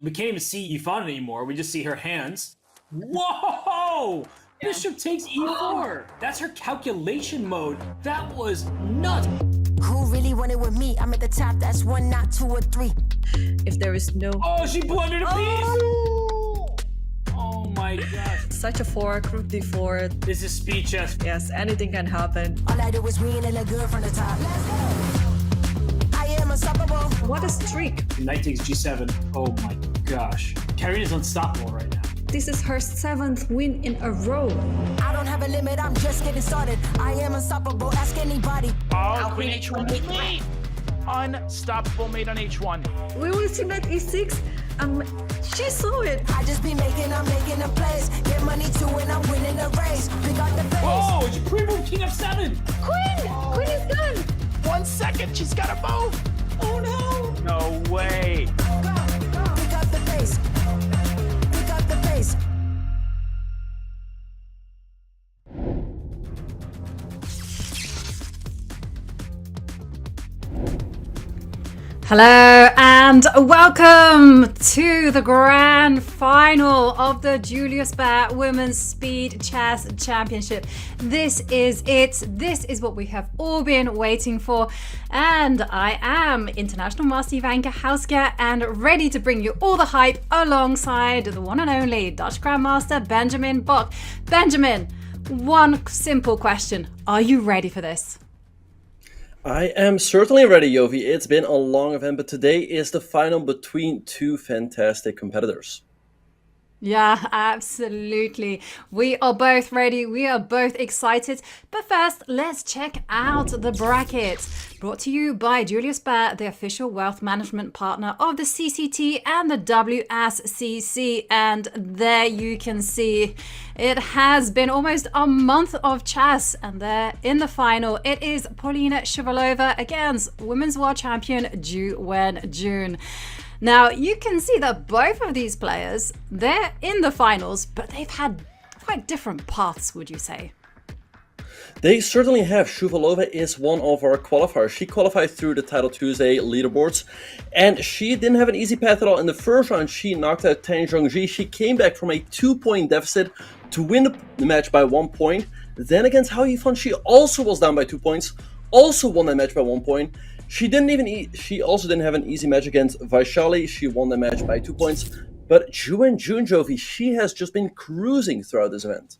We can't even see Yifan anymore. We just see her hands. Whoa! Bishop takes e4. That's her calculation mode. That was nuts. Who really wanted with me? I'm at the top. That's 1, not 2 or 3. If there is no... Oh, she blundered a piece. Oh my gosh. Such a fork, rook d4. This is speed chess. Yes, anything can happen. All I do is win and look good from the top. Let's go. I am unstoppable. What a streak. Knight takes g7. Oh my gosh. Karina's unstoppable right now. This is her 7th win in a row. I don't have a limit, I'm just getting started. I am unstoppable, ask anybody. Oh, Queen H1 mate. Unstoppable mate on H1. We will see knight e6. She saw it. I just be making, I'm making a place. Get money too and I'm winning the race. Pick out the pace. Oh, she pre-moved king f7. Queen is done. 1 second, she's got a move. Oh no. No way. Pick out the pace. Pick out the pace. Hello and welcome to the grand final of the Julius Baer Women's Speed Chess Championship. This is it. This is what we have all been waiting for. And I am International Master Ivanka Hausker and ready to bring you all the hype alongside the one and only Dutch Grandmaster Benjamin Bok. Benjamin, one simple question. Are you ready for this? I am certainly ready, Jovi. It's been a long event, but today is the final between two fantastic competitors. Yeah, absolutely. We are both ready. We are both excited. But first, let's check out the bracket. Brought to you by Julius Baer, the official wealth management partner of the CCT and the WSCC. And there you can see it has been almost a month of chess. And there in the final, it is Polina Shuvalova against women's world champion Ju Wenjun. Now, you can see that both of these players, they're in the finals, but they've had quite different paths, would you say? They certainly have. Shuvalova is one of our qualifiers. She qualified through the Title Tuesday leaderboards, and she didn't have an easy path at all. In the first round, she knocked out Zhongyi. She came back from a 2-point deficit to win the match by 1 point. Then against Hou Yifan, she also was down by 2 points, also won that match by 1 point. She also didn't have an easy match against Vaishali. She won the match by 2 points. But Ju Wenjun, Jovi, she has just been cruising throughout this event.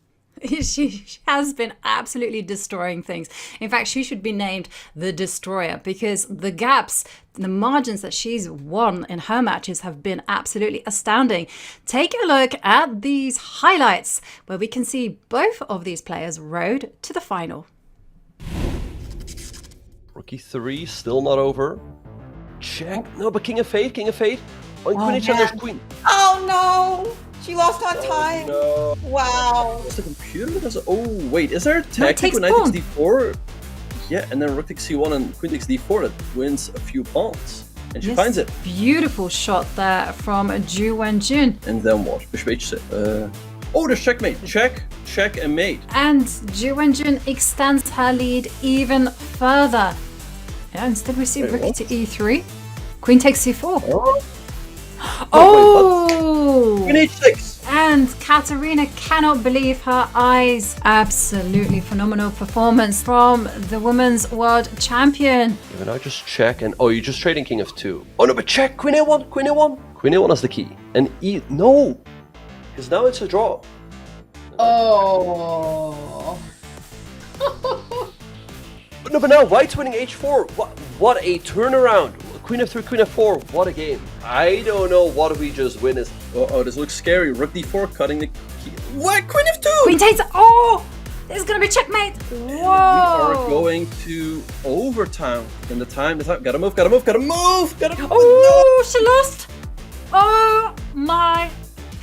She has been absolutely destroying things. In fact, she should be named the Destroyer because the gaps, the margins that she's won in her matches have been absolutely astounding. Take a look at these highlights where we can see both of these players rode to the final. Rook e3, still not over. Check. No, but King of 8. On Queen H1, there's Queen. Oh no! She lost on time. No. Wow. Is the computer? Oh, wait. Is there a tactic takes with Knight pawn. takes d4? Yeah, and then Rook takes c1 and Queen takes d4 that wins a few pawns. And she finds it. Beautiful shot there from Ju Wenjun. And then what? Bishop h6. Oh, there's checkmate. Check, and mate. And Ju Wenjun extends her lead even further. Yeah, instead we see Wait, rook what? to e3. Queen takes c4. Oh. Oh! Queen h6. And Katarina cannot believe her eyes. Absolutely phenomenal performance from the women's world champion. Yeah, but now just check and... Oh, you're just trading King of 2. Oh, no, but check. Queen a1. Queen a1 is the key. And no. Because now it's a draw. Oh. No, but now White's winning h4. What a turnaround. Queen f3, Queen f4. What a game. I don't know what we just witnessed. Oh, this looks scary. Rook d4 cutting the key. What? Queen f2! Queen takes. Oh! This is going to be checkmate. Whoa! We are going to overtime. And the time. Gotta move. Oh, she lost. Oh my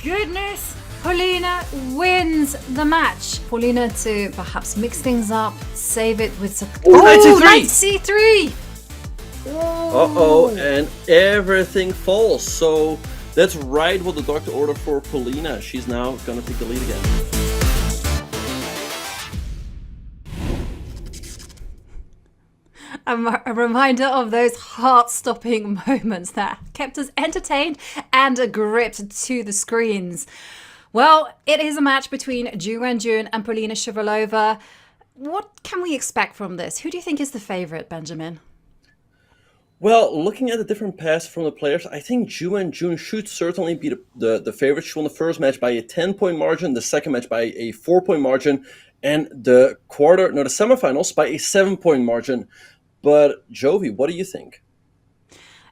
goodness. Polina wins the match. Polina to perhaps mix things up, save it with some... Knight c3! Uh-oh, and everything falls. So that's right what the doctor ordered for Polina. She's now gonna take the lead again. a reminder of those heart-stopping moments that kept us entertained and gripped to the screens. Well, it is a match between Ju Wenjun and Polina Shuvalova. What can we expect from this? Who do you think is the favorite, Benjamin? Well, looking at the different paths from the players, I think Ju Wenjun should certainly be the favorite. She won the first match by a 10-point margin, the second match by a 4-point margin, and the semifinals by a 7-point margin. But Jovi, what do you think?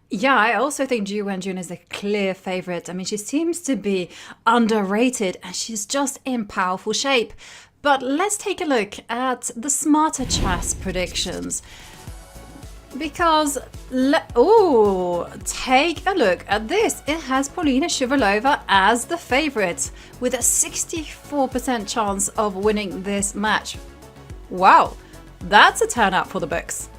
Yeah, I also think Ju Wenjun is a clear favorite. I mean, she seems to be underrated and she's just in powerful shape. But let's take a look at the smarter chess predictions. Because, take a look at this. It has Polina Shuvalova as the favorite with a 64% chance of winning this match. Wow, that's a turnout for the books.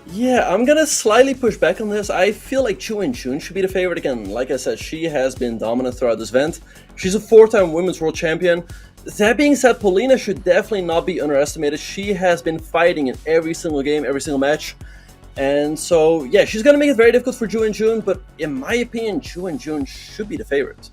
Yeah, I'm gonna slightly push back on this. I feel like Ju Wenjun should be the favorite again. Like I said, she has been dominant throughout this event. She's a 4-time women's world champion. That being said, Polina should definitely not be underestimated. She has been fighting in every single game, every single match. And so, yeah, she's gonna make it very difficult for Ju Wenjun, but in my opinion, Ju Wenjun should be the favorite.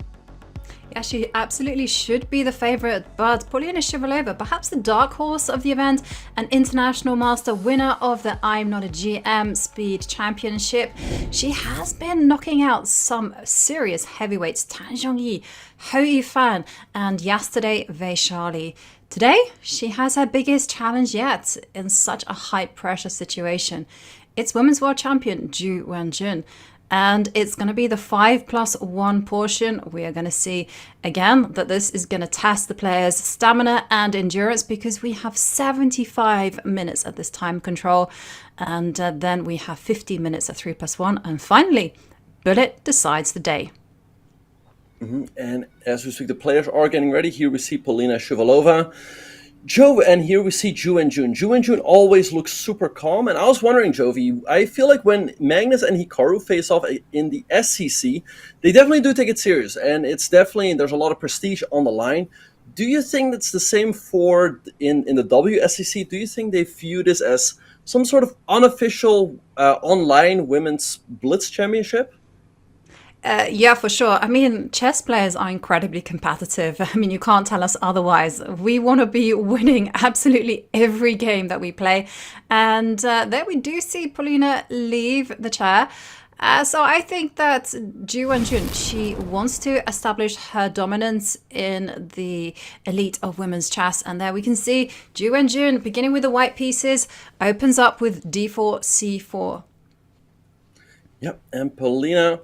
Yeah, she absolutely should be the favorite, but Polina Shuvalova, perhaps the dark horse of the event, an international master, winner of the I'm Not a GM Speed Championship. She has been knocking out some serious heavyweights, Zhongyi, Hou Yifan, and yesterday, Vaishali. Today, she has her biggest challenge yet in such a high-pressure situation. It's Women's World Champion Ju Wenjun. And it's going to be the 5+1 portion. We are going to see again that this is going to test the players' stamina and endurance because we have 75 minutes at this time control. And then we have 50 minutes at 3+1. And finally, bullet decides the day. And as we speak, the players are getting ready. Here we see Polina Shuvalova. And here we see Ju Wenjun. Ju Wenjun always looks super calm, and I was wondering, Jovi, I feel like when Magnus and Hikaru face off in the SCC, they definitely do take it serious, and it's definitely, there's a lot of prestige on the line. Do you think that's the same for in the WSCC? Do you think they view this as some sort of unofficial online women's blitz championship? Yeah, for sure. I mean, chess players are incredibly competitive. I mean, you can't tell us otherwise. We want to be winning absolutely every game that we play. And there we do see Polina leave the chair. So I think that Ju Wenjun, she wants to establish her dominance in the elite of women's chess. And there we can see Ju Wenjun, beginning with the white pieces, opens up with d4, c4. Yep, and Polina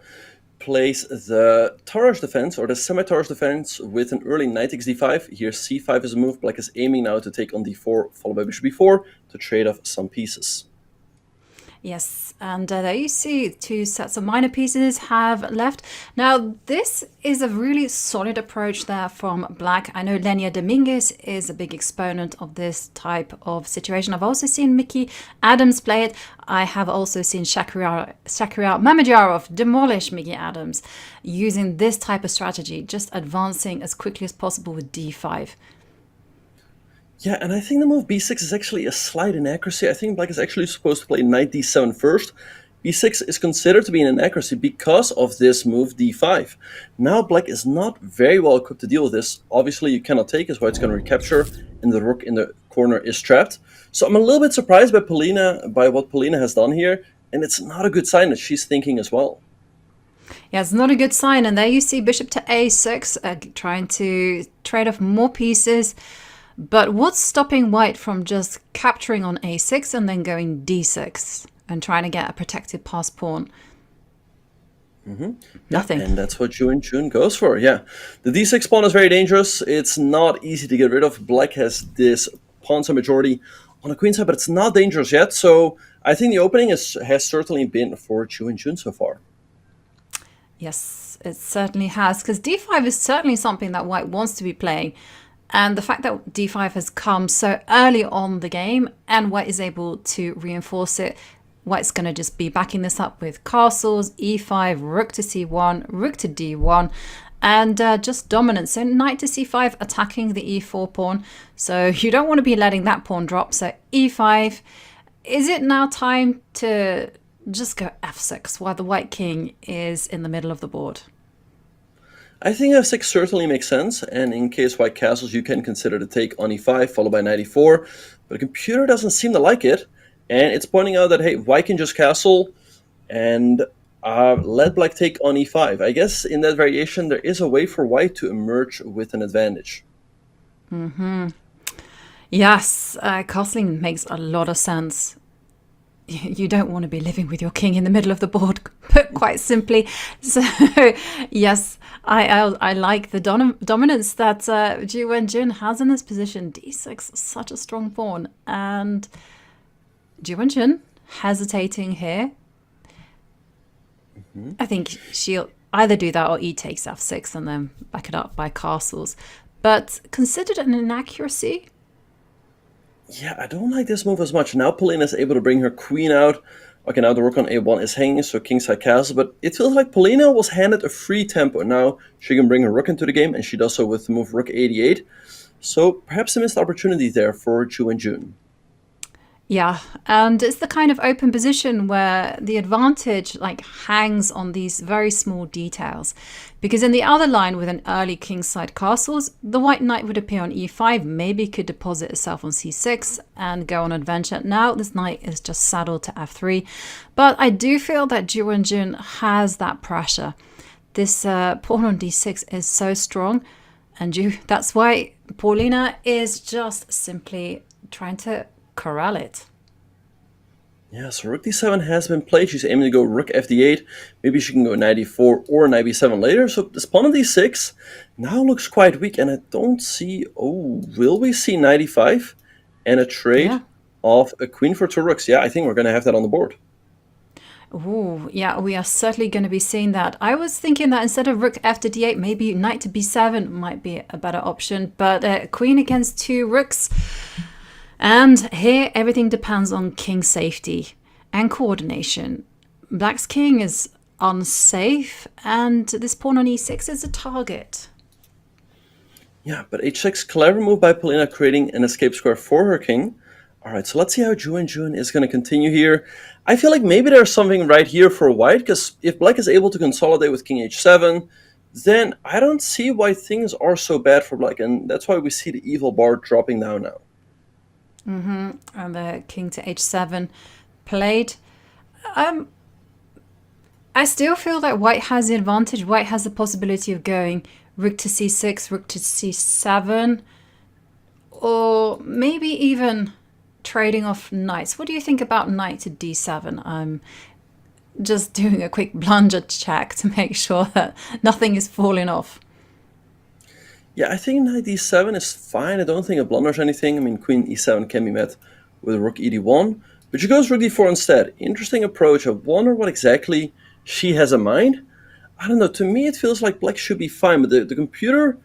plays the Tarrasch defense, or the semi-Tarrasch defense, with an early knight takes d5. Here c5 is a move. Black is aiming now to take on d4, followed by bishop b4, to trade off some pieces. Yes, and there you see 2 sets of minor pieces have left. Now, this is a really solid approach there from Black. I know Lenia Dominguez is a big exponent of this type of situation. I've also seen Mickey Adams play it. I have also seen Shakhriyar Mamedyarov demolish Mickey Adams using this type of strategy, just advancing as quickly as possible with d5. Yeah, and I think the move b6 is actually a slight inaccuracy. I think Black is actually supposed to play knight d7 first. b6 is considered to be an inaccuracy because of this move d5. Now Black is not very well equipped to deal with this. Obviously you cannot take as white's going to recapture, and the rook in the corner is trapped. So I'm a little bit surprised by what Polina has done here, and it's not a good sign that she's thinking as well. Yeah, it's not a good sign. And there you see bishop to a6, trying to trade off more pieces. But what's stopping white from just capturing on a6 and then going d6 and trying to get a protected pass pawn? Nothing. And that's what Ju Wenjun goes for, yeah. The d6 pawn is very dangerous. It's not easy to get rid of. Black has this pawn side majority on the queen side, but it's not dangerous yet. So I think the opening has certainly been for Ju Wenjun so far. Yes, it certainly has, because d5 is certainly something that white wants to be playing. And the fact that d5 has come so early on the game and white is able to reinforce it, white's going to just be backing this up with castles, e5, rook to c1, rook to d1, and just dominance. So knight to c5 attacking the e4 pawn. So you don't want to be letting that pawn drop. So e5, is it now time to just go f6 while the white king is in the middle of the board? I think f6 certainly makes sense, and in case white castles, you can consider the take on e5 followed by knight e4, but the computer doesn't seem to like it, and it's pointing out that, hey, white can just castle and let black take on e5. I guess in that variation, there is a way for white to emerge with an advantage. Yes, castling makes a lot of sense. You don't want to be living with your king in the middle of the board, put quite simply. So, yes, I like the dominance that Ju Wenjun has in this position. d6 is such a strong pawn. And Ju Wenjun hesitating here. I think she'll either do that or e takes f6 and then back it up by castles. But considered an inaccuracy. Yeah, I don't like this move as much. Now Polina is able to bring her queen out. Okay, now the rook on a1 is hanging, so kingside castle. But it feels like Polina was handed a free tempo. Now she can bring her rook into the game, and she does so with the move rook a8. So perhaps a missed opportunity there for Ju Wenjun. Yeah, and it's the kind of open position where the advantage hangs on these very small details. Because in the other line with an early kingside castles, the white knight would appear on e5, maybe could deposit itself on c6 and go on adventure. Now this knight is just saddled to f3. But I do feel that Ju Wenjun has that pressure. This pawn on d6 is so strong, and that's why Polina is just simply trying to corral it. Yeah, so rook d7 has been played. She's aiming to go rook fd8. Maybe she can go knight e4 or knight b7 later. So this pawn on d6 now looks quite weak, and I don't see... Oh, will we see knight e5 and a trade of a queen for two rooks? Yeah, I think we're going to have that on the board. Oh, yeah, we are certainly going to be seeing that. I was thinking that instead of rook f to d8, maybe knight to b7 might be a better option. But queen against two rooks... And here everything depends on king safety and coordination. Black's king is unsafe, and this pawn on e6 is a target. Yeah, but h6, clever move by Polina, creating an escape square for her king. Alright, so let's see how Ju Wenjun is going to continue here. I feel like maybe there's something right here for white, because if black is able to consolidate with king h7, then I don't see why things are so bad for black, and that's why we see the evil bar dropping down now. And the king to h7 played. I still feel that white has the advantage. White has the possibility of going rook to c6, rook to c7, or maybe even trading off knights. What do you think about knight to d7? I'm just doing a quick blunder check to make sure that nothing is falling off. Yeah, I think knight d7 is fine. I don't think it blunders anything. I mean, queen e7 can be met with rook ed1, but she goes rook d4 instead. Interesting approach. I wonder what exactly she has in mind. I don't know. To me, it feels like black should be fine, but the computer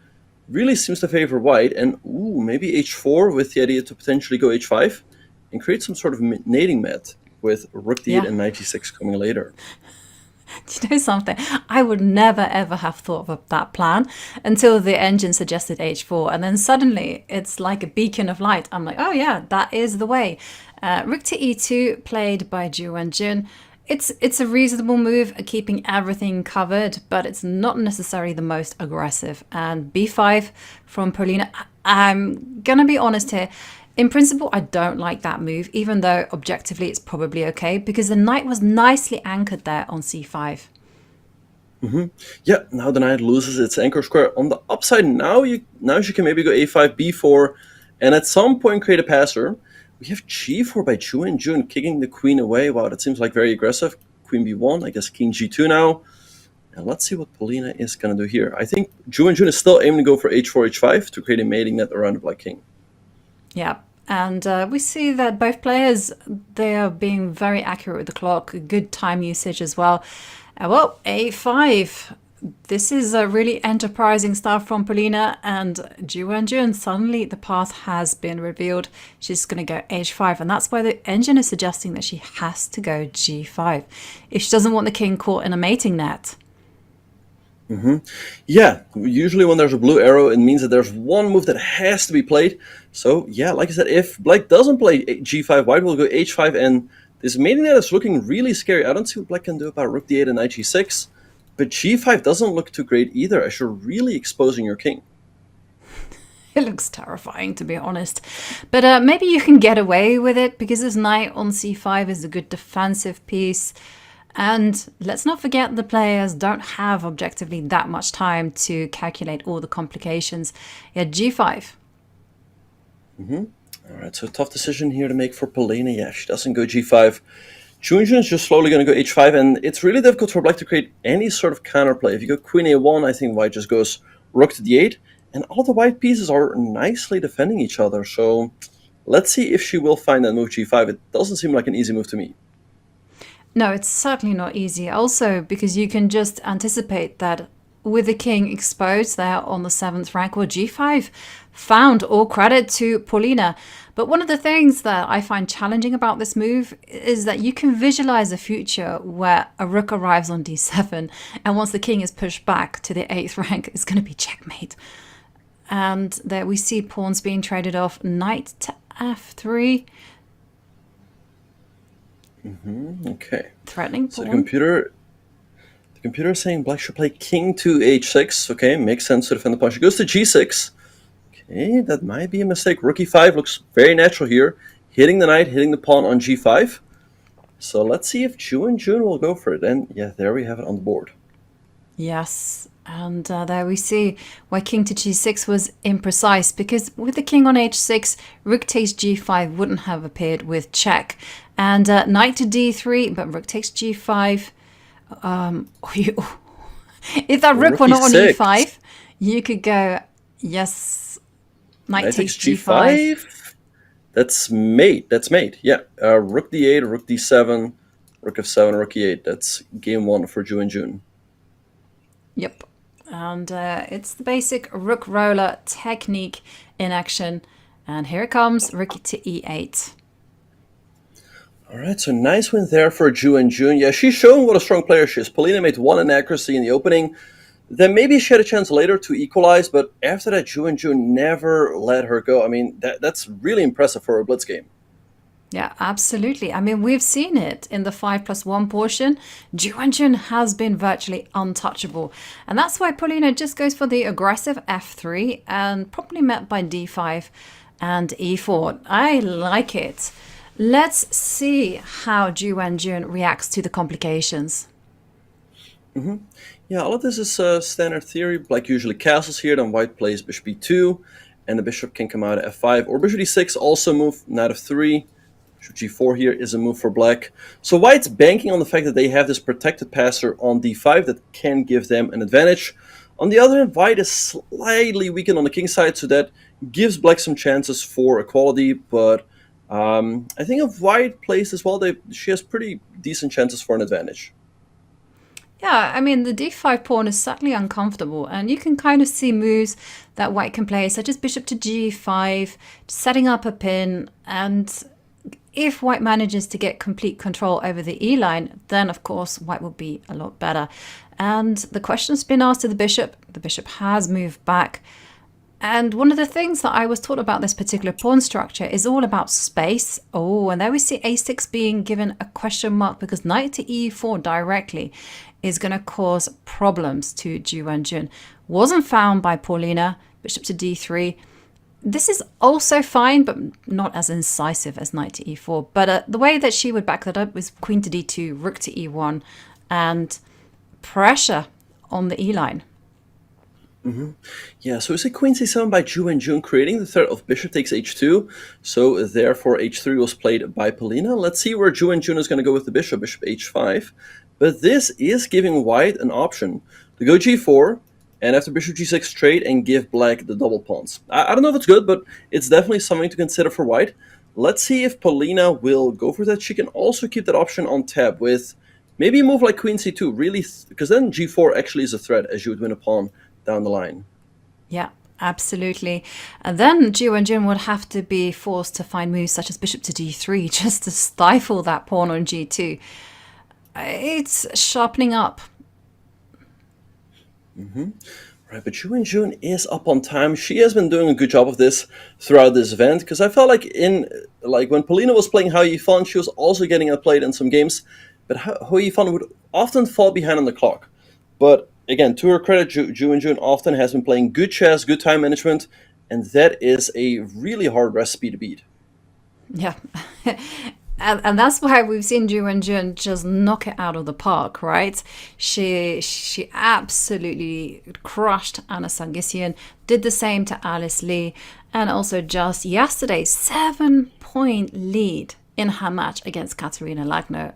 really seems to favor white. And ooh, maybe h4 with the idea to potentially go h5 and create some sort of mating mat with rook d8 and knight g6 coming later. Do you know something? I would never ever have thought of that plan until the engine suggested h4, and then suddenly it's like a beacon of light. I'm like, oh yeah, that is the way. Rook to e2 played by Ju Wenjun. It's a reasonable move, keeping everything covered, but it's not necessarily the most aggressive. And b5 from Polina. I'm gonna be honest here. In principle, I don't like that move, even though objectively it's probably okay, because the knight was nicely anchored there on c5. Yeah, now the knight loses its anchor square. On the upside, now she can maybe go a5, b4, and at some point create a passer. We have g4 by Ju Wenjun, kicking the queen away. Wow, that seems like very aggressive. Queen b1, I guess king g2 now. And let's see what Polina is going to do here. I think Ju Wenjun is still aiming to go for h4, h5 to create a mating net around the black king. Yeah, and we see that both players, they are being very accurate with the clock, good time usage as well. Well, a5. This is a really enterprising stuff from Polina, and Ju Wenjun, suddenly the path has been revealed. She's going to go h5, and that's why the engine is suggesting that she has to go g5 if she doesn't want the king caught in a mating net. Yeah, usually when there's a blue arrow, it means that there's one move that has to be played. So yeah, like I said, if black doesn't play g5, white will go h5, and this mating net is looking really scary. I don't see what black can do about rook d8 and knight g6, but g5 doesn't look too great either, as you're really exposing your king. It looks terrifying, to be honest. But maybe you can get away with it, because this knight on c5 is a good defensive piece. And let's not forget, the players don't have objectively that much time to calculate all the complications. Yeah, g5. All right, so tough decision here to make for Polina. Yeah, she doesn't go g5. Ju Wenjun is just slowly going to go h5, and it's really difficult for black to create any sort of counterplay. If you go queen a1, I think white just goes rook to d8, and all the white pieces are nicely defending each other. So let's see if she will find that move g5. It doesn't seem like an easy move to me. No, it's certainly not easy. Also, because you can just anticipate that with the king exposed there on the 7th rank, or g5 found, all credit to Polina. But one of the things that I find challenging about this move is that you can visualize a future where a rook arrives on d7, and once the king is pushed back to the 8th rank, it's going to be checkmate. And there we see pawns being traded off, knight to f3. Okay. Threatening pawn. So the computer is saying black should play king to h6. Okay, makes sense to defend the pawn. She goes to g6. Okay, that might be a mistake. Rook e5 looks very natural here. Hitting the knight, hitting the pawn on g5. So let's see if Ju Wenjun will go for it. And yeah, there we have it on the board. Yes, and there we see why king to g6 was imprecise, because with the king on h6, rook takes g5 wouldn't have appeared with check. And knight to d3, but rook takes g5. If that rook were not on e5, you could go, yes, knight takes g5. That's mate. That's mate. Yeah. Rook d8, rook d7, rook f7, rook e8. That's game one for Ju Wenjun. Yep. And it's the basic rook roller technique in action. And here it comes, rook to e8. All right, so nice win there for Ju Wenjun. Yeah, she's showing what a strong player she is. Polina made one inaccuracy in the opening. Then maybe she had a chance later to equalize, but after that, Ju Wenjun never let her go. I mean, that's really impressive for a blitz game. Yeah, absolutely. I mean, we've seen it in the 5+1 portion. Ju Wenjun has been virtually untouchable. And that's why Polina just goes for the aggressive f3 and probably met by d5 and e4. I like it. Let's see how Ju Wenjun reacts to the complications. Yeah, all of this is standard theory. Black usually castles here, then white plays bishop b2, and the bishop can come out at f5. Or bishop d6, also move knight f3. Bishop g4 here is a move for black. So white's banking on the fact that they have this protected passer on d5 that can give them an advantage. On the other hand, white is slightly weakened on the king side, so that gives black some chances for equality, but I think if white plays as well, she has pretty decent chances for an advantage. Yeah, I mean, the d5 pawn is certainly uncomfortable, and you can kind of see moves that white can play, such as bishop to g5, setting up a pin, and if white manages to get complete control over the e-line, then of course white will be a lot better. And the question's been asked to the bishop. The bishop has moved back. And one of the things that I was taught about this particular pawn structure is all about space. Oh, and there we see a6 being given a question mark because knight to e4 directly is going to cause problems to Ju Wenjun. Wasn't found by Polina. Bishop to d3. This is also fine, but not as incisive as knight to e4. But the way that she would back that up was queen to d2, rook to e1, and pressure on the e-line. Yeah, so it's a queen c7 by Ju Wenjun, creating the threat of bishop takes h2. So therefore h3 was played by Polina. Let's see where Ju Wenjun is going to go with the bishop, bishop h5. But this is giving white an option to go g4, and after bishop g6 trade and give black the double pawns. I don't know if it's good, but it's definitely something to consider for white. Let's see if Polina will go for that. She can also keep that option on tab with maybe a move like queen c2, really, because then g4 actually is a threat as you would win a pawn down the line. Yeah, absolutely. And then Ju Wenjun would have to be forced to find moves such as bishop to d3 just to stifle that pawn on g2. It's sharpening up. Right, but Ju Wenjun is up on time. She has been doing a good job of this throughout this event, because I felt like when Polina was playing Hou Yifan, she was also getting outplayed in some games, but Hou Yifan would often fall behind on the clock. But again, to her credit, Ju Wenjun often has been playing good chess, good time management, and that is a really hard recipe to beat. Yeah. And that's why we've seen Ju Wenjun just knock it out of the park, right? She absolutely crushed Anna Sargsyan, did the same to Alice Lee, and also just yesterday, 7-point lead in her match against Katerina Lagno.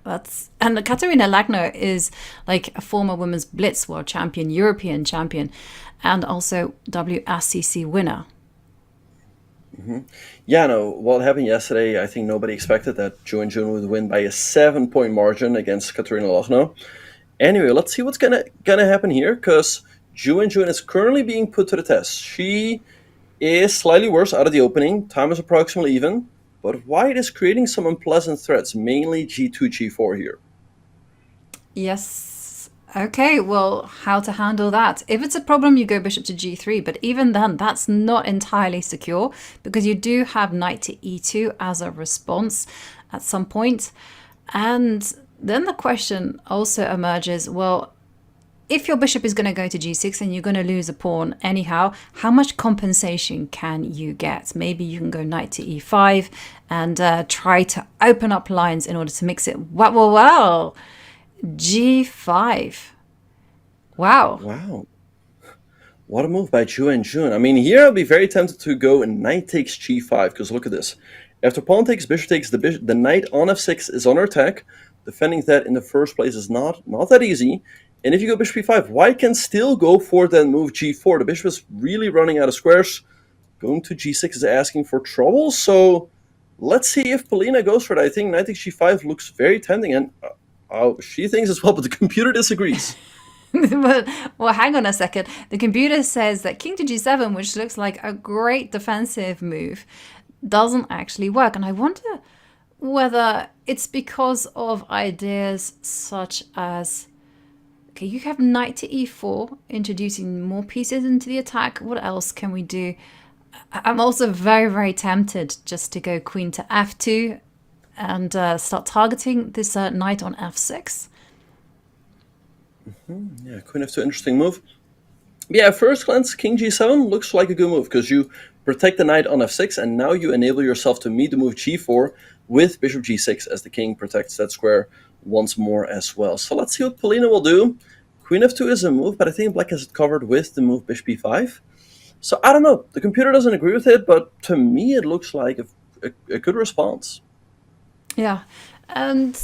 And Katerina Lagno is like a former women's Blitz world champion, European champion, and also WSCC winner. Yeah, no, what happened yesterday, I think nobody expected that Ju Wenjun would win by a 7-point margin against Katerina Lagno. Anyway, let's see what's gonna happen here, because Ju Wenjun is currently being put to the test. She is slightly worse out of the opening, time is approximately even, but White is creating some unpleasant threats, mainly G2, G4 here. Yes. Okay, well, how to handle that? If it's a problem, you go bishop to g3, but even then, that's not entirely secure, because you do have knight to e2 as a response at some point. And then the question also emerges, well, if your bishop is going to go to g6 and you're going to lose a pawn anyhow, how much compensation can you get? Maybe you can go knight to e5 and try to open up lines in order to mix it. Well. G5. Wow. Wow. What a move by Ju Wenjun. I mean, here I'll be very tempted to go knight takes g5, because look at this. After pawn takes, bishop takes, the knight on f6 is under attack. Defending that in the first place is not that easy. And if you go bishop e5, White can still go for that move g4. The bishop is really running out of squares. Going to g6 is asking for trouble. So let's see if Polina goes for it. I think knight takes g5 looks very tempting, and she thinks as well, but the computer disagrees. well, hang on a second. The computer says that king to g7, which looks like a great defensive move, doesn't actually work. And I wonder whether it's because of ideas such as, okay, you have knight to e4, introducing more pieces into the attack. What else can we do? I'm also very, very tempted just to go queen to f2 and start targeting this knight on f6. Yeah, queen f2, interesting move. Yeah, at first glance, king g7 looks like a good move, because you protect the knight on f6, and now you enable yourself to meet the move g4 with bishop g6, as the king protects that square once more as well. So let's see what Polina will do. Queen f2 is a move, but I think black has it covered with the move bishop e5. So I don't know. The computer doesn't agree with it, but to me it looks like a good response. Yeah, and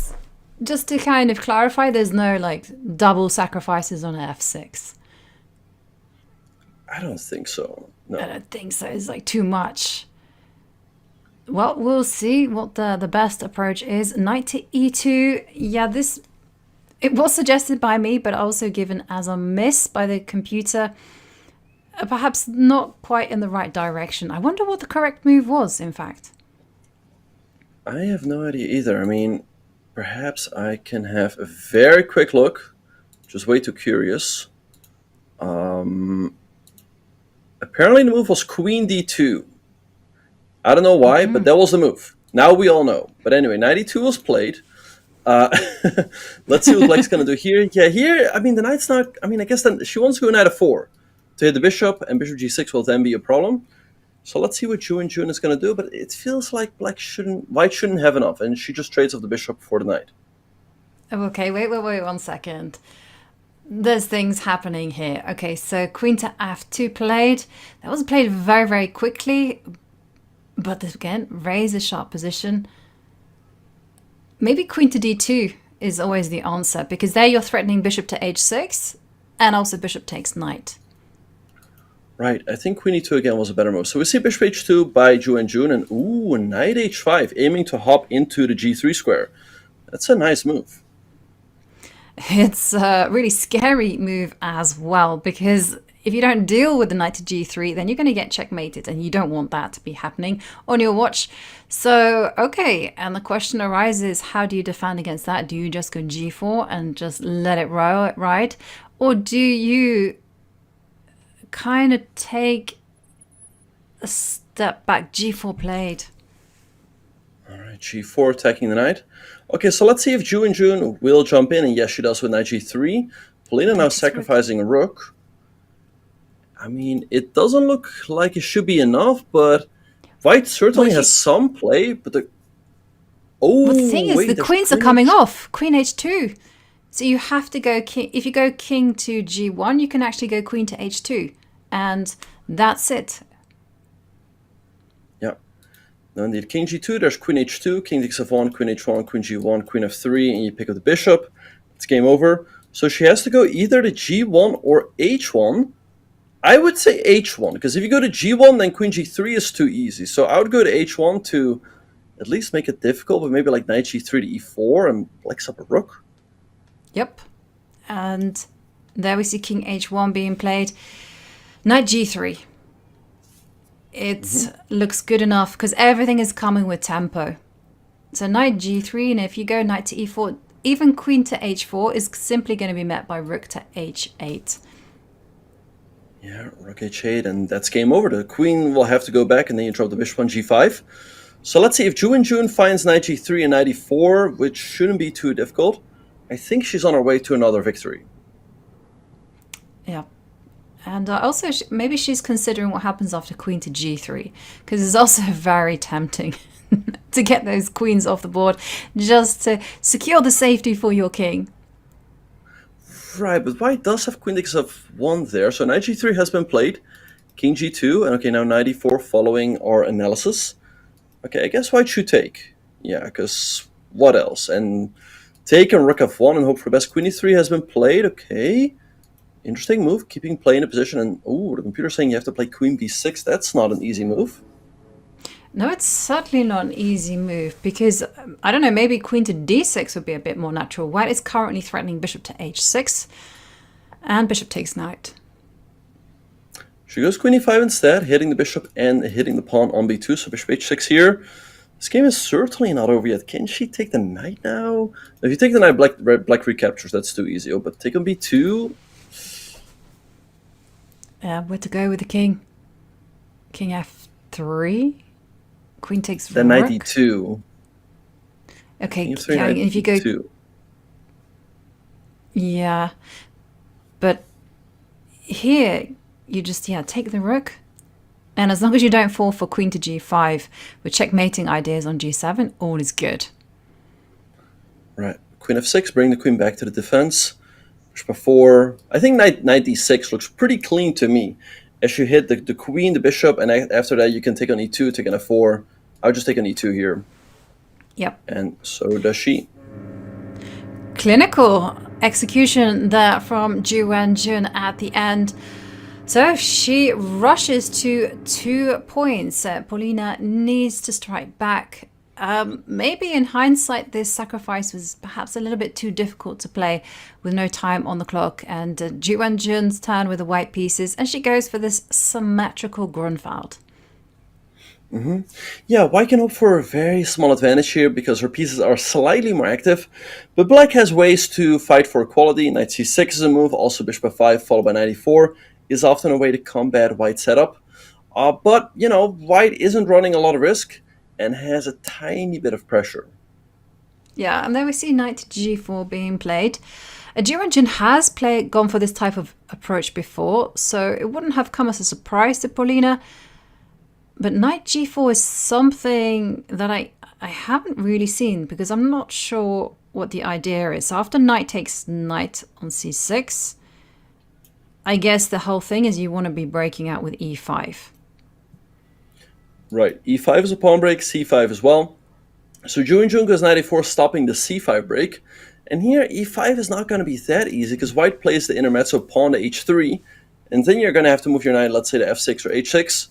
just to kind of clarify, there's no like double sacrifices on f6. I don't think so. No. I don't think so. It's like too much. Well, we'll see what the best approach is. Knight to e2. Yeah, it was suggested by me, but also given as a miss by the computer. Perhaps not quite in the right direction. I wonder what the correct move was, in fact. I have no idea either. I mean, perhaps I can have a very quick look. Just way too curious. Apparently the move was queen d2. I don't know why, but that was the move. Now we all know. But anyway, knight e2 was played. Let's see what black's going to do here. Yeah, here, I mean, the knight's not... I mean, I guess then she wants to go knight f4 to hit the bishop, and bishop g6 will then be a problem. So let's see what Ju Wenjun is going to do, but it feels like White shouldn't have enough, and she just trades off the bishop for the knight. Okay, wait 1 second. There's things happening here. Okay, so queen to f2 played. That was played very, very quickly, but again, razor sharp position. Maybe queen to d2 is always the answer, because there you're threatening bishop to h6, and also bishop takes knight. Right, I think queen e2 again was a better move. So we see bishop h2 by Ju Wenjun, and ooh, knight h5, aiming to hop into the g3 square. That's a nice move. It's a really scary move as well, because if you don't deal with the knight to g3, then you're going to get checkmated, and you don't want that to be happening on your watch. So, okay, and the question arises, how do you defend against that? Do you just go g4 and just let it ride? Or do you kind of take a step back. G4 played. All right, G4 attacking the knight. Okay, so let's see if Ju Wenjun will jump in, and yes, she does with knight G3. Polina now sacrificing a rook. I mean, it doesn't look like it should be enough, but white certainly has some play, but the... Oh, Well, the thing is, wait, the queens are coming off. Queen H2. So you have to go king. If you go king to G1, you can actually go queen to H2. And that's it. Yeah. Now indeed, king G2, there's queen H2, king takes F1, queen H1, queen G1, queen F3, and you pick up the bishop. It's game over. So she has to go either to G1 or H1. I would say H1, because if you go to G1, then queen G3 is too easy. So I would go to H1 to at least make it difficult, but maybe like knight G3 to E4 and flex up a rook. Yep. And there we see king H1 being played. Knight G3. It looks good enough because everything is coming with tempo. So knight G3, and if you go knight to E4, even queen to H4 is simply going to be met by rook to H8. Yeah, rook H8, and that's game over. The queen will have to go back, and then you drop the bishop on G5. So let's see if Ju Wenjun finds knight G3 and knight E4, which shouldn't be too difficult. I think she's on her way to another victory. Yeah. And also, maybe she's considering what happens after queen to G3, because it's also very tempting to get those queens off the board just to secure the safety for your king. Right, but white does have queen takes F1 there, so knight G3 has been played. King G2, and okay, now knight E4 following our analysis. Okay, I guess white should take. Yeah, because what else? And take and rook F1 and hope for the best. Queen E3 has been played, okay. Interesting move, keeping play in a position, and oh, the computer's saying you have to play queen B6. That's not an easy move. No, it's certainly not an easy move because, I don't know, maybe queen to D6 would be a bit more natural. White is currently threatening bishop to H6, and bishop takes knight. She goes queen E5 instead, hitting the bishop and hitting the pawn on B2, so bishop H6 here. This game is certainly not over yet. Can she take the knight now? If you take the knight, black recaptures, that's too easy. Oh, but take on B2... Where to go with the king? King F3? Queen takes then rook. knight E2. Okay, E3, yeah, knight if you go... E2. Yeah, but here you just, take the rook. And as long as you don't fall for queen to G5 with checkmating ideas on G7, all is good. Right, queen F6, bring the queen back to the defense. Before, I think knight D6 looks pretty clean to me. As you hit the queen, the bishop, and after that you can take on E2, take on F4. I'll just take on E2 here. Yep. And so does she. Clinical execution there from Ju Wenjun at the end. So she rushes to 2 points. Polina needs to strike back. Maybe in hindsight, this sacrifice was perhaps a little bit too difficult to play with no time on the clock. And Ju Wenjun's turn with the white pieces, and she goes for this symmetrical Grunwald. Yeah, white can hope for a very small advantage here because her pieces are slightly more active. But black has ways to fight for equality. Knight C6 is a move, also bishop F5 followed by knight E4 is often a way to combat white's setup. But, white isn't running a lot of risk and has a tiny bit of pressure. Yeah, and then we see knight to G4 being played. Ju Wenjun has gone for this type of approach before, so it wouldn't have come as a surprise to Polina. But knight G4 is something that I haven't really seen because I'm not sure what the idea is. So after knight takes knight on C6, I guess the whole thing is you want to be breaking out with E5. Right, E5 is a pawn break, C5 as well. So Ju Wenjun goes knight E4, stopping the C5 break. And here, E5 is not going to be that easy, because white plays the intermezzo pawn to H3, and then you're going to have to move your knight, let's say, to F6 or H6.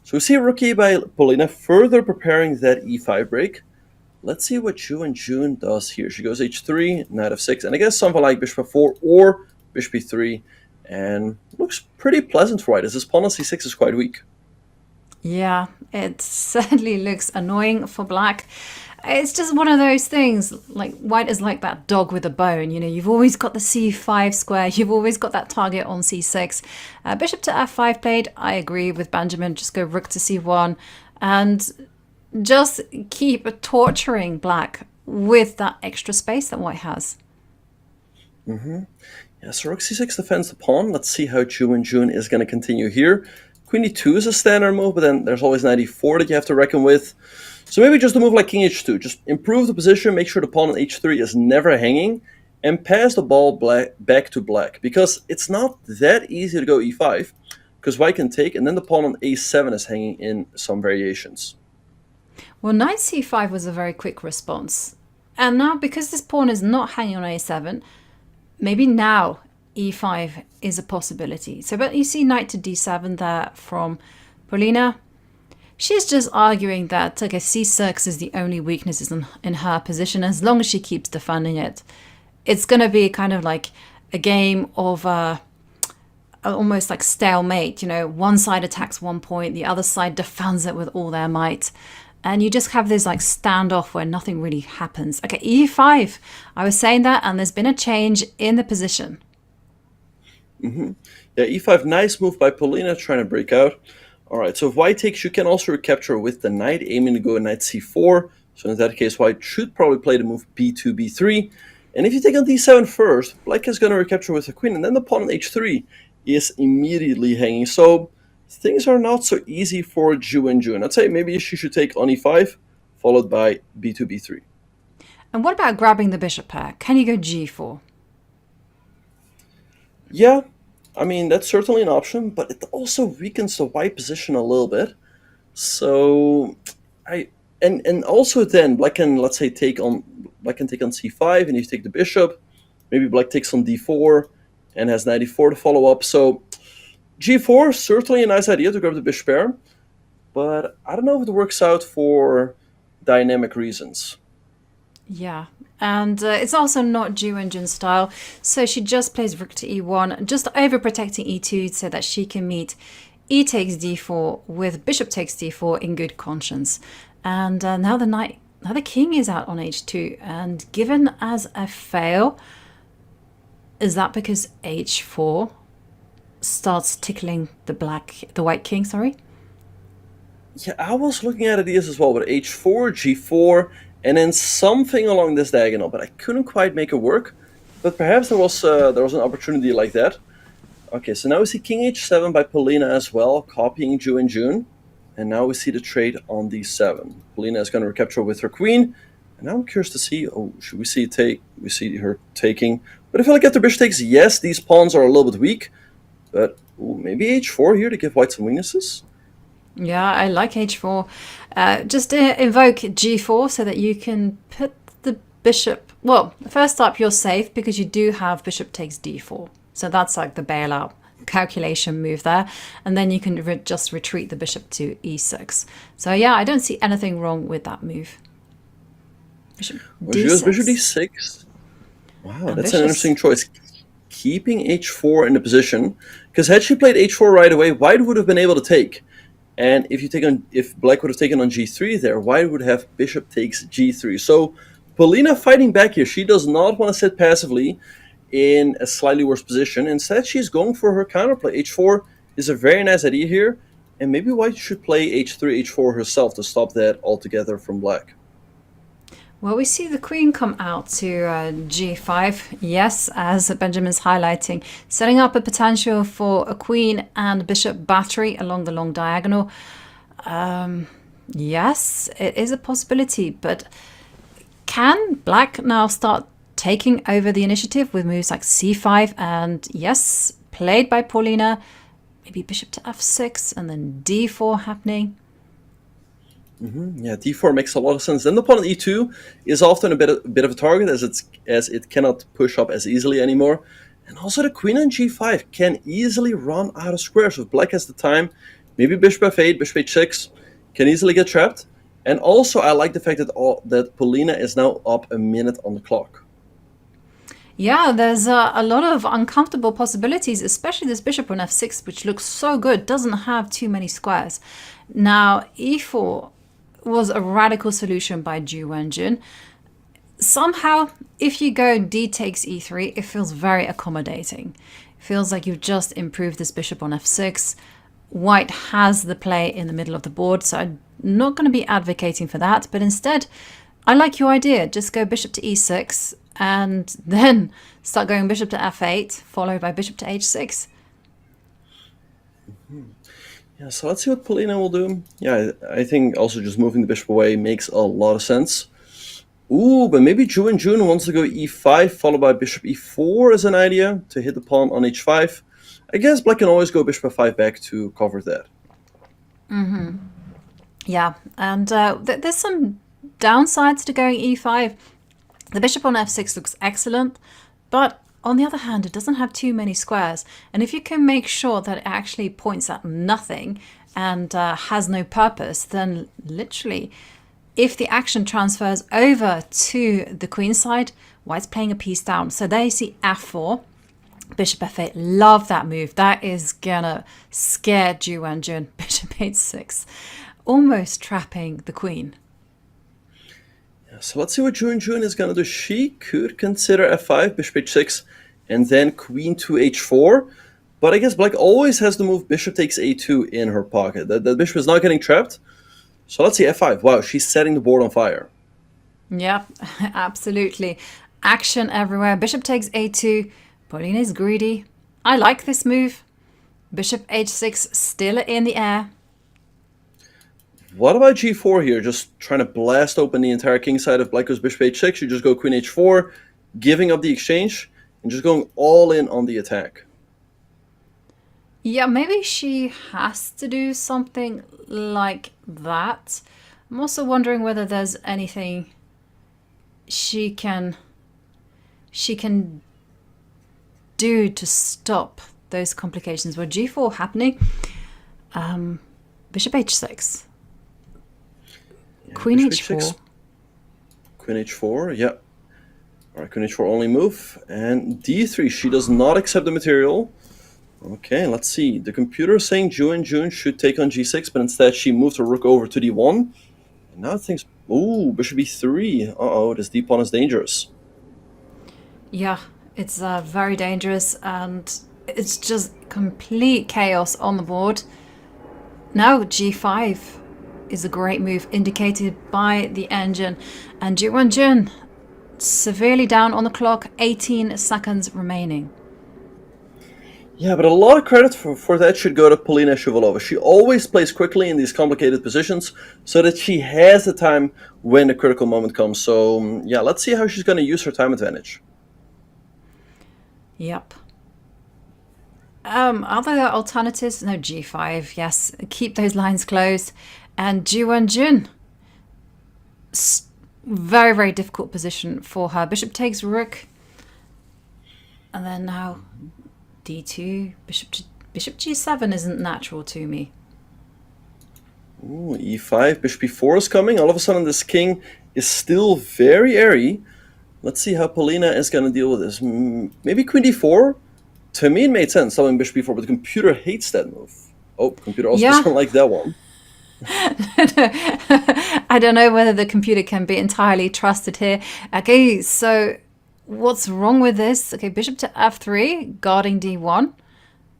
So we see a rookie by Polina further preparing that E5 break. Let's see what Ju Wenjun does here. She goes H3, knight F6, and I guess something like bishop F4 or bishop E3, and looks pretty pleasant for white, as this pawn on C6 is quite weak. Yeah, it certainly looks annoying for black. It's just one of those things, like white is like that dog with a bone. You know, you've always got the c5 square, you've always got that target on c6. Bishop to f5 played, I agree with Benjamin, just go rook to c1 and just keep torturing black with that extra space that white has. Yeah, so rook c6 defends the pawn. Let's see how Ju Wenjun is going to continue here. Queen e2 is a standard move, but then there's always knight e4 that you have to reckon with. So maybe just a move like king h2. Just improve the position, make sure the pawn on h3 is never hanging, and pass the ball back to black. Because it's not that easy to go e5, because white can take, and then the pawn on a7 is hanging in some variations. Well, knight c5 was a very quick response. And now, because this pawn is not hanging on a7, maybe now e5 is a possibility. So, but you see knight to d7 there from Polina. She's just arguing that, okay, c6 is the only weaknesses in her position. As long as she keeps defending it, it's going to be kind of like a game of almost like stalemate. You know, one side attacks one point, the other side defends it with all their might. And you just have this like standoff where nothing really happens. Okay, e5. I was saying that, and there's been a change in the position. Yeah, e5, nice move by Polina, trying to break out. All right, so if white takes, you can also recapture with the knight, aiming to go knight c4. So in that case, white should probably play the move b2, b3. And if you take on d7 first, black is going to recapture with the queen, and then the pawn on h3 is immediately hanging. So things are not so easy for Ju Wenjun. I'd say maybe she should take on e5, followed by b2, b3. And what about grabbing the bishop pair? Can you go g4? Yeah, I mean, that's certainly an option, but it also weakens the white position a little bit. So and also then black can, let's say, take on c5, and if you take the bishop, maybe black takes on d4 and has knight e4 to follow up. So g4, certainly a nice idea to grab the bishop pair, but I don't know if it works out for dynamic reasons. Yeah, and it's also not Ju Wenjun's style, so she just plays rook to e1, just overprotecting e2 so that she can meet e takes d4 with bishop takes d4 in good conscience. And now the king is out on h2, and given as a fail, is that because h4 starts tickling the white king, sorry? Yeah, I was looking at ideas as well with h4, g4, and then something along this diagonal, but I couldn't quite make it work. But perhaps there was an opportunity like that. Okay, so now we see king h7 by Polina as well, copying Ju Wenjun. And now we see the trade on d7. Polina is going to recapture with her queen. And now I'm curious to see, should we see take? We see her taking. But I feel like after bishop takes, yes, these pawns are a little bit weak. But maybe h4 here to give white some weaknesses. Yeah, I like h4. Just invoke g4 so that you can put the bishop... Well, first up, you're safe because you do have bishop takes d4. So that's like the bailout calculation move there. And then you can just retreat the bishop to e6. So yeah, I don't see anything wrong with that move. Bishop d6. Bishop d6. Wow, that's an interesting choice. Keeping h4 in the position. Because had she played h4 right away, white would have been able to take. And if black would have taken on g3 there, white would have bishop takes g3. So Polina fighting back here. She does not want to sit passively in a slightly worse position. Instead, she's going for her counterplay. h4 is a very nice idea here. And maybe white should play h3, h4 herself to stop that altogether from black. Well, we see the queen come out to g5. Yes, as Benjamin's highlighting, setting up a potential for a queen and bishop battery along the long diagonal. Yes, it is a possibility, but can black now start taking over the initiative with moves like c5 and, yes, played by Polina, maybe bishop to f6 and then d4 happening? Yeah, d4 makes a lot of sense. Then the pawn on e2 is often a bit of a target as it cannot push up as easily anymore. And also the queen on g5 can easily run out of squares. If black has the time, maybe bishop f8, bishop h6 can easily get trapped. And also I like the fact that Polina is now up a minute on the clock. Yeah, there's a lot of uncomfortable possibilities, especially this bishop on f6, which looks so good, doesn't have too many squares. Now, e4 was a radical solution by Ju Wenjun. Somehow, if you go d takes e3, it feels very accommodating. It feels like you've just improved this bishop on f6. White has the play in the middle of the board, so I'm not going to be advocating for that. But instead, I like your idea. Just go bishop to e6 and then start going bishop to f8, followed by bishop to h6. Yeah, so let's see what Polina will do. Yeah, I think also just moving the bishop away makes a lot of sense. Ooh, but maybe Ju Wenjun wants to go e5, followed by bishop e4 as an idea to hit the pawn on h5. I guess black can always go bishop f5 back to cover that. Yeah, and there's some downsides to going e5. The bishop on f6 looks excellent, but on the other hand, it doesn't have too many squares. And if you can make sure that it actually points at nothing and has no purpose, then literally, if the action transfers over to the queen side, white's playing a piece down. So there you see f4, bishop f8. Love that move. That is gonna scare Ju Wenjun. Bishop h6, almost trapping the queen. Yeah, so let's see what Ju Wenjun is going to do. She could consider f5, bishop h6, and then queen to h4. But I guess black always has the move bishop takes a2 in her pocket. The bishop is not getting trapped. So let's see f5. Wow, she's setting the board on fire. Yeah, absolutely. Action everywhere. Bishop takes a2. Polina is greedy. I like this move. Bishop h6 still in the air. What about g4 here? Just trying to blast open the entire king side of black goes bishop h6. You just go queen h4, giving up the exchange, and just going all in on the attack. Yeah, maybe she has to do something like that. I'm also wondering whether there's anything she can do to stop those complications. Were g4 happening? Bishop h6. Yeah, Queen bishop h4. h6. Queen h4, yeah. Alright, queen h4 only move. And d3, she does not accept the material. Okay, let's see. The computer is saying Ju Wenjun should take on g6, but instead she moved her rook over to d1. And now things... Ooh, bishop e3. Uh-oh, this d-pawn is dangerous. Yeah, it's very dangerous, and it's just complete chaos on the board. Now g5 is a great move, indicated by the engine. And Ju Wenjun severely down on the clock, 18 seconds remaining. Yeah, but a lot of credit for that should go to Polina Shuvalova. She always plays quickly in these complicated positions so that she has the time when the critical moment comes. So, yeah, let's see how she's going to use her time advantage. Yep. Other alternatives? No, g5, yes. Keep those lines closed. And Ju Wenjun, very, very difficult position for her. Bishop takes rook. And then now d2, bishop g7 isn't natural to me. Ooh, e5, bishop e4 is coming. All of a sudden, this king is still very airy. Let's see how Polina is going to deal with this. Maybe queen d4? To me, it made sense, stopping bishop e4, but the computer hates that move. Oh, computer also doesn't like that one. I don't know whether the computer can be entirely trusted here. Okay, so what's wrong with this? Okay, bishop to f3, guarding d1.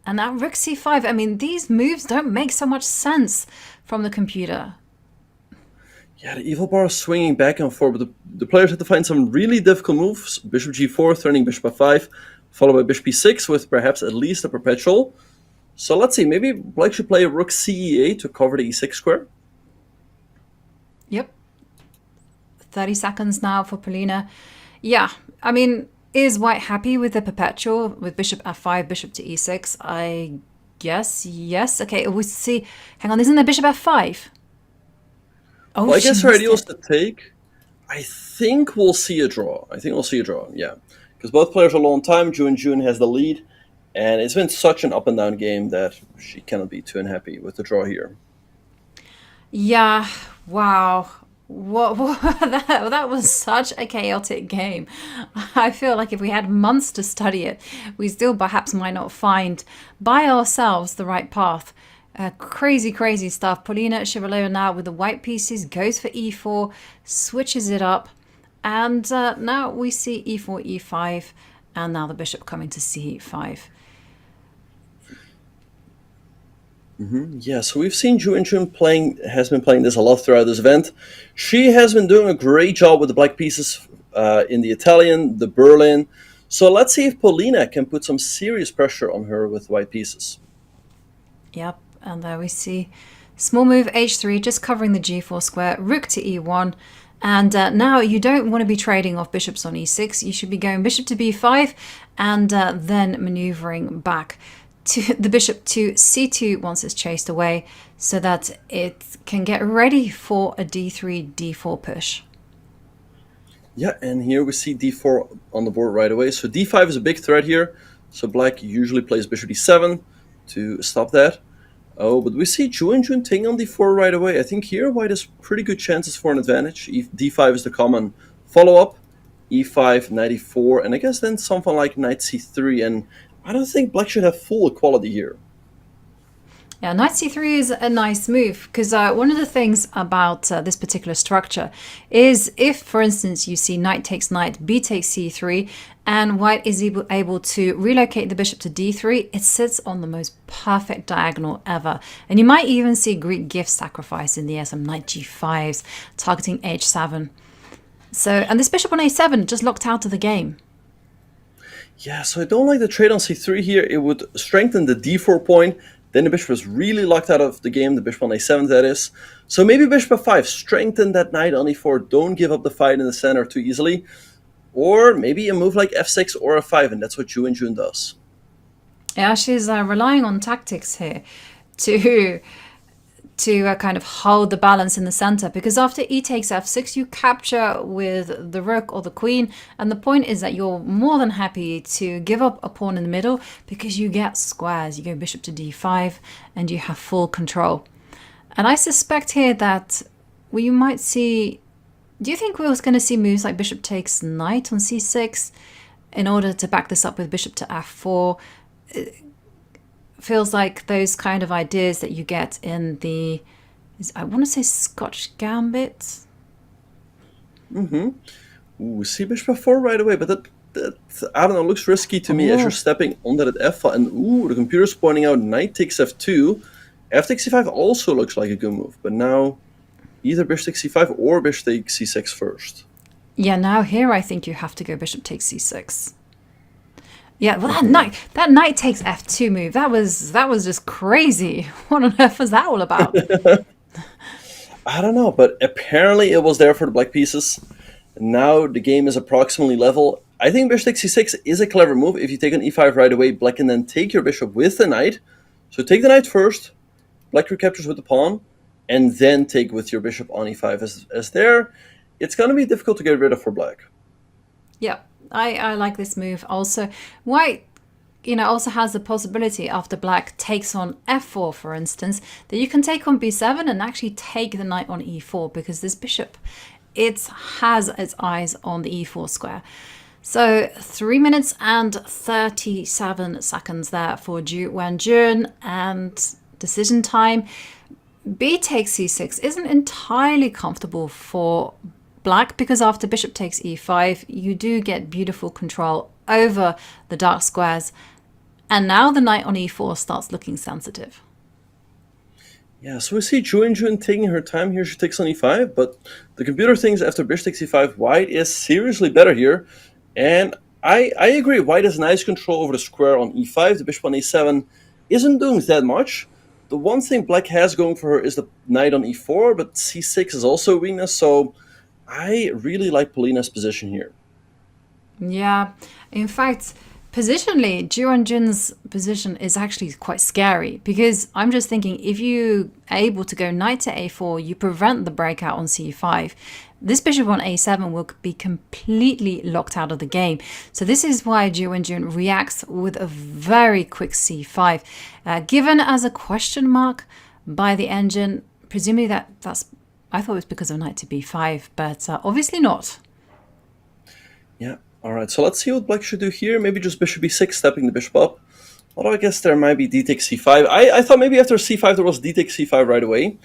And now rook c5. I mean, these moves don't make so much sense from the computer. Yeah, the evil bar is swinging back and forth, but the players had to find some really difficult moves. Bishop g4, turning bishop f5, followed by bishop e6 with perhaps at least a perpetual. So let's see, maybe black should play rook ce8 to cover the e6 square. Yep. 30 seconds now for Polina. Yeah, I mean, is white happy with the perpetual with bishop f5, bishop to e6? I guess yes. Okay, we see. Hang on, isn't there bishop f5? Oh, Well, I guess her missed ideal is it. to take. I think we'll see a draw. Yeah. Because both players are low on time. Ju Wenjun has the lead. And it's been such an up and down game that she cannot be too unhappy with the draw here. Yeah, wow. What that was such a chaotic game. I feel like if we had months to study it, we still perhaps might not find by ourselves the right path. Crazy, crazy stuff. Polina Shuvalova now with the white pieces goes for e4, switches it up, and now we see e4, e5, and now the bishop coming to c5. Yeah, so we've seen Ju Wenjun has been playing this a lot throughout this event. She has been doing a great job with the black pieces in the Italian, the Berlin. So let's see if Polina can put some serious pressure on her with white pieces. Yep, and there we see small move h3, just covering the g4 square, rook to e1. And now you don't want to be trading off bishops on e6. You should be going bishop to b5 and then maneuvering back to the bishop to c2 once it's chased away, so that it can get ready for a d3, d4 push. Yeah, and here we see d4 on the board right away. So d5 is a big threat here. So black usually plays bishop d7 to stop that. Oh, but we see Ju Wenjun taking on d4 right away. I think here white has pretty good chances for an advantage. d5 is the common follow-up. e5, knight e4, and I guess then something like knight c3. And I don't think black should have full equality here. Yeah, knight c3 is a nice move, because one of the things about this particular structure is if, for instance, you see knight takes knight, b takes c3, and white is able to relocate the bishop to d3, it sits on the most perfect diagonal ever. And you might even see Greek gift sacrifice in the air, some knight g5s, targeting h7. So, and this bishop on a7 just locked out of the game. Yeah, so I don't like the trade on c3 here. It would strengthen the d4 point. Then the bishop is really locked out of the game, the bishop on a7, that is. So maybe bishop f5, strengthen that knight on e4. Don't give up the fight in the center too easily. Or maybe a move like f6 or f5, and that's what Ju Wenjun does. Yeah, she's relying on tactics here to kind of hold the balance in the center, because after e takes f6 you capture with the rook or the queen, and the point is that you're more than happy to give up a pawn in the middle because you get squares. You go bishop to d5 and you have full control. And I suspect here that we might see, do you think we're going to see moves like bishop takes knight on c6 in order to back this up with bishop to f4? Feels like those kind of ideas that you get in the, I want to say, Scotch Gambit. Ooh, see bishop f4 right away, but that I don't know, looks risky to me as you're stepping on that at f5. And ooh, the computer's pointing out knight takes f2. F takes c5 also looks like a good move, but now either bishop takes c5 or bishop takes c6 first. Yeah, now here I think you have to go bishop takes c6. Yeah, well, that knight takes f2 move, that was just crazy. What on earth was that all about? I don't know, but apparently it was there for the black pieces. Now the game is approximately level. I think bishop takes c6 is a clever move. If you take on e5 right away, black can then take your bishop with the knight. So take the knight first, black recaptures with the pawn, and then take with your bishop on e5 as there. It's going to be difficult to get rid of for black. Yeah. I like this move also. White, also has the possibility after black takes on f4, for instance, that you can take on b7 and actually take the knight on e4, because this bishop, it has its eyes on the e4 square. So 3 minutes and 37 seconds there for Ju Wenjun, and decision time. B takes c6 isn't entirely comfortable for black, because after bishop takes e5 you do get beautiful control over the dark squares, and now the knight on e4 starts looking sensitive. Yeah, so we see Ju Wenjun taking her time here. She takes on e5, but the computer thinks after bishop takes e5 white is seriously better here, and I agree. White has nice control over the square on e5. The bishop on a7 isn't doing that much. The one thing black has going for her is the knight on e4, but c6 is also a weakness, so I really like Polina's position here. Yeah, in fact, positionally, Ju Wenjun's position is actually quite scary, because I'm just thinking, if you are able to go knight to a4, you prevent the breakout on c5. This bishop on a7 will be completely locked out of the game. So this is why Ju Wenjun reacts with a very quick c5. Given as a question mark by the engine, presumably that's, I thought it was because of knight to b5, but obviously not. Yeah, all right, so let's see what black should do here. Maybe just bishop b6, stepping the bishop up. Although I guess there might be d takes c5. I thought maybe after c5 there was d takes c5 right away.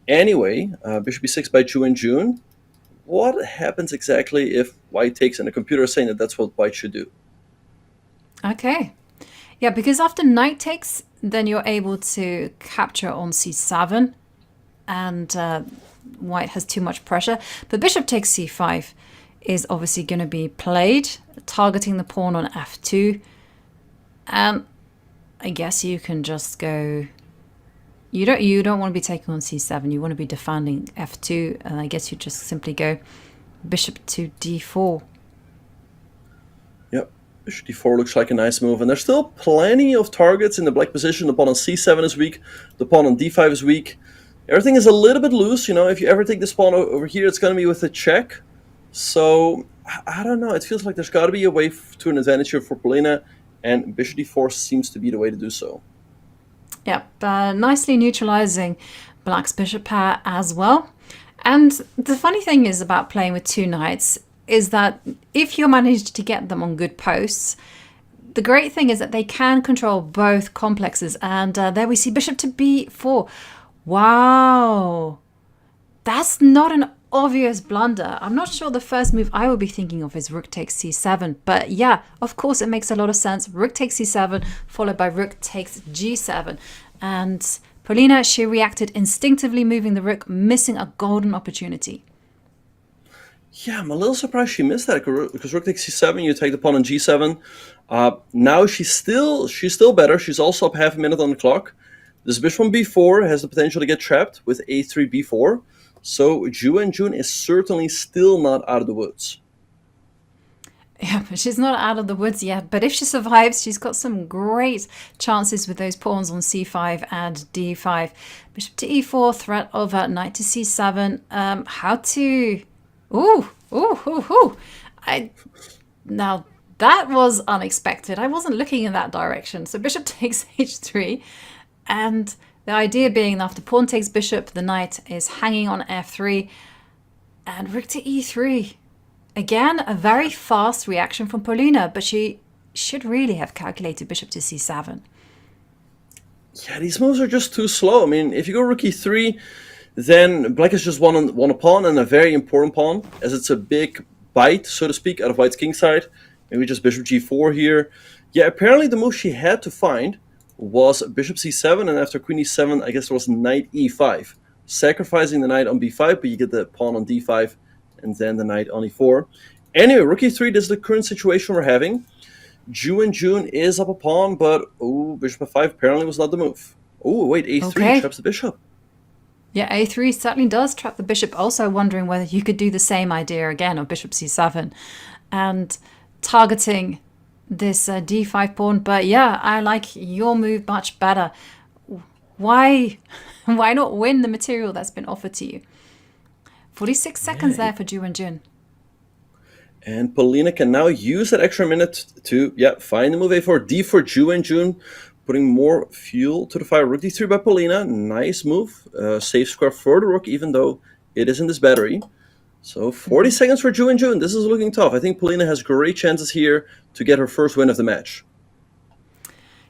Anyway, bishop b6 by Ju Wenjun. What happens exactly if white takes and the computer is saying that that's what white should do? Okay. Yeah, because after knight takes, then you're able to capture on c7, and white has too much pressure. But bishop takes c5 is obviously going to be played, targeting the pawn on f2. And I guess you can just go... You don't want to be taking on c7. You want to be defending f2, and I guess you just simply go bishop to d4. Yep, bishop d4 looks like a nice move, and there's still plenty of targets in the black position. The pawn on c7 is weak, the pawn on d5 is weak. Everything is a little bit loose, you know. If you ever take this pawn over here, it's going to be with a check. So I don't know. It feels like there's got to be a way to an advantage here for Polina, and bishop d4 seems to be the way to do so. Yep, nicely neutralizing black's bishop pair as well. And the funny thing is about playing with two knights is that if you manage to get them on good posts, the great thing is that they can control both complexes. And there we see bishop to b4. Wow, that's not an obvious blunder. I'm not sure the first move I would be thinking of is rook takes c7, but yeah, of course it makes a lot of sense. Rook takes c7 followed by rook takes g7, and Polina, she reacted instinctively, moving the rook, missing a golden opportunity. Yeah, I'm a little surprised she missed that, because rook takes c7, you take the pawn on g7. Now she's still better. She's also up half a minute on the clock. This bishop on b4 has the potential to get trapped with a3 b4. So Ju Wenjun is certainly still not out of the woods. Yeah, but she's not out of the woods yet. But if she survives, she's got some great chances with those pawns on c5 and d5. Bishop to e4, threat of knight to c7. How to... Now, that was unexpected. I wasn't looking in that direction. So bishop takes h3. And the idea being that after pawn takes bishop, the knight is hanging on f3. And rook to e3. Again, a very fast reaction from Polina, but she should really have calculated bishop to c7. Yeah, these moves are just too slow. I mean, if you go rook e3, then black has just won a pawn, and a very important pawn, as it's a big bite, so to speak, out of white's king side. Maybe just bishop g4 here. Yeah, apparently the move she had to find was bishop c7, and after queen e7, I guess it was knight e5. Sacrificing the knight on b5, but you get the pawn on d5, and then the knight on e4. Anyway, rook e3, this is the current situation we're having. Ju Wenjun is up a pawn, but bishop f5 apparently was not the move. Oh, wait, a3 traps the bishop. Yeah, a3 certainly does trap the bishop. Also wondering whether you could do the same idea again of bishop c7 and targeting this d5 pawn. But yeah, I like your move much better. Why not win the material that's been offered to you? 46 seconds there for Ju Wenjun. And Polina can now use that extra minute to find the move a4. D for Ju Wenjun, putting more fuel to the fire. Rook d3 by Polina. Nice move. Safe square for the rook, even though it is in this battery. So 40 seconds for Ju Wenjun. This is looking tough. I think Polina has great chances here to get her first win of the match.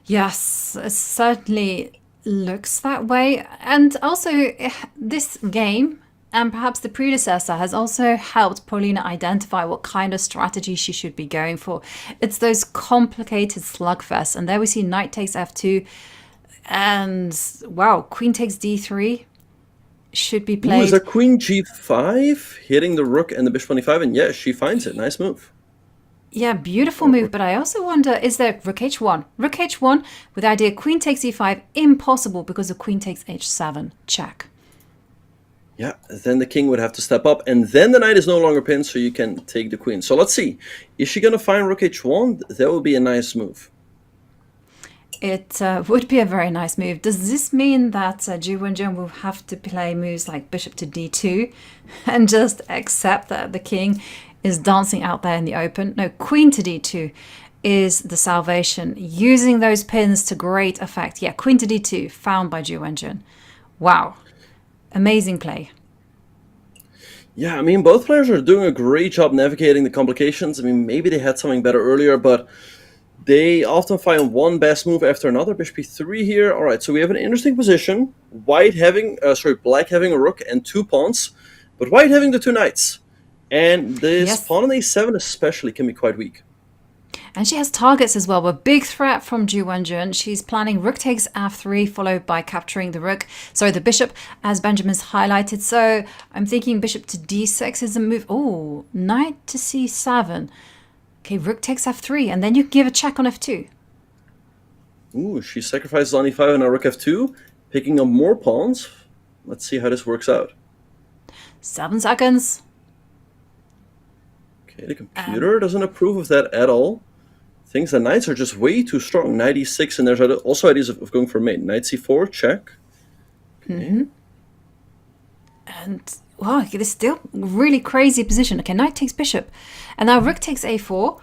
Yes, it certainly looks that way. And also, this game, and perhaps the predecessor, has also helped Polina identify what kind of strategy she should be going for. It's those complicated slugfests. And there we see knight takes f2. And wow, queen takes d3 should be played. Is that queen g5 hitting the rook and the bishop on e5? And yeah, she finds it. Nice move. Yeah, beautiful move. But I also wonder, is there rook h1? Rook h1 with the idea queen takes e5, impossible because the queen takes h7. Check. Yeah, then the king would have to step up, and then the knight is no longer pinned, so you can take the queen. So let's see. Is she going to find rook h1? That would be a nice move. It would be a very nice move. Does this mean that Ju Wenjun will have to play moves like bishop to d2 and just accept that the king is dancing out there in the open? No, queen to d2 is the salvation. Using those pins to great effect. Yeah, queen to d2 found by Ju Wenjun. Wow. Amazing play. Yeah, I mean, both players are doing a great job navigating the complications. I mean, maybe they had something better earlier, but they often find one best move after another. Bishop e3 here. All right, so we have an interesting position. Black having a rook and 2 pawns, but white having the 2 knights. And this pawn on a7 especially can be quite weak. And she has targets as well. A big threat from Ju Wenjun. She's planning rook takes f3, followed by capturing the bishop, as Benjamin's highlighted. So I'm thinking bishop to d6 is a move. Oh, knight to c7. Okay, rook takes f3, and then you give a check on f2. Ooh, she sacrifices on e5 and a rook f2, picking up more pawns. Let's see how this works out. 7 seconds. Okay, the computer doesn't approve of that at all. Thinks the knights are just way too strong. Knight e6, and there's also ideas of going for mate. Knight c4, check. Okay. And, wow, this is still really crazy position. Okay, knight takes bishop. And now rook takes a4.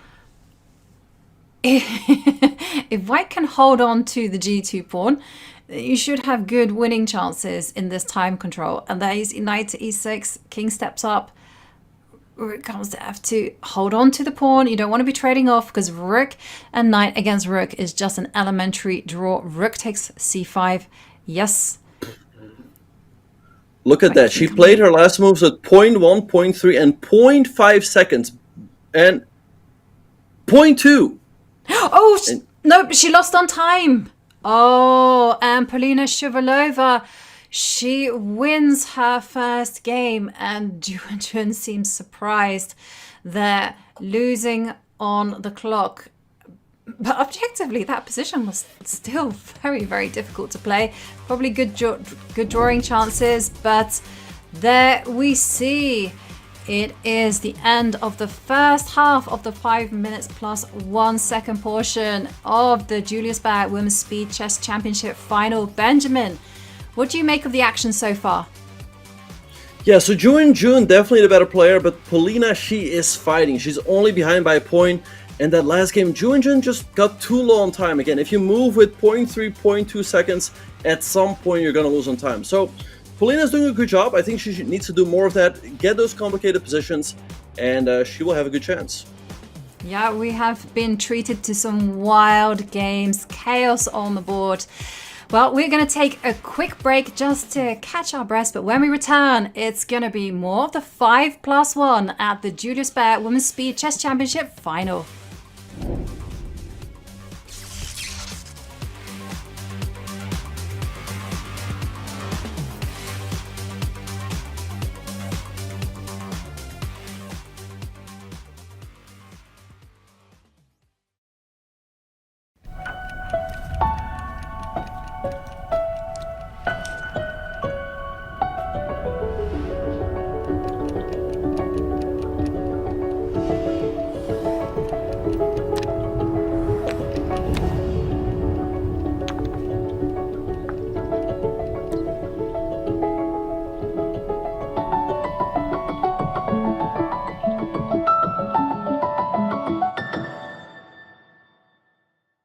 If white can hold on to the g2 pawn, you should have good winning chances in this time control. And there is knight to e6, king steps up. Rook comes to f2. Hold on to the pawn. You don't want to be trading off because rook and knight against rook is just an elementary draw. Rook takes c5. Yes. Look at that. She played her last moves at 0.1, 0.3, and 0.5 seconds. And 0.2. Oh, no, she lost on time. Oh, and Polina Shuvalova, she wins her first game, and Ju Wenjun seems surprised they're losing on the clock. But objectively, that position was still very, very difficult to play. Probably good drawing chances, but there we see it is the end of the first half of the 5 minutes plus 1 second portion of the Julius Baer Women's Speed Chess Championship final. Benjamin, what do you make of the action so far? Yeah, so Ju Wenjun definitely the better player, but Polina, she is fighting. She's only behind by a point. And that last game, Ju Wenjun just got too low on time. Again, if you move with 0.3, 0.2 seconds, at some point you're going to lose on time. So Polina's doing a good job. I think she needs to do more of that, get those complicated positions, and she will have a good chance. Yeah, we have been treated to some wild games, chaos on the board. Well, we're going to take a quick break just to catch our breath, but when we return, it's going to be more of the 5+1 at the Julius Baer Women's Speed Chess Championship final.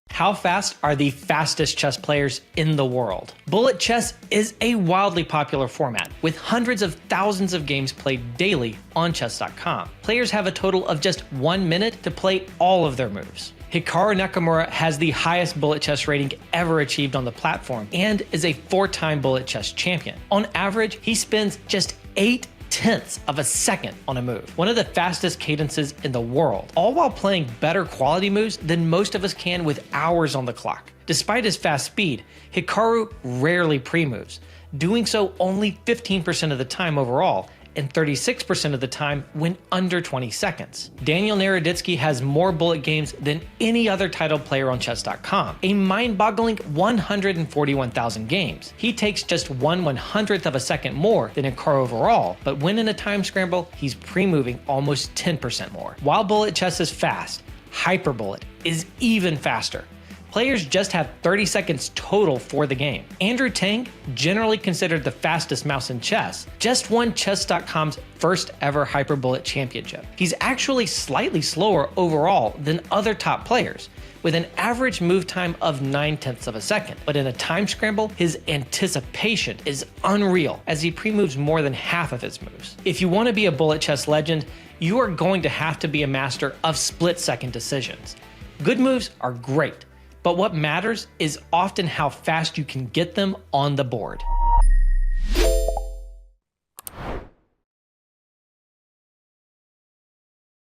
How fast are the fastest chess players in the world? Bullet chess is a wildly popular format, with hundreds of thousands of games played daily on Chess.com. Players have a total of just 1 minute to play all of their moves. Hikaru Nakamura has the highest bullet chess rating ever achieved on the platform and is a 4-time bullet chess champion. On average, he spends just 8 tenths of a second on a move, one of the fastest cadences in the world, all while playing better quality moves than most of us can with hours on the clock. Despite his fast speed, Hikaru rarely pre-moves, doing so only 15% of the time overall, and 36% of the time when under 20 seconds. Daniel Naroditsky has more bullet games than any other titled player on Chess.com, a mind-boggling 141,000 games. He takes just 1/100th of a second more than Hikaru overall, but when in a time scramble, he's pre-moving almost 10% more. While bullet chess is fast, hyperbullet is even faster. Players just have 30 seconds total for the game. Andrew Tang, generally considered the fastest mouse in chess, just won Chess.com's first ever Hyperbullet Championship. He's actually slightly slower overall than other top players, with an average move time of 9/10ths of a second. But in a time scramble, his anticipation is unreal, as he pre-moves more than half of his moves. If you want to be a bullet chess legend, you are going to have to be a master of split-second decisions. Good moves are great, but what matters is often how fast you can get them on the board.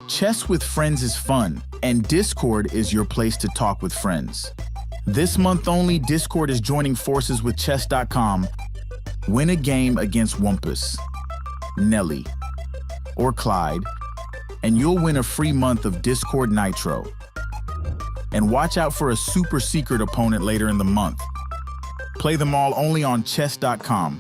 Chess with friends is fun, and Discord is your place to talk with friends. This month only, Discord is joining forces with Chess.com. Win a game against Wumpus, Nelly, or Clyde, and you'll win a free month of Discord Nitro. And watch out for a super secret opponent later in the month. Play them all only on Chess.com.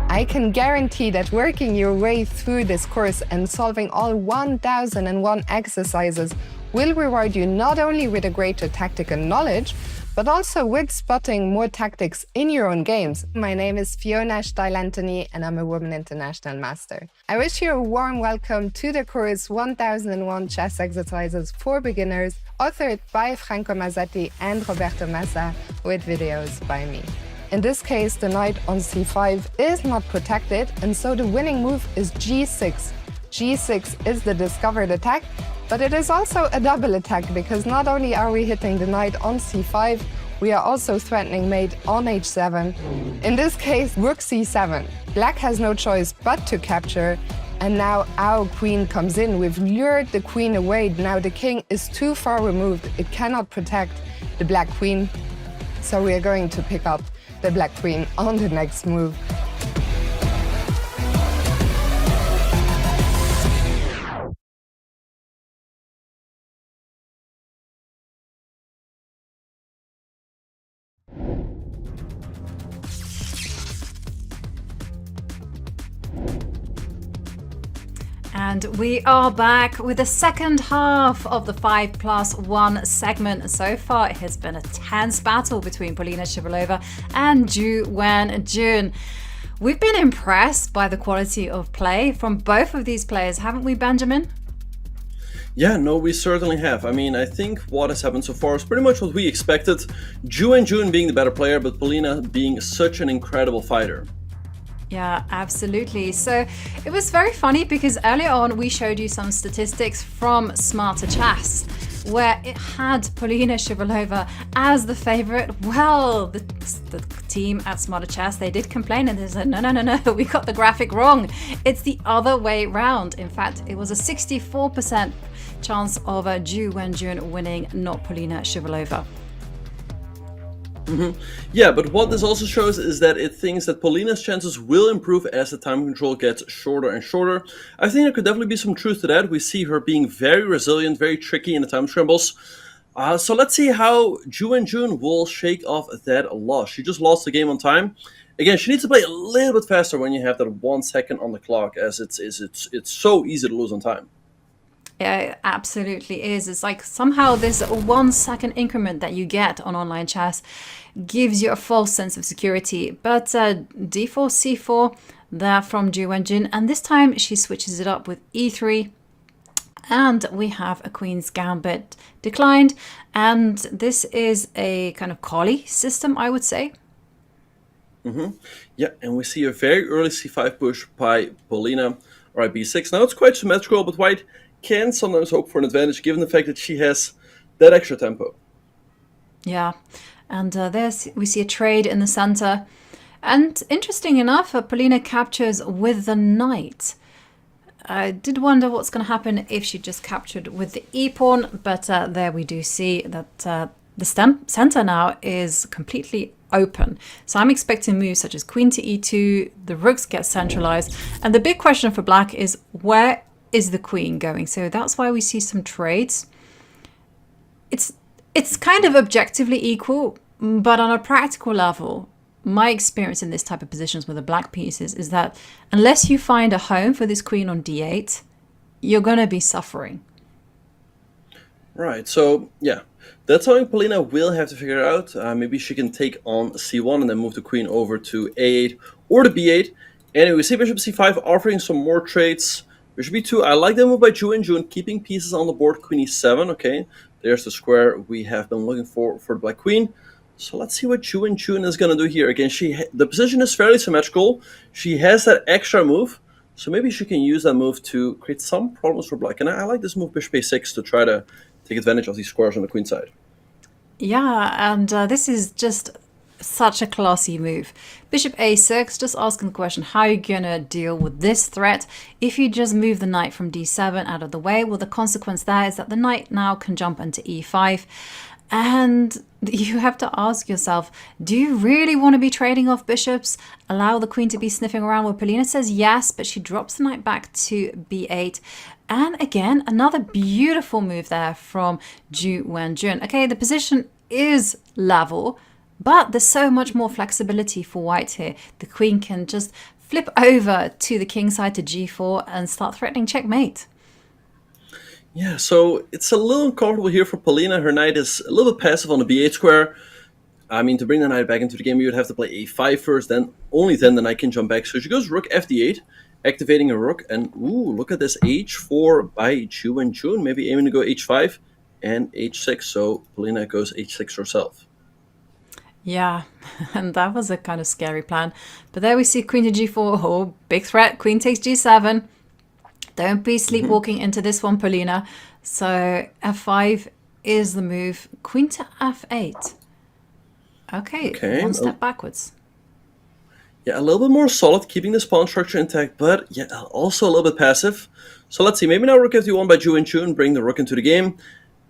I can guarantee that working your way through this course and solving all 1001 exercises will reward you not only with a greater tactical knowledge, but also with spotting more tactics in your own games. My name is Fiona Steil-Anthony and I'm a Women International Master. I wish you a warm welcome to the course 1001 Chess Exercises for Beginners, authored by Franco Mazzetti and Roberto Massa, with videos by me. In this case, the knight on c5 is not protected, and so the winning move is g6. g6 is the discovered attack, but it is also a double attack, because not only are we hitting the knight on c5, we are also threatening mate on h7. In this case, rook c7. Black has no choice but to capture, and now our queen comes in. We've lured the queen away. Now the king is too far removed. It cannot protect the black queen, so we are going to pick up the black queen on the next move. And we are back with the second half of the 5+1 segment. So far, it has been a tense battle between Polina Shuvalova and Ju Wenjun. We've been impressed by the quality of play from both of these players, haven't we, Benjamin? Yeah, no, we certainly have. I mean, I think what has happened so far is pretty much what we expected. Ju Wenjun being the better player, but Polina being such an incredible fighter. Yeah, absolutely. So it was very funny because earlier on we showed you some statistics from Smarter Chess where it had Polina Shuvalova as the favorite. Well, the team at Smarter Chess, they did complain and they said, no, we got the graphic wrong. It's the other way round. In fact, it was a 64% chance of Ju Wenjun winning, not Polina Shuvalova. Yeah, but what this also shows is that it thinks that Polina's chances will improve as the time control gets shorter and shorter. I think there could definitely be some truth to that. We see her being very resilient, very tricky in the time scrambles. So let's see how Ju Wenjun will shake off that loss. She just lost the game on time. Again, she needs to play a little bit faster when you have that 1 second on the clock, as it's so easy to lose on time. Yeah, it absolutely is. It's like somehow this 1 second increment that you get on online chess gives you a false sense of security. But d4, c4, there from Ju Wenjun. And this time she switches it up with e3. And we have a queen's gambit declined. And this is a kind of collie system, I would say. Yeah, and we see a very early c5 push by Polina. All right, b6. Now it's quite symmetrical, but white can sometimes hope for an advantage given the fact that she has that extra tempo. Yeah, and there's we see a trade in the center. And interesting enough, Polina captures with the knight. I did wonder what's going to happen if she just captured with the e-pawn, but there we do see that the center now is completely open. So I'm expecting moves such as queen to e2, the rooks get centralized, and the big question for black is where is the queen going? So that's why we see some trades. It's kind of objectively equal, but on a practical level, my experience in this type of positions with the black pieces is that unless you find a home for this queen on d8, you're going to be suffering. Right, so yeah, that's something Polina will have to figure out. Maybe she can take on c1 and then move the queen over to a8 or to b8. Anyway, we see bishop c5 offering some more trades. Bishop b2, I like that move by Ju Wenjun, keeping pieces on the board. Queen e7, okay. There's the square we have been looking for the black queen. So let's see what Ju Wenjun is going to do here. Again, the position is fairly symmetrical. She has that extra move, So maybe she can use that move to create some problems for black. And I like this move, bishop a6, to try to take advantage of these squares on the queen side. Yeah, and this is just such a classy move. Bishop a6, just asking the question, how are you going to deal with this threat? If you just move the knight from d7 out of the way, well, the consequence there is that the knight now can jump into e5. And you have to ask yourself, do you really want to be trading off bishops? Allow the queen to be sniffing around? Well, Polina says yes, but she drops the knight back to b8. And again, another beautiful move there from Ju Wenjun. Okay, the position is level, but there's so much more flexibility for white here. The queen can just flip over to the king side to g4 and start threatening checkmate. Yeah, so it's a little uncomfortable here for Polina. Her knight is a little bit passive on the b8 square. I mean, to bring the knight back into the game, you would have to play a5 first, then only then the knight can jump back. So she goes rook fd8, activating a rook, and ooh, look at this h4 by Ju Wenjun, maybe aiming to go h5 and h6. So Polina goes h6 herself. Yeah, and that was a kind of scary plan. But there we see queen to g4. Oh, big threat. Queen takes g7. Don't be sleepwalking into this one, Polina. So f5 is the move. Queen to f8. Okay, one step backwards. Yeah, a little bit more solid, keeping this pawn structure intact, but yeah, also a little bit passive. So let's see, maybe now rook fd1 by Ju Wenjun, bring the rook into the game.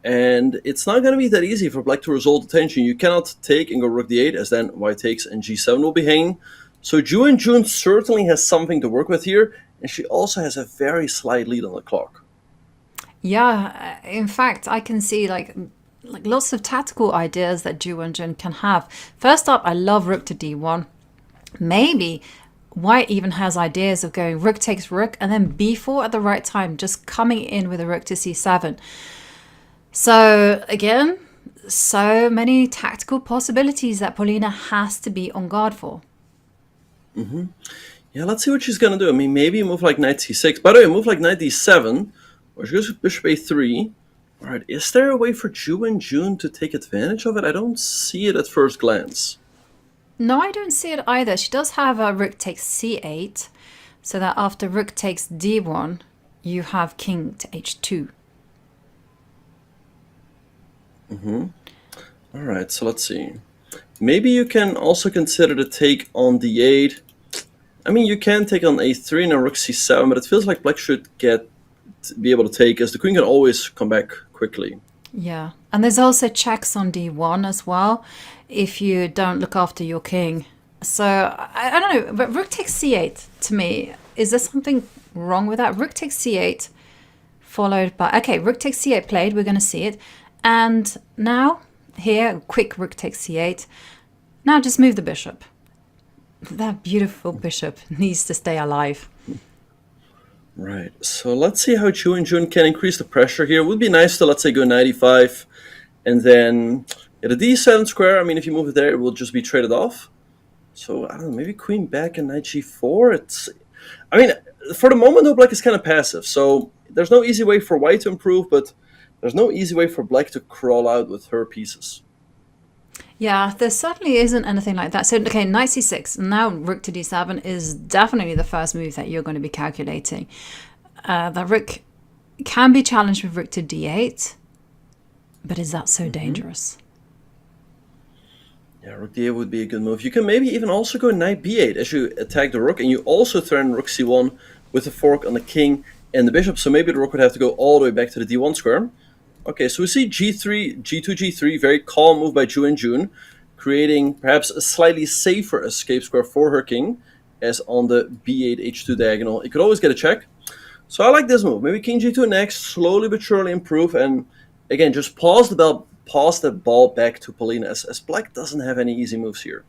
And it's not going to be that easy for black to resolve the tension. You cannot take and go rook d8, as then white takes and g7 will be hanging. So Ju Wenjun certainly has something to work with here, and she also has a very slight lead on the clock. Yeah, in fact, I can see like lots of tactical ideas that Ju Wenjun can have. First up, I love rook to d1. Maybe white even has ideas of going rook takes rook and then b4 at the right time, just coming in with a rook to c7. So again, so many tactical possibilities that Polina has to be on guard for. Yeah, let's see what she's going to do. I mean, maybe a move like knight c6. By the way, a move like knight d7, or she goes with bishop a3. All right, is there a way for Ju Wenjun to take advantage of it? I don't see it at first glance. No, I don't see it either. She does have a rook takes c8, so that after rook takes d1, you have king to h2. All right, so let's see. Maybe you can also consider the take on d8. I mean, you can take on a3 and a rook c7, but it feels like black should be able to take, as the queen can always come back quickly. Yeah, and there's also checks on d1 as well, if you don't look after your king. So, I don't know, but rook takes c8, to me, is there something wrong with that? Rook takes c8, followed by... Okay, rook takes c8 played, we're going to see it. And now, here, quick rook takes c8. Now just move the bishop. That beautiful bishop needs to stay alive. Right, so let's see how Ju Wenjun can increase the pressure here. It would be nice to, let's say, go knight e5, and then at a d7 square, I mean, if you move it there, it will just be traded off. So, I don't know, maybe queen back and knight g4. I mean, for the moment, though, black is kind of passive, so there's no easy way for white to improve, but there's no easy way for black to crawl out with her pieces. Yeah, there certainly isn't anything like that. So, okay, knight c6. Now rook to d7 is definitely the first move that you're going to be calculating. That rook can be challenged with rook to d8, but is that so dangerous? Yeah, rook d8 would be a good move. You can maybe even also go knight b8 as you attack the rook, and you also threaten rook c1 with a fork on the king and the bishop. So maybe the rook would have to go all the way back to the d1 square. Okay, so we see g3, g2, g3, very calm move by Ju Wenjun, creating perhaps a slightly safer escape square for her king, as on the b8, h2 diagonal, it could always get a check. So I like this move. Maybe king g2 next, slowly but surely improve, and again, just pass the ball back to Polina, as black doesn't have any easy moves here.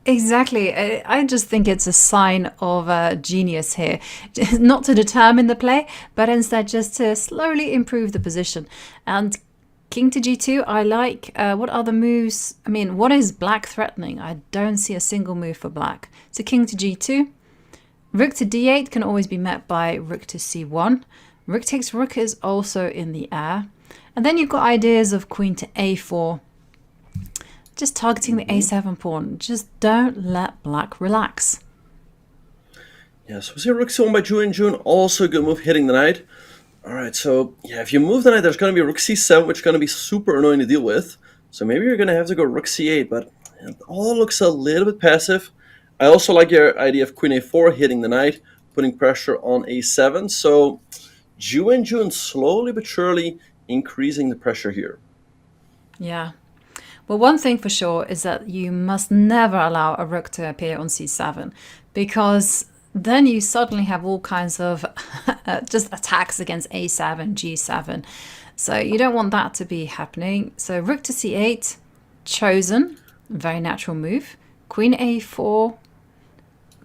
Exactly. I just think it's a sign of genius here. Not to determine the play, but instead just to slowly improve the position. And king to g2, I like. What other moves? I mean, what is black threatening? I don't see a single move for black. So king to g2. Rook to d8 can always be met by rook to c1. Rook takes rook is also in the air. And then you've got ideas of queen to a4. Just targeting the a7 pawn. Just don't let black relax. Yeah, so we see rook c1 by Ju Wenjun, also a good move, hitting the knight. Alright, so yeah, if you move the knight, there's going to be rook c7, which is going to be super annoying to deal with. So maybe you're going to have to go rook c8, but it all looks a little bit passive. I also like your idea of queen a4, hitting the knight, putting pressure on a7. So Ju Wenjun slowly but surely increasing the pressure here. Yeah. Well, one thing for sure is that you must never allow a rook to appear on c7, because then you suddenly have all kinds of just attacks against a7, g7. So you don't want that to be happening. So rook to c8, chosen, very natural move. Queen a4,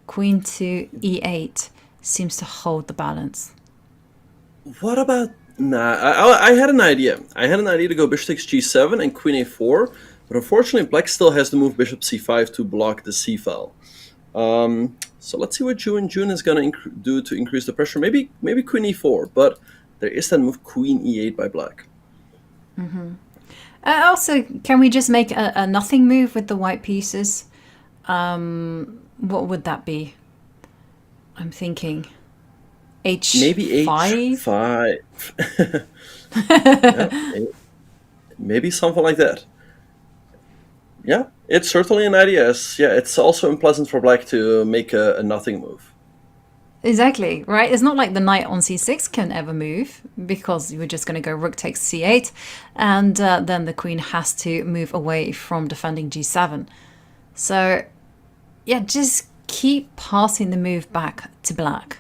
queen to e8 seems to hold the balance. What about... Nah, I had an idea. I had an idea to go bishop takes g7 and queen a4, but unfortunately black still has to move bishop c5 to block the c file. So let's see what Ju Wenjun is going to do to increase the pressure. Maybe queen e4, but there is that move queen e8 by black. Also, can we just make a nothing move with the white pieces? What would that be? I'm thinking h5? Maybe h5. Yeah, maybe something like that. Yeah, it's certainly an idea. It's also unpleasant for black to make a nothing move. Exactly, right? It's not like the knight on c6 can ever move, because you were just going to go rook takes c8, and then the queen has to move away from defending g7. So, yeah, just keep passing the move back to black.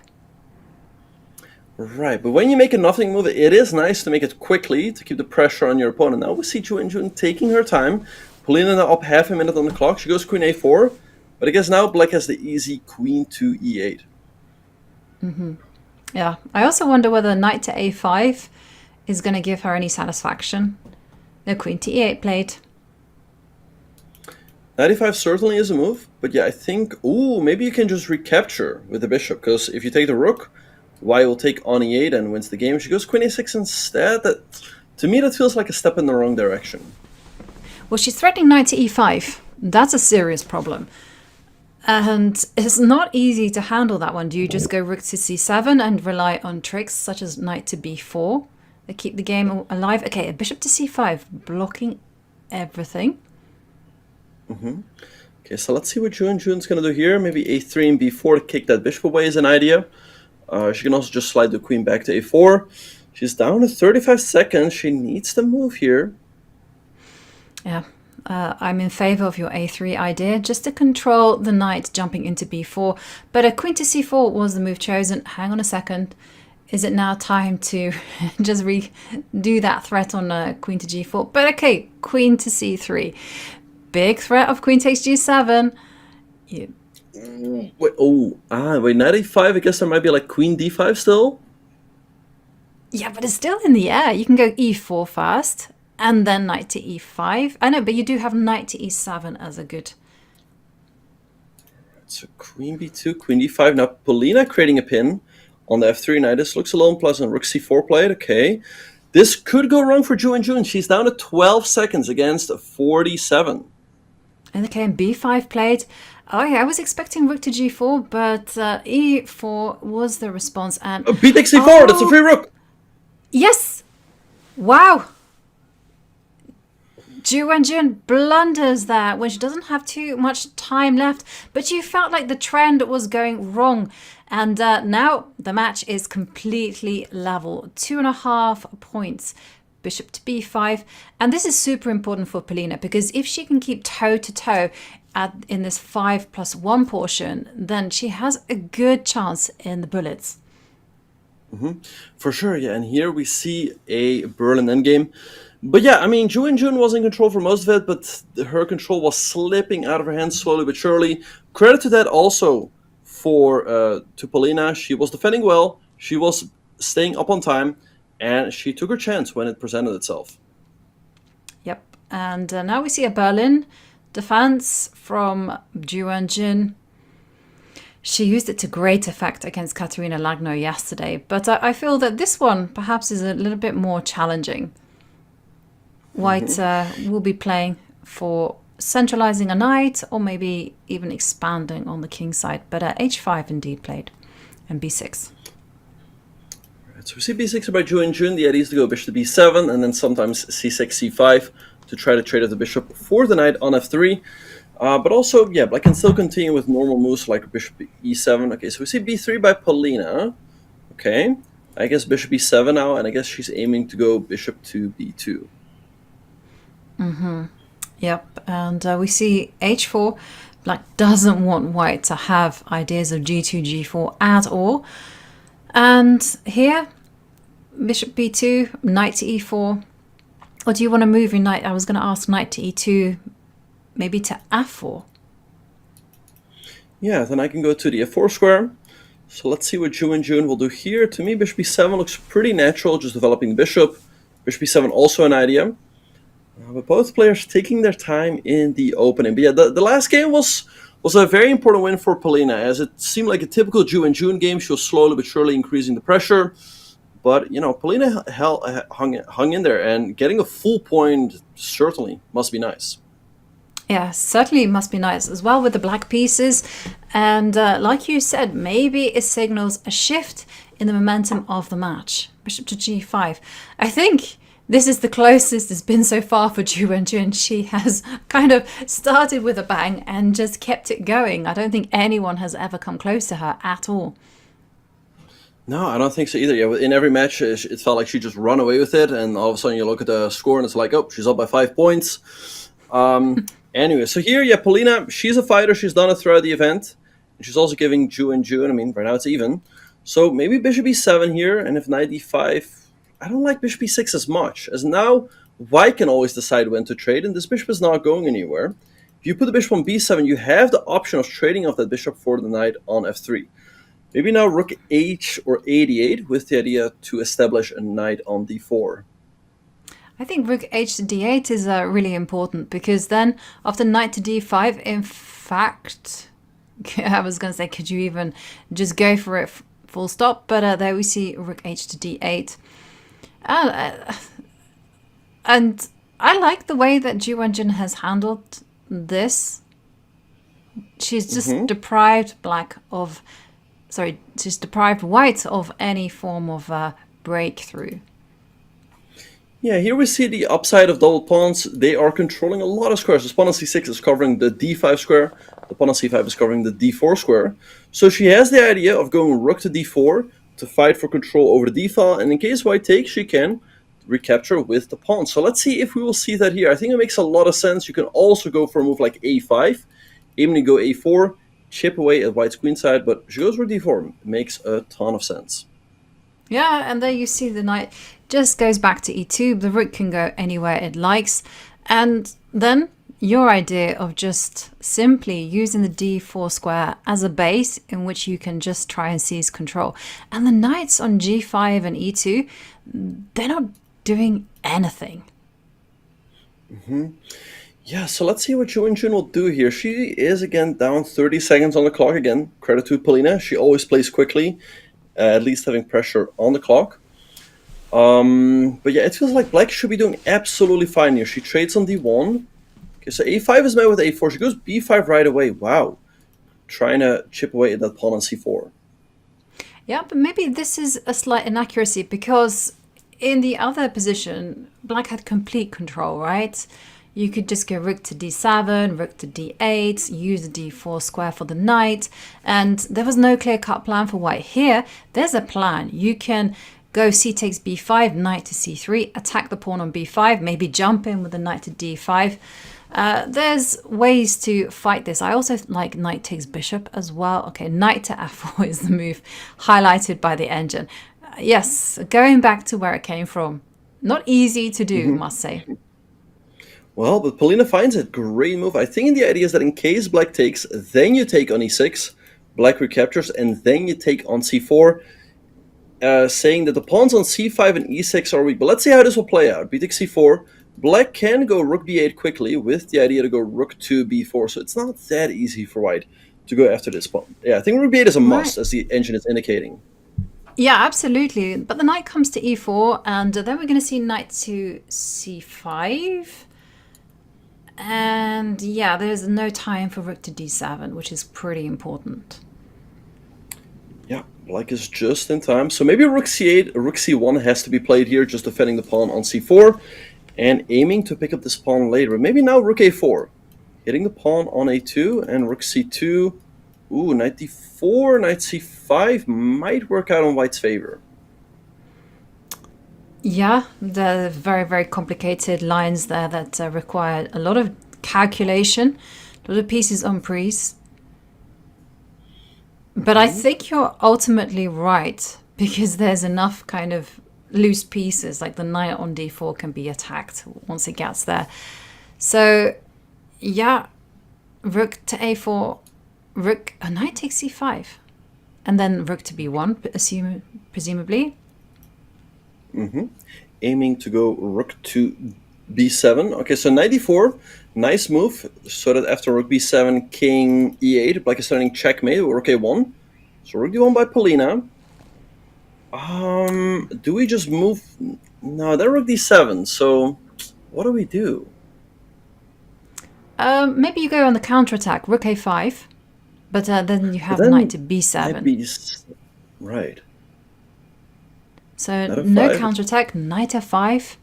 Right, but when you make a nothing move, it is nice to make it quickly to keep the pressure on your opponent. Now we see Ju Wenjun taking her time. Polina now up half a minute on the clock. She goes queen a4, but I guess now black has the easy queen to e8. Yeah, I also wonder whether knight to a5 is going to give her any satisfaction. No, queen to e8 played. Knight e5 certainly is a move, but yeah, I think, maybe you can just recapture with the bishop, because if you take the rook, white will take on e8 and wins the game. She goes queen a6 instead. To me, that feels like a step in the wrong direction. Well, she's threatening knight to e5. That's a serious problem. And it's not easy to handle that one. Do you just go rook to c7 and rely on tricks such as knight to b4 that keep the game alive? Okay, a bishop to c5, blocking everything. Okay, so let's see what Ju Wenjun's going to do here. Maybe a3 and b4 to kick that bishop away is an idea. She can also just slide the queen back to a4. She's down to 35 seconds. She needs to move here. Yeah, I'm in favor of your a3 idea, just to control the knight jumping into b4. But a queen to c4 was the move chosen. Hang on a second. Is it now time to just redo that threat on queen to g4? But okay, queen to c3. Big threat of queen takes g7. Wait, knight a5. I guess there might be like queen d5 still. Yeah, but it's still in the air. You can go e4 first, and then knight to e5. I know, but you do have knight to e7 as a good... So queen b2, queen d5. Now Polina creating a pin on the f3 knight. This looks a little unpleasant. Rook c4 played, okay. This could go wrong for Ju Wenjun. She's down to 12 seconds against 47. And okay, and b5 played. Oh yeah, I was expecting rook to g4, but e4 was the response. And b takes c4, that's a free rook. Yes! Wow! Ju Wenjun blunders there when she doesn't have too much time left, but you felt like the trend was going wrong. And now the match is completely level. 2.5 points. Bishop to b5. And this is super important for Polina, because if she can keep toe-to-toe in this 5+1 portion, then she has a good chance in the bullets. For sure, yeah. And here we see a Berlin endgame. But yeah, I mean, Ju Wenjun was in control for most of it, but her control was slipping out of her hands slowly but surely. Credit to that also to Polina. She was defending well, she was staying up on time, and she took her chance when it presented itself. Yep, and now we see a Berlin defense from Ju Wenjun. She used it to great effect against Katerina Lagno yesterday, but I feel that this one perhaps is a little bit more challenging. White will be playing for centralizing a knight, or maybe even expanding on the king side, but h5 indeed played. and b6. So we see b6 by Ju Wenjun. The idea is to go bishop to b7 and then sometimes c6, c5 to try to trade off the bishop for the knight on f3. But also, yeah, Black can still continue with normal moves like bishop e7. Okay, so we see b3 by Polina. Okay, I guess bishop e7 now, and I guess she's aiming to go bishop to b2. Yep, and we see h4. Black doesn't want white to have ideas of g2, g4 at all. And here, bishop b2, knight to e4. Or do you want to move your knight? I was going to ask knight to e2, maybe to f4. Yeah, then I can go to the f4 square. So let's see what Ju Wenjun will do here. To me, bishop b7 looks pretty natural, just developing the bishop. Bishop b7 also an idea. But both players taking their time in the opening. But yeah, the last game was a very important win for Polina, as it seemed like a typical Ju Wenjun game. She was slowly but surely increasing the pressure. But, you know, Polina hung in there, and getting a full point certainly must be nice. Yeah, certainly must be nice as well with the black pieces. And like you said, maybe it signals a shift in the momentum of the match. Bishop to g5. I think this is the closest it's been so far for Ju Wenjun. She has kind of started with a bang and just kept it going. I don't think anyone has ever come close to her at all. No, I don't think so either. Yeah, in every match, it felt like she just run away with it, and all of a sudden you look at the score and it's like, oh, she's up by 5 points. Anyway, so here, yeah, Polina, she's a fighter. She's done it throughout the event. And she's also giving Ju Wenjun, I mean, right now it's even. So maybe bishop e7 here, and if knight d5, I don't like bishop e6 as much, as now white can always decide when to trade, and this bishop is not going anywhere. If you put the bishop on b7, you have the option of trading off that bishop for the knight on f3. Maybe now rook h or a8 with the idea to establish a knight on d4. I think rook h to d8 is really important, because then after knight to d5, in fact, I was going to say, could you even just go for it full stop? But there we see rook h to d8. And I like the way that Ju Wenjun has handled this. She's just deprived she's deprived white of any form of breakthrough. Yeah, here we see the upside of double pawns. They are controlling a lot of squares. The pawn on c6 is covering the d5 square. The pawn on c5 is covering the d4 square. So she has the idea of going rook to d4 to fight for control over the d-file. And in case white takes, she can recapture with the pawn. So let's see if we will see that here. I think it makes a lot of sense. You can also go for a move like a5, aiming to go a4, chip away at white's queenside, but she goes for d4. It makes a ton of sense. Yeah, and there you see the knight just goes back to e2. The rook can go anywhere it likes. And then your idea of just simply using the d4 square as a base in which you can just try and seize control. And the knights on g5 and e2, they're not doing anything. Yeah, so let's see what Ju Wenjun will do here. She is again down 30 seconds on the clock again. Credit to Polina. She always plays quickly, at least having pressure on the clock. But yeah, it feels like black should be doing absolutely fine here. She trades on d1. Okay, so a5 is met with a4. She goes b5 right away. Wow. Trying to chip away at that pawn on c4. Yeah, but maybe this is a slight inaccuracy, because in the other position, black had complete control, right? You could just go rook to d7, rook to d8, use the d4 square for the knight, and there was no clear-cut plan for white. Here, there's a plan. You can go c takes b5, knight to c3, attack the pawn on b5, maybe jump in with the knight to d5. There's ways to fight this. I also like knight takes bishop as well. Okay, knight to f4 is the move highlighted by the engine. Yes, going back to where it came from. Not easy to do, must say. Well, but Polina finds it. Great move. I think the idea is that in case black takes, then you take on e6, black recaptures, and then you take on c4, saying that the pawns on c5 and e6 are weak. But let's see how this will play out. B takes c4. Black can go rook b8 quickly with the idea to go rook to b4. So it's not that easy for white to go after this pawn. Yeah, I think rook b8 is a must, as the engine is indicating. Yeah, absolutely. But the knight comes to e4, and then we're going to see knight to c5. And yeah, there's no time for rook to d7, which is pretty important. Yeah, Black is just in time. So maybe rook c8, rook c1 has to be played here, just defending the pawn on c4 and aiming to pick up this pawn later. Maybe now rook a4, hitting the pawn on a2 and rook c2. Ooh, knight d4, knight c5 might work out in white's favor. Yeah, the very, very complicated lines there that require a lot of calculation, a lot of pieces en prise. But I think you're ultimately right, because there's enough kind of loose pieces, like the knight on d4 can be attacked once it gets there. So, yeah, rook to a4, knight takes c5, and then rook to b1, presumably. Aiming to go rook to b7. Okay, so knight d4, nice move, so that after rook b7, king e8, Black is starting checkmate with rook a1. So rook d1 by Polina. Do we just move? No, then rook d7. So what do we do? Maybe you go on the counterattack, rook a5, but then you have knight to b7. Right. So no counterattack, knight f5.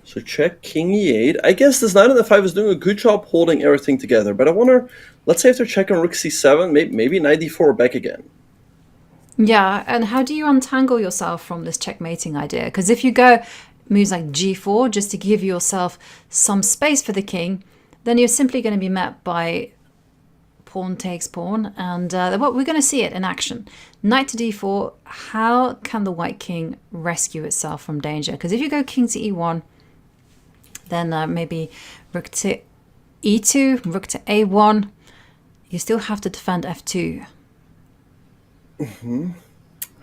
So check king e8. I guess this knight on f5 is doing a good job holding everything together. But I wonder, let's say after checking rook c7, maybe knight d4 back again. Yeah, and how do you untangle yourself from this checkmating idea? Because if you go moves like g4 just to give yourself some space for the king, then you're simply going to be met by pawn takes pawn, and we're going to see it in action. Knight to d4, how can the white king rescue itself from danger? Because if you go king to e1, then maybe rook to e2, rook to a1, you still have to defend f2. All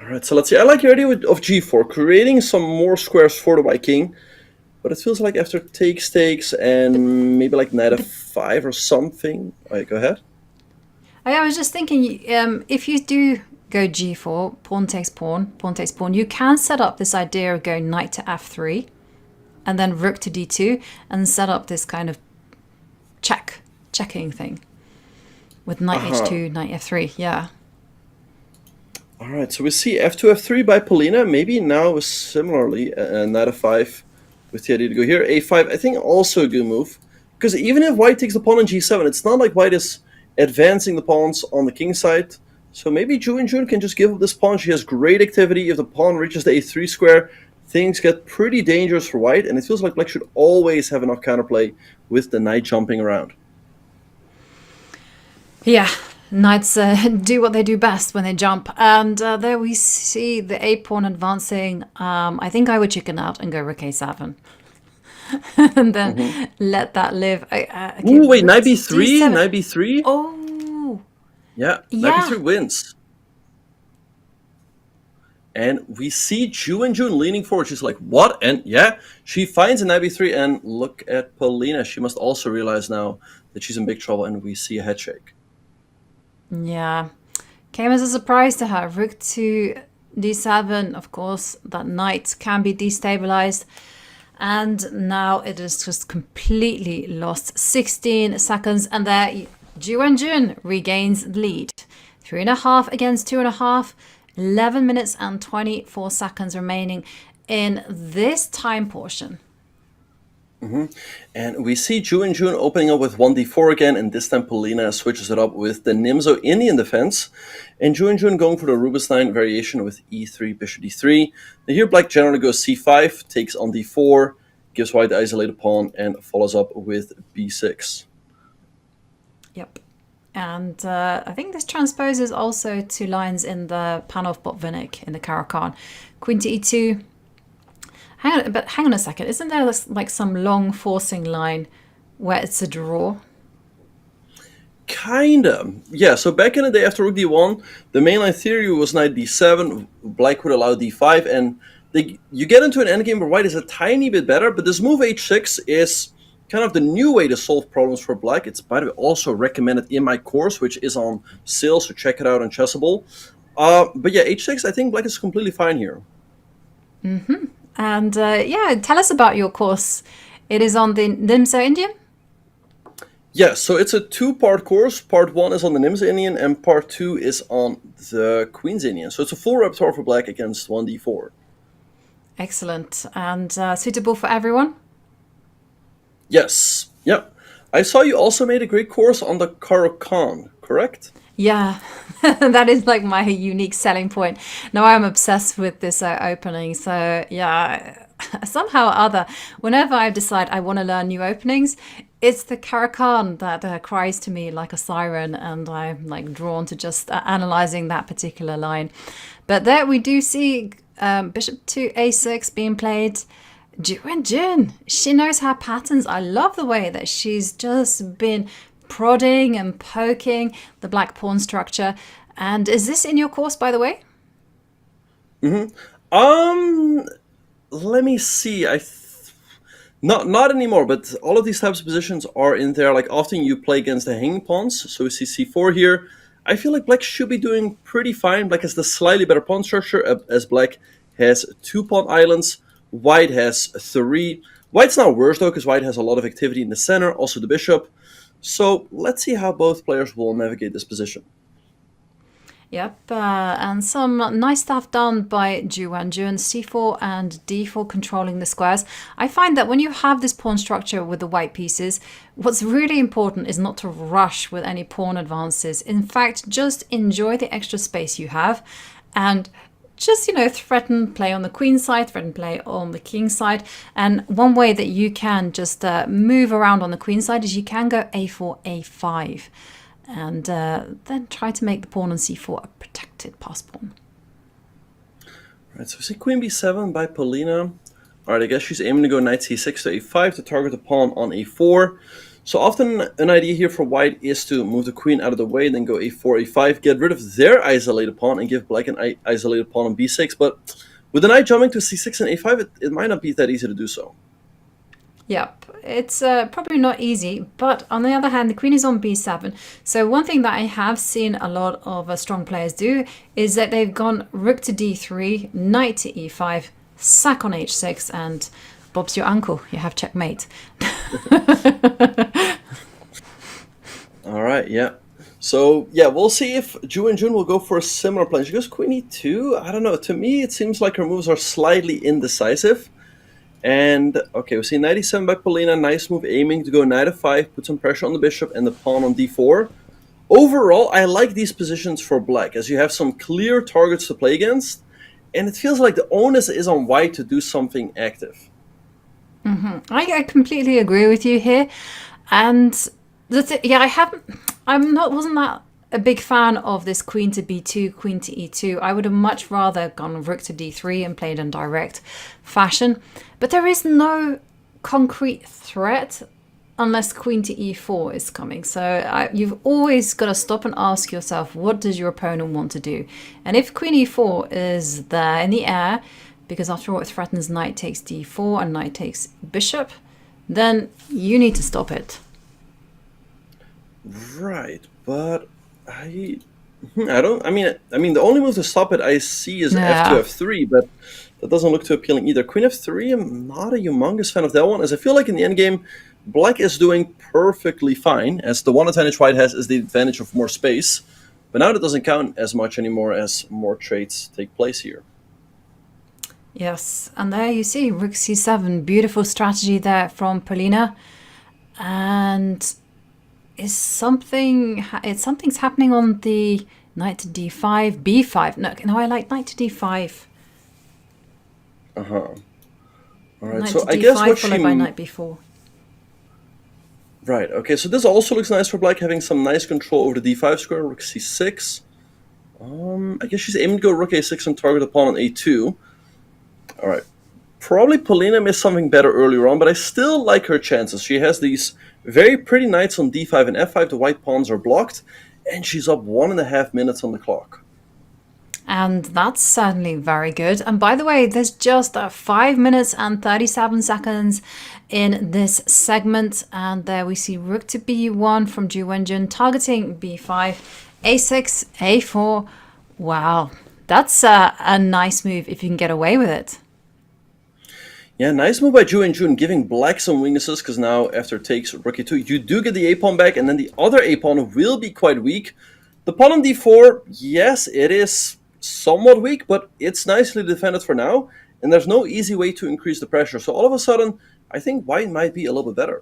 right, so let's see. I like your idea of g4, creating some more squares for the white king, but it feels like after takes, and maybe like knight f5 or something. All right, go ahead. I was just thinking, if you do go g4, pawn takes pawn, you can set up this idea of going knight to f3, and then rook to d2, and set up this kind of checking thing with knight h2, knight f3, yeah. All right, so we see f2, f3 by Polina. Maybe now similarly, knight f5 with the idea to go here. a5, I think also a good move, because even if white takes the pawn on g7, it's not like white is advancing the pawns on the king side. So maybe Ju Wenjun can just give up this pawn. She has great activity. If the pawn reaches the a3 square, things get pretty dangerous for white, and it feels like black should always have enough counterplay with the knight jumping around. Yeah, knights do what they do best when they jump. And there we see the a-pawn advancing. I think I would chicken out and go rook a7. And then let that live. Ooh, wait, knight b3? Knight b3? Oh. Yeah, knight b3 wins. And we see Ju Wenjun leaning forward. She's like, what? And yeah, she finds a knight b3. And look at Polina. She must also realize now that she's in big trouble. And we see a head shake. Yeah. Came as a surprise to her. Rook to d7. Of course, that knight can be destabilized. And now it is just completely lost. 16 seconds, and there Ju Wenjun regains the lead. 3.5 against 2.5. 11 minutes and 24 seconds remaining in this time portion. And we see Ju Wenjun opening up with 1d4 again, and this time Polina switches it up with the Nimzo Indian defense. And Ju Wenjun going for the Rubinstein variation with e3, bishop d3. Now here black generally goes c5, takes on d4, gives white the isolated pawn, and follows up with b6. Yep. And I think this transposes also to lines in the Panov Botvinnik in the Caro-Kann. Queen to e2. Hang on a second. Isn't there like some long forcing line where it's a draw? Kinda. Yeah, so back in the day after rook d1, the mainline theory was knight d7, black would allow d5, and you get into an endgame where white is a tiny bit better, but this move h6 is kind of the new way to solve problems for black. It's, by the way, also recommended in my course, which is on sale, so check it out on Chessable. But yeah, h6, I think black is completely fine here. And yeah, tell us about your course. It is on the Nimzo Indian? Yeah, so it's a two-part course. Part 1 is on the Nim's Indian, and part 2 is on the Queen's Indian. So it's a full repertoire for black against 1d4. Excellent. And suitable for everyone? Yes, yeah. I saw you also made a great course on the Caro-Kann, correct? Yeah, that is like my unique selling point. Now I'm obsessed with this opening. So yeah, somehow or other, whenever I decide I want to learn new openings, it's the Caro-Kann that cries to me like a siren, and I'm like drawn to just analyzing that particular line. But there we do see bishop to a6 being played. Ju Wenjun, she knows her patterns. I love the way that she's just been prodding and poking the black pawn structure. And is this in your course, by the way? Let me see. Not anymore, but all of these types of positions are in there. Like often you play against the hanging pawns, so we see c4 here. I feel like black should be doing pretty fine. Black has the slightly better pawn structure, as black has 2 pawn islands. White has 3. White's not worse though, because white has a lot of activity in the center, also the bishop. So let's see how both players will navigate this position. Yep, and some nice stuff done by Ju Wenjun, c4 and d4 controlling the squares. I find that when you have this pawn structure with the white pieces, what's really important is not to rush with any pawn advances. In fact, just enjoy the extra space you have and just, threaten play on the queen side, threaten play on the king side. And one way that you can just move around on the queen side is you can go a4, a5. And then try to make the pawn on c4 a protected pass pawn. Right, so we see queen b7 by Polina. Alright, I guess she's aiming to go knight c6 to a5 to target the pawn on a4. So often an idea here for white is to move the queen out of the way, then go a4, a5, get rid of their isolated pawn and give black an isolated pawn on b6. But with the knight jumping to c6 and a5, it might not be that easy to do so. Yep, it's probably not easy, but on the other hand, the queen is on b7. So one thing that I have seen a lot of strong players do is that they've gone rook to d3, knight to e5, sack on h6, and Bob's your uncle. You have checkmate. All right, yeah. So, yeah, we'll see if Ju Wenjun will go for a similar plan. She goes queen e2. I don't know. To me, it seems like her moves are slightly indecisive. And, okay, we see knight e7 by Polina. Nice move, aiming to go knight f5, put some pressure on the bishop and the pawn on d4. Overall, I like these positions for black, as you have some clear targets to play against. And it feels like the onus is on white to do something active. I completely agree with you here. And wasn't that a big fan of this queen to b2, queen to e2. I would have much rather gone rook to d3 and played in direct fashion. But there is no concrete threat unless queen to e4 is coming. So you've always got to stop and ask yourself, what does your opponent want to do? And if queen e4 is there in the air, because after all it threatens knight takes d4 and knight takes bishop, then you need to stop it. Right, but I mean the only move to stop it I see is f2, f3, but that doesn't look too appealing either. Queen f3, I'm not a humongous fan of that one, as I feel like in the endgame, black is doing perfectly fine, as the one advantage white has is the advantage of more space, but now that doesn't count as much anymore as more trades take place here. Yes, and there you see rook c7, beautiful strategy there from Polina, and something's happening on the knight to d5, b5. No, I like knight to d5. All right, Knight so to I d5 guess what followed by knight b4. Right, okay, so this also looks nice for black, having some nice control over the d5 square, rook c6. I guess she's aiming to go rook a6 and target the pawn on a2. All right, probably Polina missed something better earlier on, but I still like her chances. She has these very pretty knights on d5 and f5. The white pawns are blocked, and she's up 1.5 minutes on the clock. And that's certainly very good. And by the way, there's just 5 minutes and 37 seconds in this segment. And there we see rook to b1 from Ju Wenjun, targeting b5, a6, a4. Wow, that's a nice move if you can get away with it. Yeah, nice move by Ju Wenjun, giving black some weaknesses, because now after takes rook e2, you do get the a-pawn back, and then the other a-pawn will be quite weak. The pawn on d4, yes, it is somewhat weak, but it's nicely defended for now, and there's no easy way to increase the pressure. So all of a sudden, I think white might be a little bit better.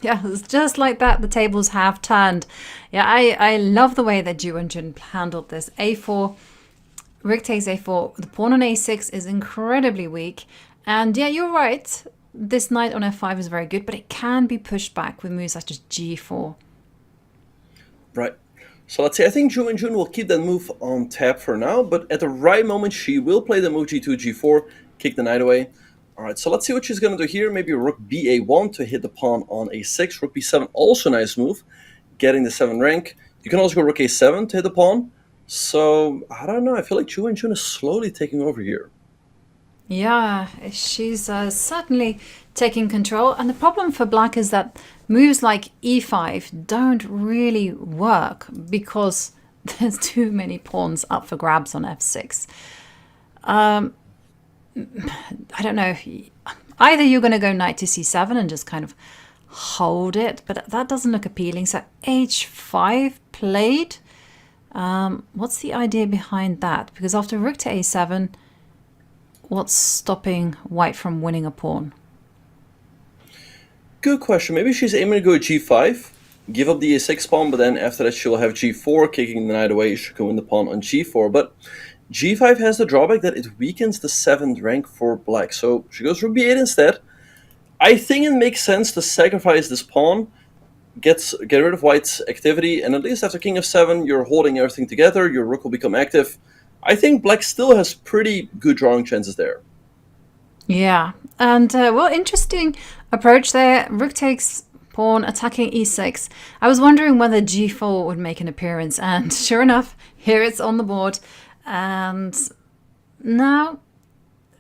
Yeah, it's just like that. The tables have turned. Yeah, I love the way that Ju Wenjun handled this. a4, rook takes a4. The pawn on a6 is incredibly weak. And yeah, you're right. This knight on f5 is very good, but it can be pushed back with moves such as g4. Right. So let's see. I think Ju Wenjun will keep that move on tap for now, but at the right moment, she will play the move g2, g4, kick the knight away. All right, so let's see what she's going to do here. Maybe rook ba1 to hit the pawn on a6. Rook b7, also nice move, getting the 7 rank. You can also go rook a7 to hit the pawn. So, I don't know. I feel like Ju Wenjun is slowly taking over here. Yeah, she's certainly taking control. And the problem for black is that moves like e5 don't really work because there's too many pawns up for grabs on f6. I don't know. Either you're going to go knight to c7 and just kind of hold it, but that doesn't look appealing. So h5 played. What's the idea behind that? Because after rook to a7, what's stopping white from winning a pawn? Good question. Maybe she's aiming to go g5, give up the a6 pawn, but then after that she'll have g4, kicking the knight away. She can win the pawn on g4. But g5 has the drawback that it weakens the 7th rank for black. So she goes rook b8 instead. I think it makes sense to sacrifice this pawn, get rid of white's activity, and at least after king f7, you're holding everything together. Your rook will become active. I think black still has pretty good drawing chances there. Yeah, and well, interesting approach there. Rook takes pawn, attacking e6. I was wondering whether g4 would make an appearance, and sure enough, here it's on the board. And now,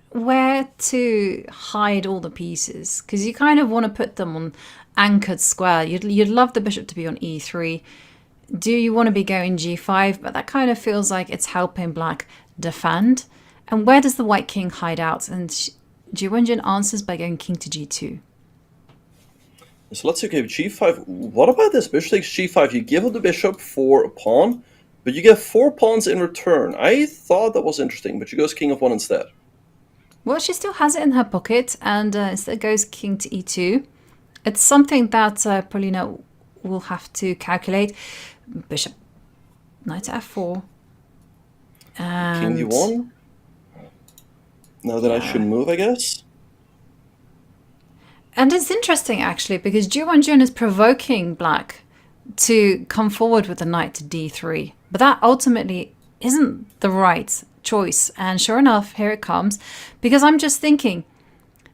where to hide all the pieces? Because you kind of want to put them on anchored square. You'd love the bishop to be on e3. Do you want to be going g5? But that kind of feels like it's helping black defend. And where does the white king hide out? And Ju Wenjun answers by going king to g2. So let's see, okay, g5. What about this? Bishop takes g5. You give up the bishop for a pawn, but you get 4 pawns in return. I thought that was interesting, but she goes king f1 instead. Well, she still has it in her pocket, and instead goes king to e2. It's something that Polina will have to calculate. Bishop, knight to f4. And king d1. Now that I should move, I guess. And it's interesting, actually, because Ju Wenjun is provoking black to come forward with the knight to d3. But that ultimately isn't the right choice. And sure enough, here it comes. Because I'm just thinking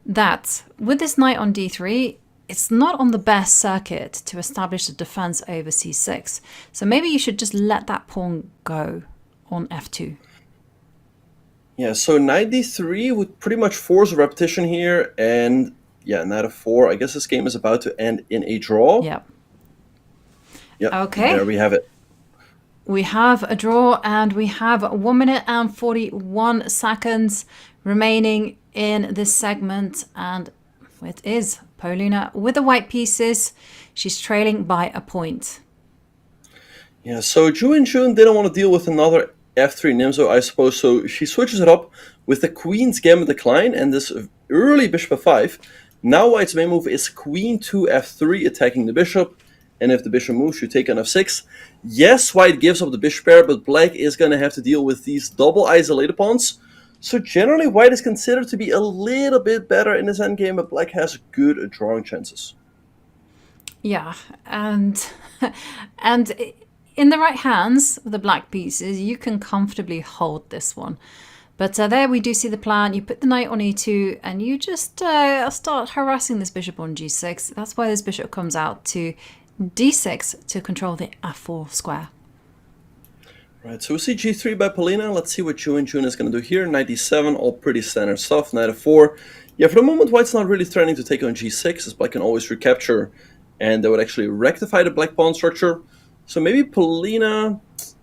that with this knight on d3, it's not on the best circuit to establish a defense over c6. So maybe you should just let that pawn go on f2. Yeah, so knight d3 would pretty much force a repetition here, and yeah, knight f4. I guess this game is about to end in a draw. Yep. Yep. Okay. There we have it. We have a draw, and we have 1 minute and 41 seconds remaining in this segment, and it is Polina with the white pieces. She's trailing by a point. Yeah, so Ju Wenjun didn't want to deal with another f3 Nimzo, I suppose, so she switches it up with the queen's gambit decline and this early bishop f5. Now white's main move is queen to f3, attacking the bishop, and if the bishop moves, you take on f6. Yes, white gives up the bishop pair, but black is going to have to deal with these double isolated pawns. So generally, white is considered to be a little bit better in this endgame, but black has good drawing chances. Yeah, and in the right hands, the black pieces, you can comfortably hold this one. But there we do see the plan. You put the knight on e2, and you just start harassing this bishop on g6. That's why this bishop comes out to d6 to control the f4 square. Right, so we see g3 by Polina. Let's see what Ju Wenjun is going to do here. Knight d7, all pretty standard stuff. Knight f4. Yeah, for the moment, white's not really threatening to take on g6, as black can always recapture, and that would actually rectify the black pawn structure. So maybe Polina,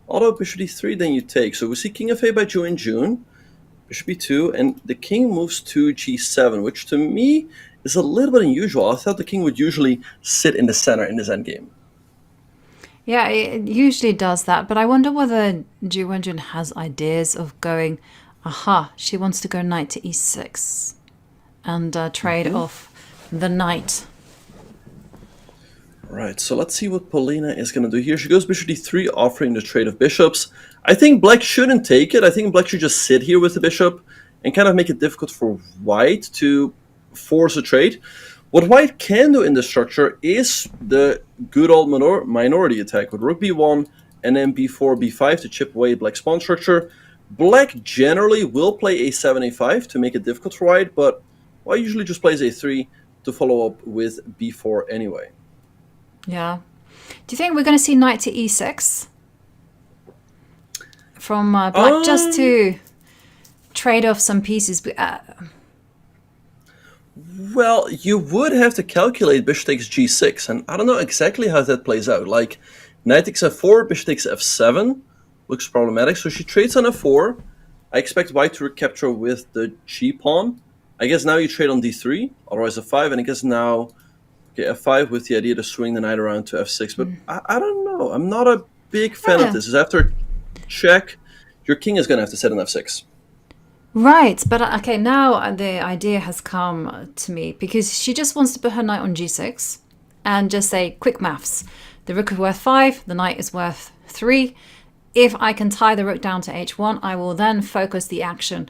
although bishop d3, then you take. So we see king f8 by Ju Wenjun. bishop e2, and the king moves to g7, which to me is a little bit unusual. I thought the king would usually sit in the center in this endgame. Yeah, it usually does that, but I wonder whether Ju Wenjun has ideas of going, aha, she wants to go knight to e6 and trade off the knight. Right, so let's see what Polina is going to do here. She goes bishop d3, offering the trade of bishops. I think black shouldn't take it. I think black should just sit here with the bishop and kind of make it difficult for white to force a trade. What white can do in this structure is the good old minority attack with rook b1 and then b4, b5 to chip away black's pawn structure. Black generally will play a7, a5 to make it difficult for white, but white usually just plays a3 to follow up with b4 anyway. Yeah. Do you think we're going to see knight to e6 from black just to trade off some pieces? Well, you would have to calculate bishop takes g6, and I don't know exactly how that plays out. Like, knight takes f4, bishop takes f7, looks problematic, so she trades on f4. I expect white to recapture with the g-pawn. I guess now you trade on d3, otherwise f5, and I guess now f5 with the idea to swing the knight around to f6, but I don't know. I'm not a big fan of this. Is after check, your king is going to have to sit on f6. Right, but okay, now the idea has come to me because she just wants to put her knight on g6 and just say, quick maths. The rook is worth 5, the knight is worth 3. If I can tie the rook down to h1, I will then focus the action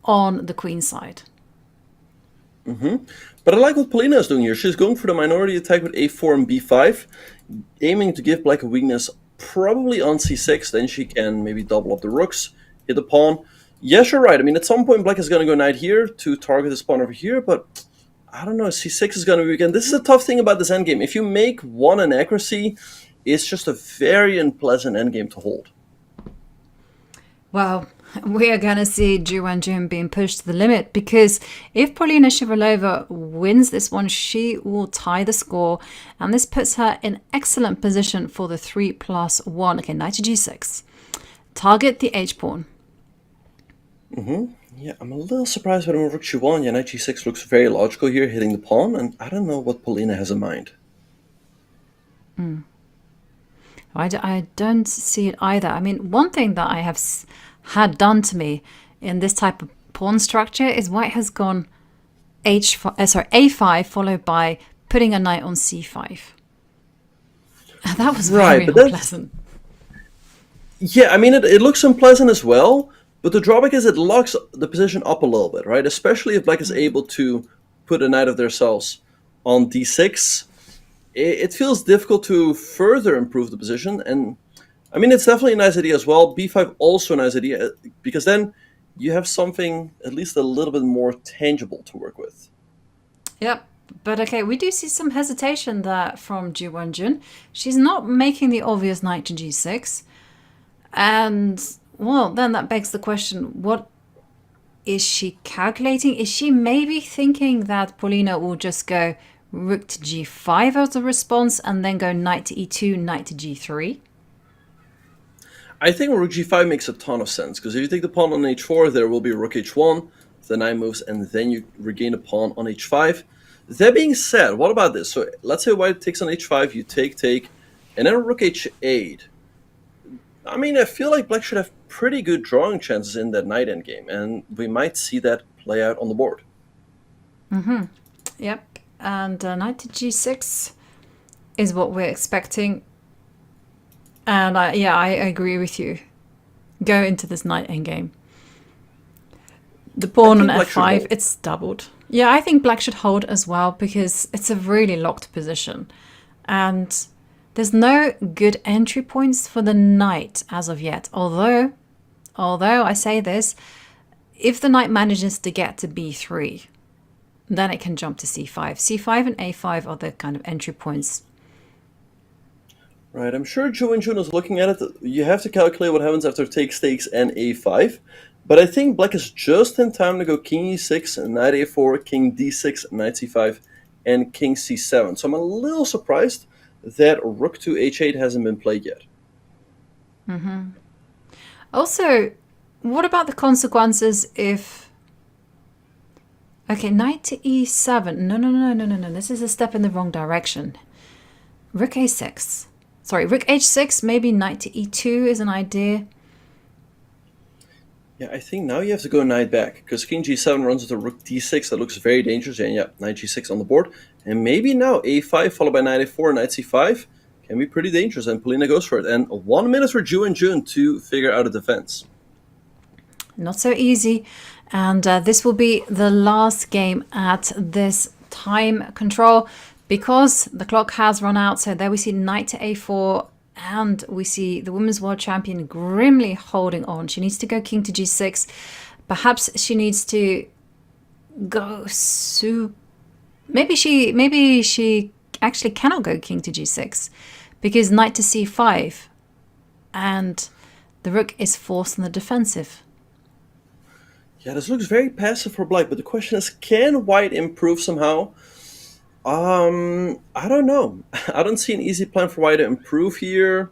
on the queen side. But I like what Polina is doing here. She's going for the minority attack with a4 and b5, aiming to give black a weakness probably on c6. Then she can maybe double up the rooks, hit the pawn. Yes, you're right. I mean, at some point, black is going to go knight here to target this pawn over here, but I don't know. c6 is going to be weak. And this is a tough thing about this endgame. If you make one inaccuracy, it's just a very unpleasant endgame to hold. Well, we are going to see Ju Wenjun being pushed to the limit because if Polina Shuvalova wins this one, she will tie the score, and this puts her in excellent position for the 3+1. Okay, knight to g6. Target the h-pawn. Yeah, I'm a little surprised by the move rook g1. Yeah, knight g6 looks very logical here, hitting the pawn, and I don't know what Polina has in mind. I don't see it either. I mean, one thing that I have had done to me in this type of pawn structure is white has gone a5 followed by putting a knight on c5. That was very unpleasant. Yeah, I mean, it looks unpleasant as well, but the drawback is it locks the position up a little bit, right? Especially if black is able to put a knight of themselves on d6. It feels difficult to further improve the position, and I mean, it's definitely a nice idea as well. b5 also a nice idea, because then you have something at least a little bit more tangible to work with. Yep, but okay, we do see some hesitation there from Ju Wenjun. She's not making the obvious knight to g6, and well, then that begs the question, what is she calculating? Is she maybe thinking that Polina will just go rook to g5 as a response and then go knight to e2, knight to g3? I think rook g5 makes a ton of sense, because if you take the pawn on h4, there will be rook h1, the knight moves, and then you regain the pawn on h5. That being said, what about this? So let's say white takes on h5, you take, and then rook h8. I mean, I feel like black should have pretty good drawing chances in that knight endgame, and we might see that play out on the board. Yep. And knight to g6 is what we're expecting. And I agree with you. Go into this knight endgame. The pawn on f5, it's doubled. Yeah, I think black should hold as well because it's a really locked position. And there's no good entry points for the knight as of yet. Although I say this, if the knight manages to get to b3, then it can jump to c5. c5 and a5 are the kind of entry points. Right, I'm sure Ju Wenjun is looking at it. You have to calculate what happens after takes and a5. But I think black is just in time to go king e6, knight a4, king d6, knight c5, and king c7. So I'm a little surprised that rook to h8 hasn't been played yet. Also, What about the consequences if... Okay, knight to e7. No. This is a step in the wrong direction. Rook a6. Sorry, rook h6. Maybe knight to e2 is an idea. Yeah, I think now you have to go knight back, because king g7 runs into rook d6. That looks very dangerous. And yeah, knight g6 on the board. And maybe now a5 followed by knight a4, knight c5 can be pretty dangerous. And Polina goes for it. And 1 minute for Ju Wenjun to figure out a defense. Not so easy. And this will be the last game at this time control because the clock has run out. So there we see knight to a4. And we see the women's world champion grimly holding on. She needs to go king to g6. Perhaps she needs to go maybe she actually cannot go king to g6 because knight to c5 and the rook is forced on the defensive. Yeah, this looks very passive for black, but the question is, can white improve somehow? I don't know. I don't see an easy plan for white to improve here.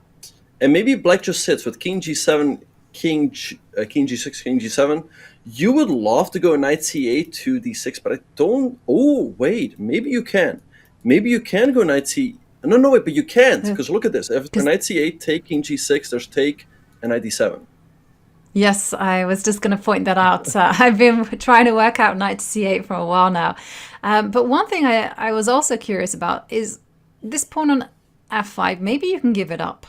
And maybe black just sits with king g7, king g6, king g7. You would love to go knight c8 to d6, but I don't... Oh, wait. Maybe you can. Maybe you can go knight c... No, wait, but you can't. Because look at this. If knight c8, take king g6, there's take and knight d7. Yes, I was just going to point that out. I've been trying to work out knight to c8 for a while now. But one thing I was also curious about is this pawn on f5. Maybe you can give it up.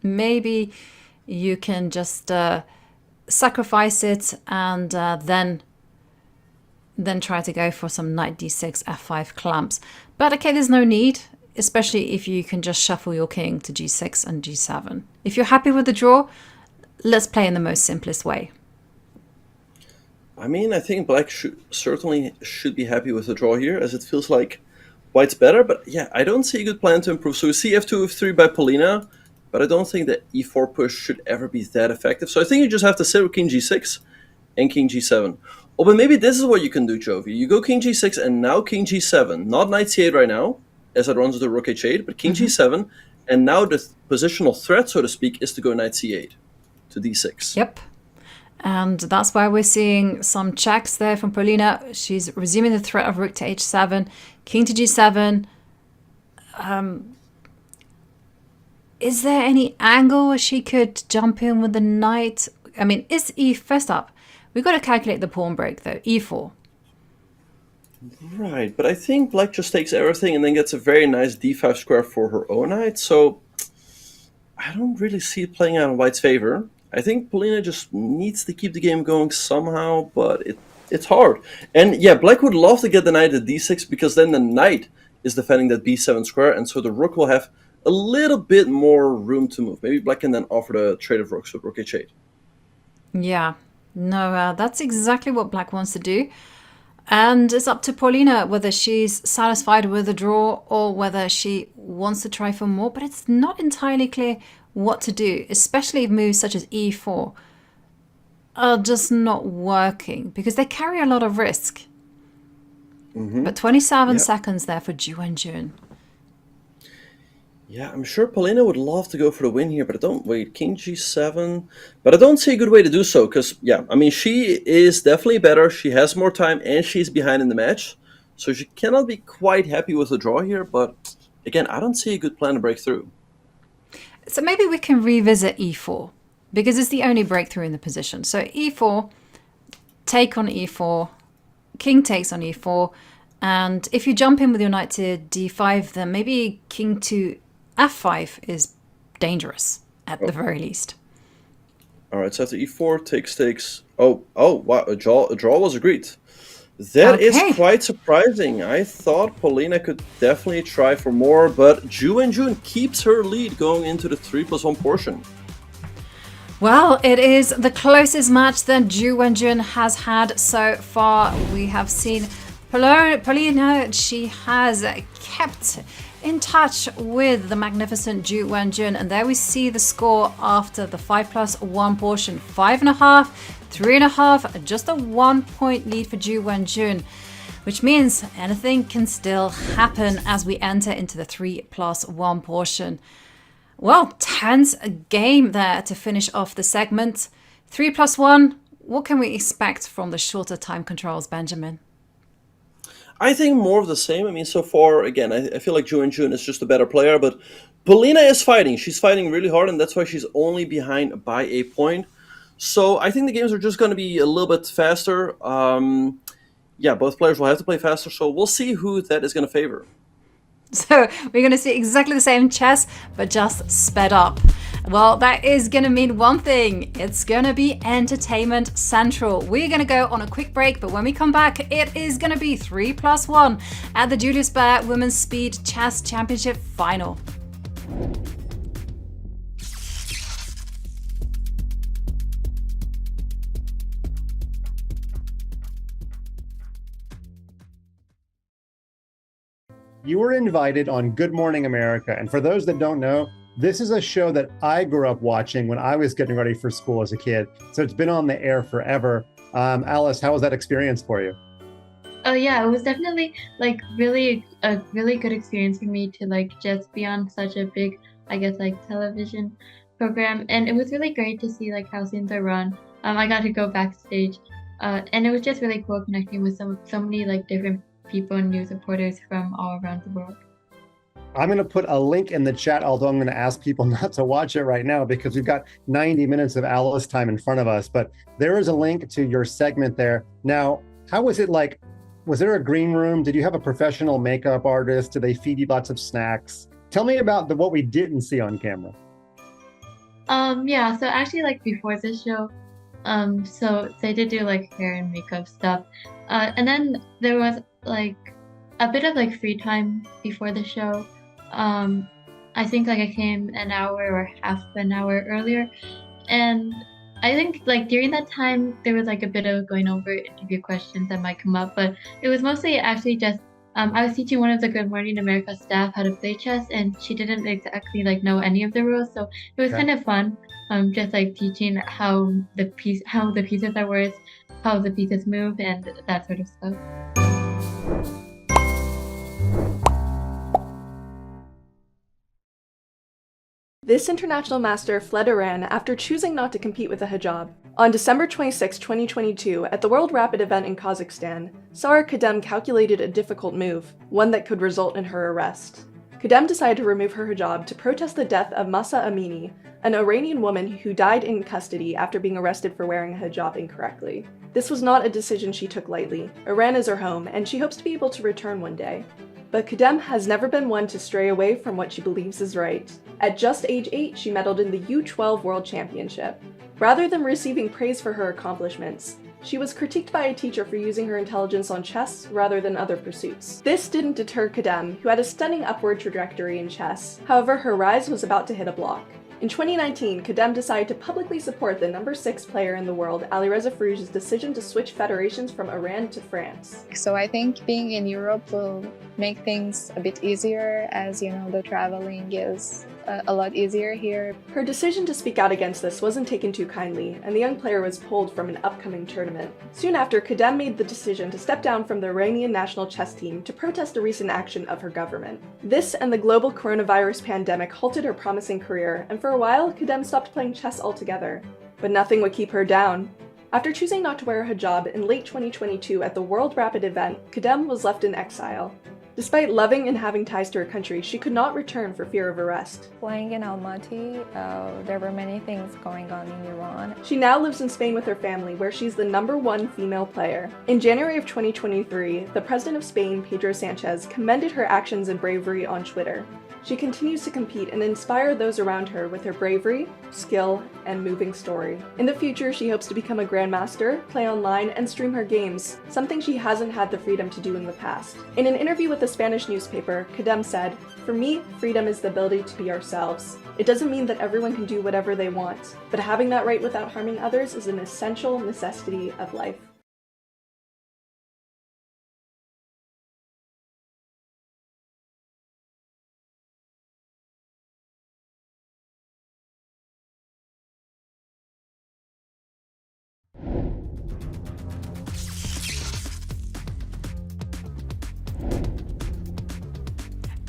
Maybe you can just sacrifice it and then try to go for some knight d6, f5 clamps. But okay, there's no need, especially if you can just shuffle your king to g6 and g7. If you're happy with the draw, let's play in the most simplest way. I mean, I think black certainly should be happy with the draw here, as it feels like white's better. But yeah, I don't see a good plan to improve. So we see f2, f3 by Polina, but I don't think that e4 push should ever be that effective. So I think you just have to sit with king g6 and king g7. Oh, but maybe this is what you can do, Jovi. You go king g6 and now king g7. Not knight c8 right now, as it runs with the rook h8, but king g7. And now the positional threat, so to speak, is to go knight c8 to d6. Yep. And that's why we're seeing some checks there from Polina. She's resuming the threat of rook to h7, king to g7. Is there any angle where she could jump in with the knight? I mean, is first up, we've got to calculate the pawn break though, e4. Right, but I think black just takes everything and then gets a very nice d5 square for her own knight. So I don't really see it playing out in white's favor. I think Polina just needs to keep the game going somehow, but it's hard. And yeah, black would love to get the knight at d6 because then the knight is defending that b7 square, and so the rook will have a little bit more room to move. Maybe black can then offer the trade of rooks with rook h8. Yeah, no, that's exactly what black wants to do. And it's up to Polina whether she's satisfied with the draw or whether she wants to try for more, but it's not entirely clear what to do, especially if moves such as e4 are just not working because they carry a lot of risk. But 27 seconds there for Ju Wenjun. Yeah, I'm sure Polina would love to go for the win here, but I don't... Wait, king g7... But I don't see a good way to do so, because, yeah, I mean, she is definitely better, she has more time, and she's behind in the match. So she cannot be quite happy with the draw here, but, again, I don't see a good plan to break through. So maybe we can revisit e4, because it's the only breakthrough in the position. So e4, take on e4, king takes on e4, and if you jump in with your knight to d5, then maybe king to f5 is dangerous, at the very least. All right, so after e4, takes. Oh, wow, a draw was agreed. That is quite surprising. I thought Polina could definitely try for more, but Ju Wenjun keeps her lead going into the 3+1 portion. Well, it is the closest match that Ju Wenjun has had so far. We have seen Polina, she has kept in touch with the magnificent Ju Wenjun, and there we see the score after the 5+1 portion. 5.5, 3.5, just a 1 point lead for Ju Wenjun, which means anything can still happen as we enter into the 3+1 portion. Well, tense game there to finish off the segment. 3+1. What can we expect from the shorter time controls, Benjamin? I think more of the same. I mean, so far, again, I feel like Ju Wenjun is just a better player, but Polina is fighting. She's fighting really hard, and that's why she's only behind by a point. So I think the games are just going to be a little bit faster. Yeah, both players will have to play faster, so we'll see who that is going to favor. So we're going to see exactly the same chess, but just sped up. Well, that is going to mean one thing. It's going to be Entertainment Central. We're going to go on a quick break, but when we come back, it is going to be 3+1 at the Julius Baer Women's Speed Chess Championship Final. You were invited on Good Morning America. And for those that don't know, this is a show that I grew up watching when I was getting ready for school as a kid. So it's been on the air forever. Alice, how was that experience for you? Oh yeah, it was definitely like a really good experience for me to like just be on such a big, I guess, like television program. And it was really great to see like how scenes are run. I got to go backstage. And it was just really cool connecting with so many like different people and news reporters from all around the world. I'm going to put a link in the chat, although I'm going to ask people not to watch it right now because we've got 90 minutes of Alice time in front of us. But there is a link to your segment there. Now, how was it like? Was there a green room? Did you have a professional makeup artist? Did they feed you lots of snacks? Tell me about what we didn't see on camera. Yeah, so actually like before the show, so they did do like hair and makeup stuff. And then there was like a bit of like free time before the show. I think like I came an hour or half an hour earlier, and I think like during that time there was like a bit of going over interview questions that might come up, but it was mostly actually just I was teaching one of the Good Morning America staff how to play chess, and she didn't exactly like know any of the rules, so it was kind of fun. Just like teaching how the pieces are worth, how the pieces move, and that sort of stuff. This international master fled Iran after choosing not to compete with a hijab. On December 26, 2022, at the World Rapid event in Kazakhstan, Sara Kadem calculated a difficult move, one that could result in her arrest. Kadem decided to remove her hijab to protest the death of Mahsa Amini, an Iranian woman who died in custody after being arrested for wearing a hijab incorrectly. This was not a decision she took lightly. Iran is her home, and she hopes to be able to return one day. But Kadem has never been one to stray away from what she believes is right. At just age 8, she medaled in the U12 World Championship. Rather than receiving praise for her accomplishments, she was critiqued by a teacher for using her intelligence on chess rather than other pursuits. This didn't deter Kadem, who had a stunning upward trajectory in chess. However, her rise was about to hit a block. In 2019, Kadem decided to publicly support the number 6 player in the world, Alireza Firouzja's decision to switch federations from Iran to France. So I think being in Europe will make things a bit easier, as you know, the traveling is a lot easier here. Her decision to speak out against this wasn't taken too kindly, and the young player was pulled from an upcoming tournament. Soon after, Kadem made the decision to step down from the Iranian national chess team to protest a recent action of her government. This and the global coronavirus pandemic halted her promising career, and for a while, Kadem stopped playing chess altogether. But nothing would keep her down. After choosing not to wear a hijab in late 2022 at the World Rapid event, Kadem was left in exile. Despite loving and having ties to her country, she could not return for fear of arrest. Playing in Almaty, there were many things going on in Iran. She now lives in Spain with her family, where she's the #1 female player. In January of 2023, the president of Spain, Pedro Sanchez, commended her actions and bravery on Twitter. She continues to compete and inspire those around her with her bravery, skill, and moving story. In the future, she hopes to become a grandmaster, play online, and stream her games, something she hasn't had the freedom to do in the past. In an interview with a Spanish newspaper, Kadem said, "For me, freedom is the ability to be ourselves. It doesn't mean that everyone can do whatever they want, but having that right without harming others is an essential necessity of life."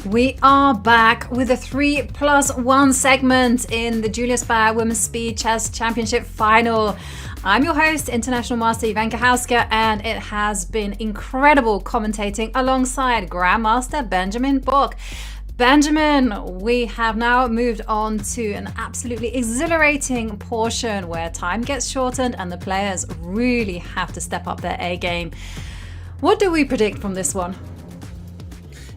We are back with a 3+1 segment in the Julius Baer Women's Speed Chess Championship final. I'm your host, International Master Ivanka Hauska, and it has been incredible commentating alongside Grandmaster Benjamin Bock. Benjamin, we have now moved on to an absolutely exhilarating portion where time gets shortened and the players really have to step up their A game. What do we predict from this one?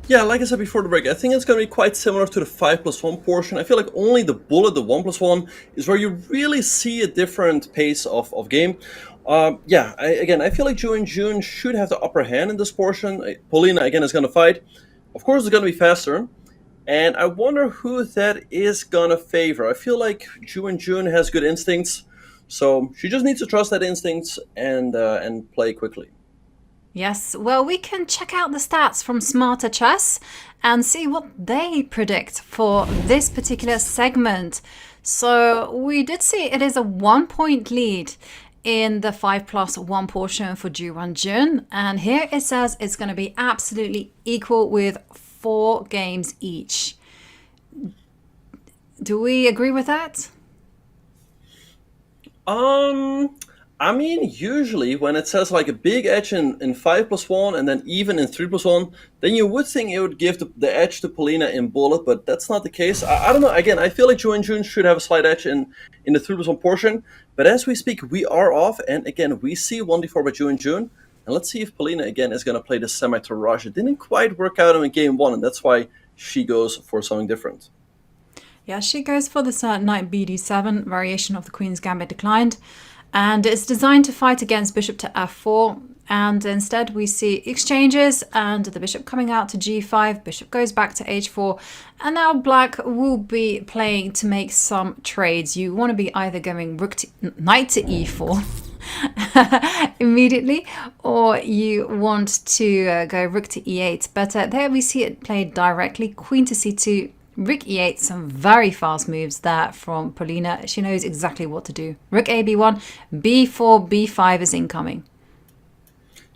Yeah, like I said before the break, I think it's going to be quite similar to the 5+1 portion. I feel like only the bullet, the 1+1, is where you really see a different pace of game. I feel like Ju Wenjun should have the upper hand in this portion. Polina, again, is going to fight. Of course, it's going to be faster. And I wonder who that is going to favor. I feel like Ju Wenjun has good instincts. So she just needs to trust that instincts and play quickly. Yes, well, we can check out the stats from Smarter Chess and see what they predict for this particular segment. So we did see it is a 1-point lead in the 5+1 portion for Ju Wenjun. And here it says it's going to be absolutely equal with 4 games each. Do we agree with that? I mean, usually when it says like a big edge in 5+1 and then even in 3+1, then you would think it would give the edge to Polina in bullet, but that's not the case. I don't know. Again, I feel like Ju Wenjun should have a slight edge in the 3+1 portion, but as we speak, we are off, and again, we see 1d4 by Ju Wenjun, and let's see if Polina again is going to play the semi-Taraj. It didn't quite work out in game 1, and that's why she goes for something different. Yeah, she goes for this knight bd7 variation of the Queen's Gambit declined. And it's designed to fight against bishop to f4. And instead we see exchanges and the bishop coming out to g5. Bishop goes back to h4. And now black will be playing to make some trades. You want to be either going knight to e4 immediately, or you want to go rook to e8. But there we see it played directly. Queen to c2. Rook e8, some very fast moves there from Polina. She knows exactly what to do. Rook a b1, b4, b5 is incoming.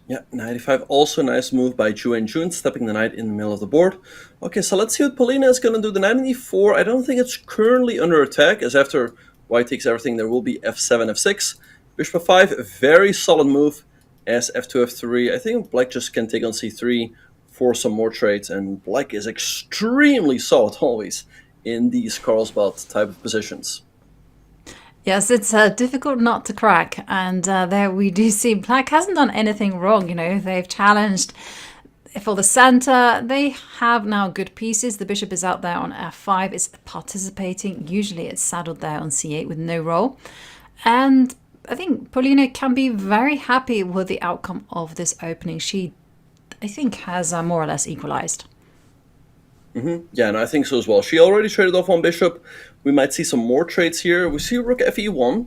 Yeah, knight e5, also a nice move by Ju Wenjun, stepping the knight in the middle of the board. Okay, so let's see what Polina is going to do. The knight in e4, I don't think it's currently under attack, as after white takes everything, there will be f7, f6. Bishop f5, a very solid move, as f2, f3. I think black just can take on c3, for some more trades, and black is extremely solid always in these Carlsbad type of positions. Yes, it's difficult not to crack, and there we do see black hasn't done anything wrong. You know, they've challenged for the center. They have now good pieces. The bishop is out there on f5. It's participating. Usually it's saddled there on c8 with no roll. And I think Polina can be very happy with the outcome of this opening. She, I think, has more or less equalized. Yeah, and I think so as well. She already traded off one bishop. We might see some more trades here. We see rook fe1.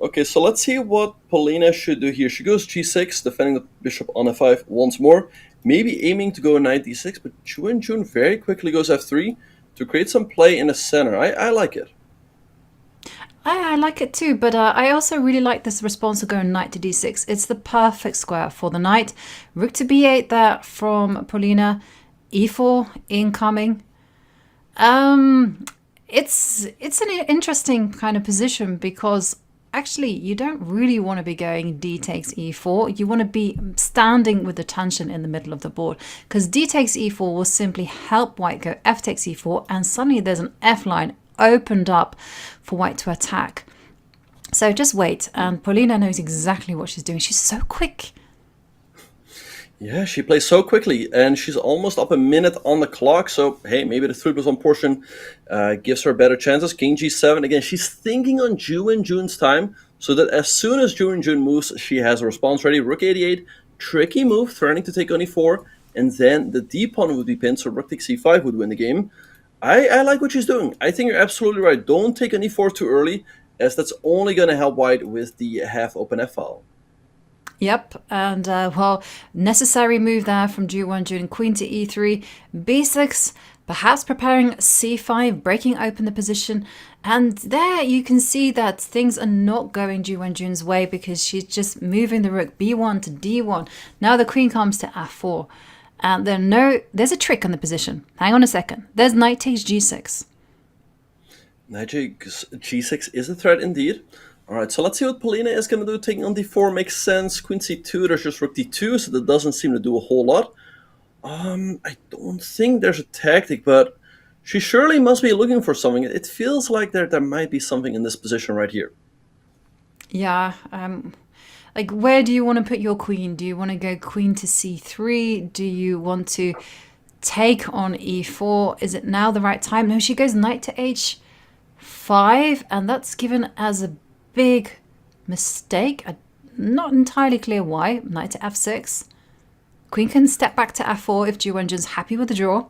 Okay, so let's see what Polina should do here. She goes g6, defending the bishop on f5 once more. Maybe aiming to go knight d6, but Ju Wenjun very quickly goes f3 to create some play in the center. I like it. I like it too, but I also really like this response of going knight to d6. It's the perfect square for the knight. Rook to b8 there from Polina. e4 incoming. It's an interesting kind of position because actually you don't really want to be going d takes e4. You want to be standing with the tension in the middle of the board, because d takes e4 will simply help white go f takes e4, and suddenly there's an f line opened up for white to attack. So just wait, and Polina knows exactly what she's doing. She's so quick. Yeah, she plays so quickly, and she's almost up a minute on the clock, so hey, maybe the 3+1 portion gives her better chances. King g7, again, she's thinking on Ju Wenjun's time, so that as soon as Ju Wenjun moves, she has a response ready. Rook 88, tricky move, threatening to take on e4, and then the d-pawn would be pinned, so rook takes c5 would win the game. I like what she's doing. I think you're absolutely right. Don't take an e4 too early, as that's only going to help white with the half-open f-file. Yep, and well, necessary move there from Ju Wenjun. Queen to e3, b6, perhaps preparing c5, breaking open the position. And there you can see that things are not going Ju Wenjun's way because she's just moving the rook b1 to d1. Now the queen comes to f4. And there's a trick on the position. Hang on a second. There's knight takes g6. Knight g6 is a threat indeed. Alright, so let's see what Polina is going to do. Taking on d4 makes sense. Queen c2, there's just rook d2, so that doesn't seem to do a whole lot. I don't think there's a tactic, but she surely must be looking for something. It feels like there might be something in this position right here. Yeah, like, where do you want to put your queen? Do you want to go queen to c3? Do you want to take on e4? Is it now the right time? No, she goes knight to h5, and that's given as a big mistake. I'm not entirely clear why. Knight to f6. Queen can step back to f4 if Ju Wenjun's happy with the draw.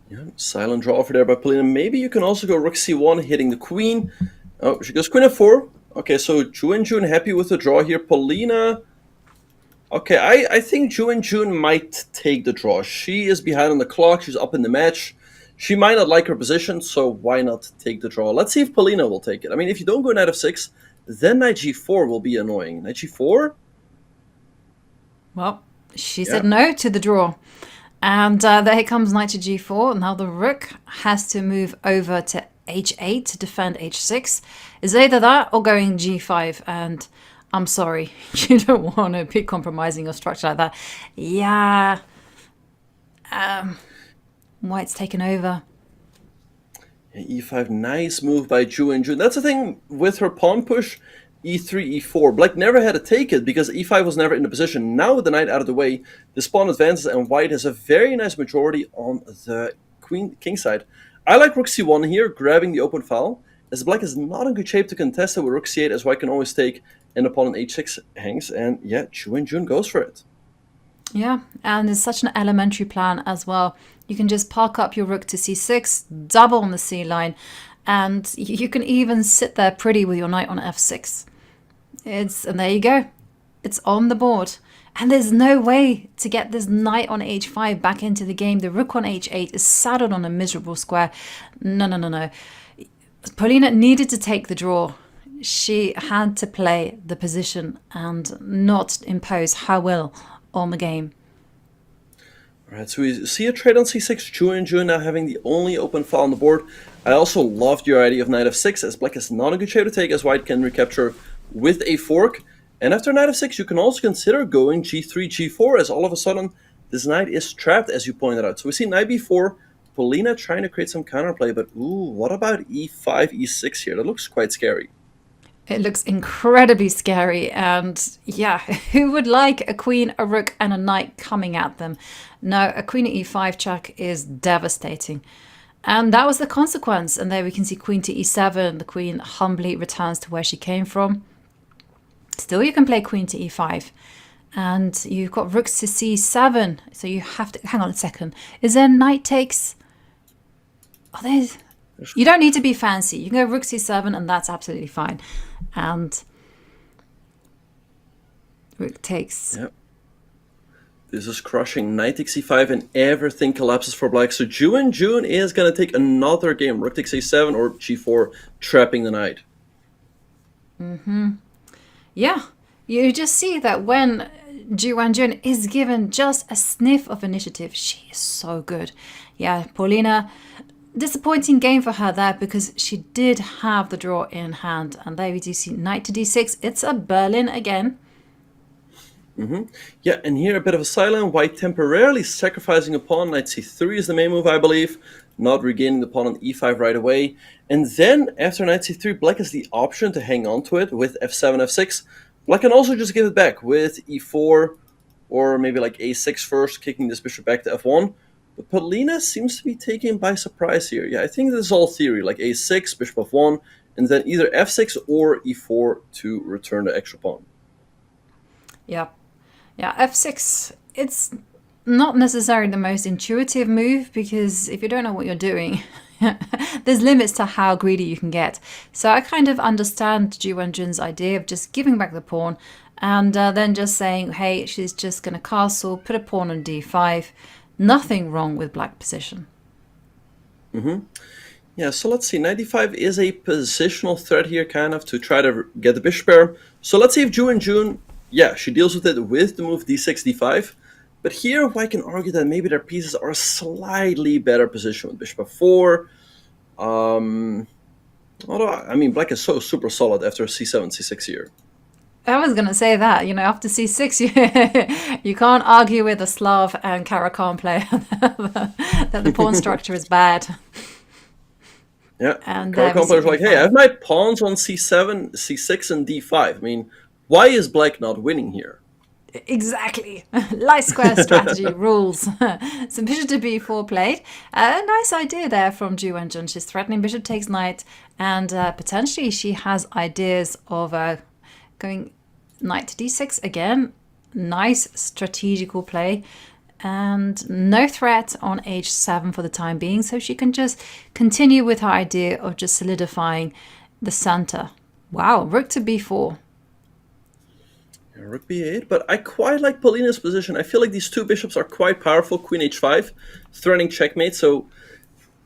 Yeah, silent draw over there by Polina. Maybe you can also go rook c1, hitting the queen. Oh, she goes queen f4. Okay, so Ju Wenjun happy with the draw here. Polina... Okay, I think Ju Wenjun might take the draw. She is behind on the clock. She's up in the match. She might not like her position, so why not take the draw? Let's see if Polina will take it. I mean, if you don't go knight f6, then knight g4 will be annoying. Knight g4? Well, she said no to the draw. And there comes knight to g4. Now the rook has to move over to h8 to defend h6. It's either that or going g5. And I'm sorry, you don't want to be compromising your structure like that. Yeah. White's taken over. e5, nice move by Ju Wenjun. That's the thing with her pawn push. e3, e4. Black never had to take it because e5 was never in the position. Now with the knight out of the way, this pawn advances and white has a very nice majority on the king side. I like rook c1 here, grabbing the open file, as black is not in good shape to contest it with rook c8, as white can always take, and the pawn on h6 hangs, and yeah, Ju Wenjun goes for it. Yeah, and it's such an elementary plan as well. You can just park up your rook to c6, double on the c line, and you can even sit there pretty with your knight on f6. And there you go. It's on the board. And there's no way to get this knight on h5 back into the game. The rook on h8 is saddled on a miserable square. No. Polina needed to take the draw. She had to play the position and not impose her will on the game. Alright, so we see a trade on c6, Ju Wenjun now having the only open file on the board. I also loved your idea of knight f6, as black is not a good shape to take, as white can recapture with a fork. And after knight f6, you can also consider going g3, g4, as all of a sudden this knight is trapped, as you pointed out. So we see knight b4, Polina trying to create some counterplay, but ooh, what about e5, e6 here? That looks quite scary. It looks incredibly scary, and yeah, who would like a queen, a rook, and a knight coming at them? No, a queen at e5 check is devastating. And that was the consequence. And there we can see queen to e7. The queen humbly returns to where she came from. Still, you can play queen to e5. And you've got rooks to c7. So you have to... Hang on a second. Is there knight takes... Oh, there's... You don't need to be fancy. You can go rook c7 and that's absolutely fine. And rook takes. Yep. This is crushing. Knight takes e5 and everything collapses for black. So Ju Wenjun is going to take another game. Rook takes a7 or g4, trapping the knight. Yeah. You just see that when Ju Wenjun is given just a sniff of initiative, she is so good. Yeah, Polina... Disappointing game for her there because she did have the draw in hand. And there we do see knight to d6. It's a Berlin again. Yeah, and here a bit of a silent. White temporarily sacrificing a pawn. Knight c3 is the main move, I believe. Not regaining the pawn on e5 right away. And then after knight c3, black has the option to hang on to it with f7, f6. Black can also just give it back with e4 or maybe like a6 first, kicking this bishop back to f1. But Polina seems to be taken by surprise here. Yeah, I think this is all theory, like a6, bishop f1, and then either f6 or e4 to return the extra pawn. Yeah, f6, it's not necessarily the most intuitive move because if you don't know what you're doing, there's limits to how greedy you can get. So I kind of understand Ju Wenjun's idea of just giving back the pawn and then just saying, hey, she's just going to castle, put a pawn on d5. Nothing wrong with black position. Yeah, so let's see. Knight d5 is a positional threat here, kind of, to try to get the bishop pair. So let's see if Ju Wenjun, yeah, she deals with it with the move d6, d5. But here, I can argue that maybe their pieces are slightly better positioned with bishop f4. Although, I mean, black is so super solid after c7, c6 here. I was going to say that, after c6, you can't argue with a Slav and Caro-Kann player that the pawn structure is bad. Yeah, and Caro-Kann players are like, hey, I have my pawns on c7, c6, and d5. I mean, why is black not winning here? Exactly. Light square strategy rules. So bishop to b4 played. A nice idea there from Ju Wenjun. She's threatening bishop takes knight, and potentially she has ideas of going knight to d6 again. Nice strategical play. And no threat on h7 for the time being, so she can just continue with her idea of just solidifying the center. Wow, rook to b4. Yeah, rook b8, but I quite like Polina's position. I feel like these two bishops are quite powerful. Queen h5, threatening checkmate, so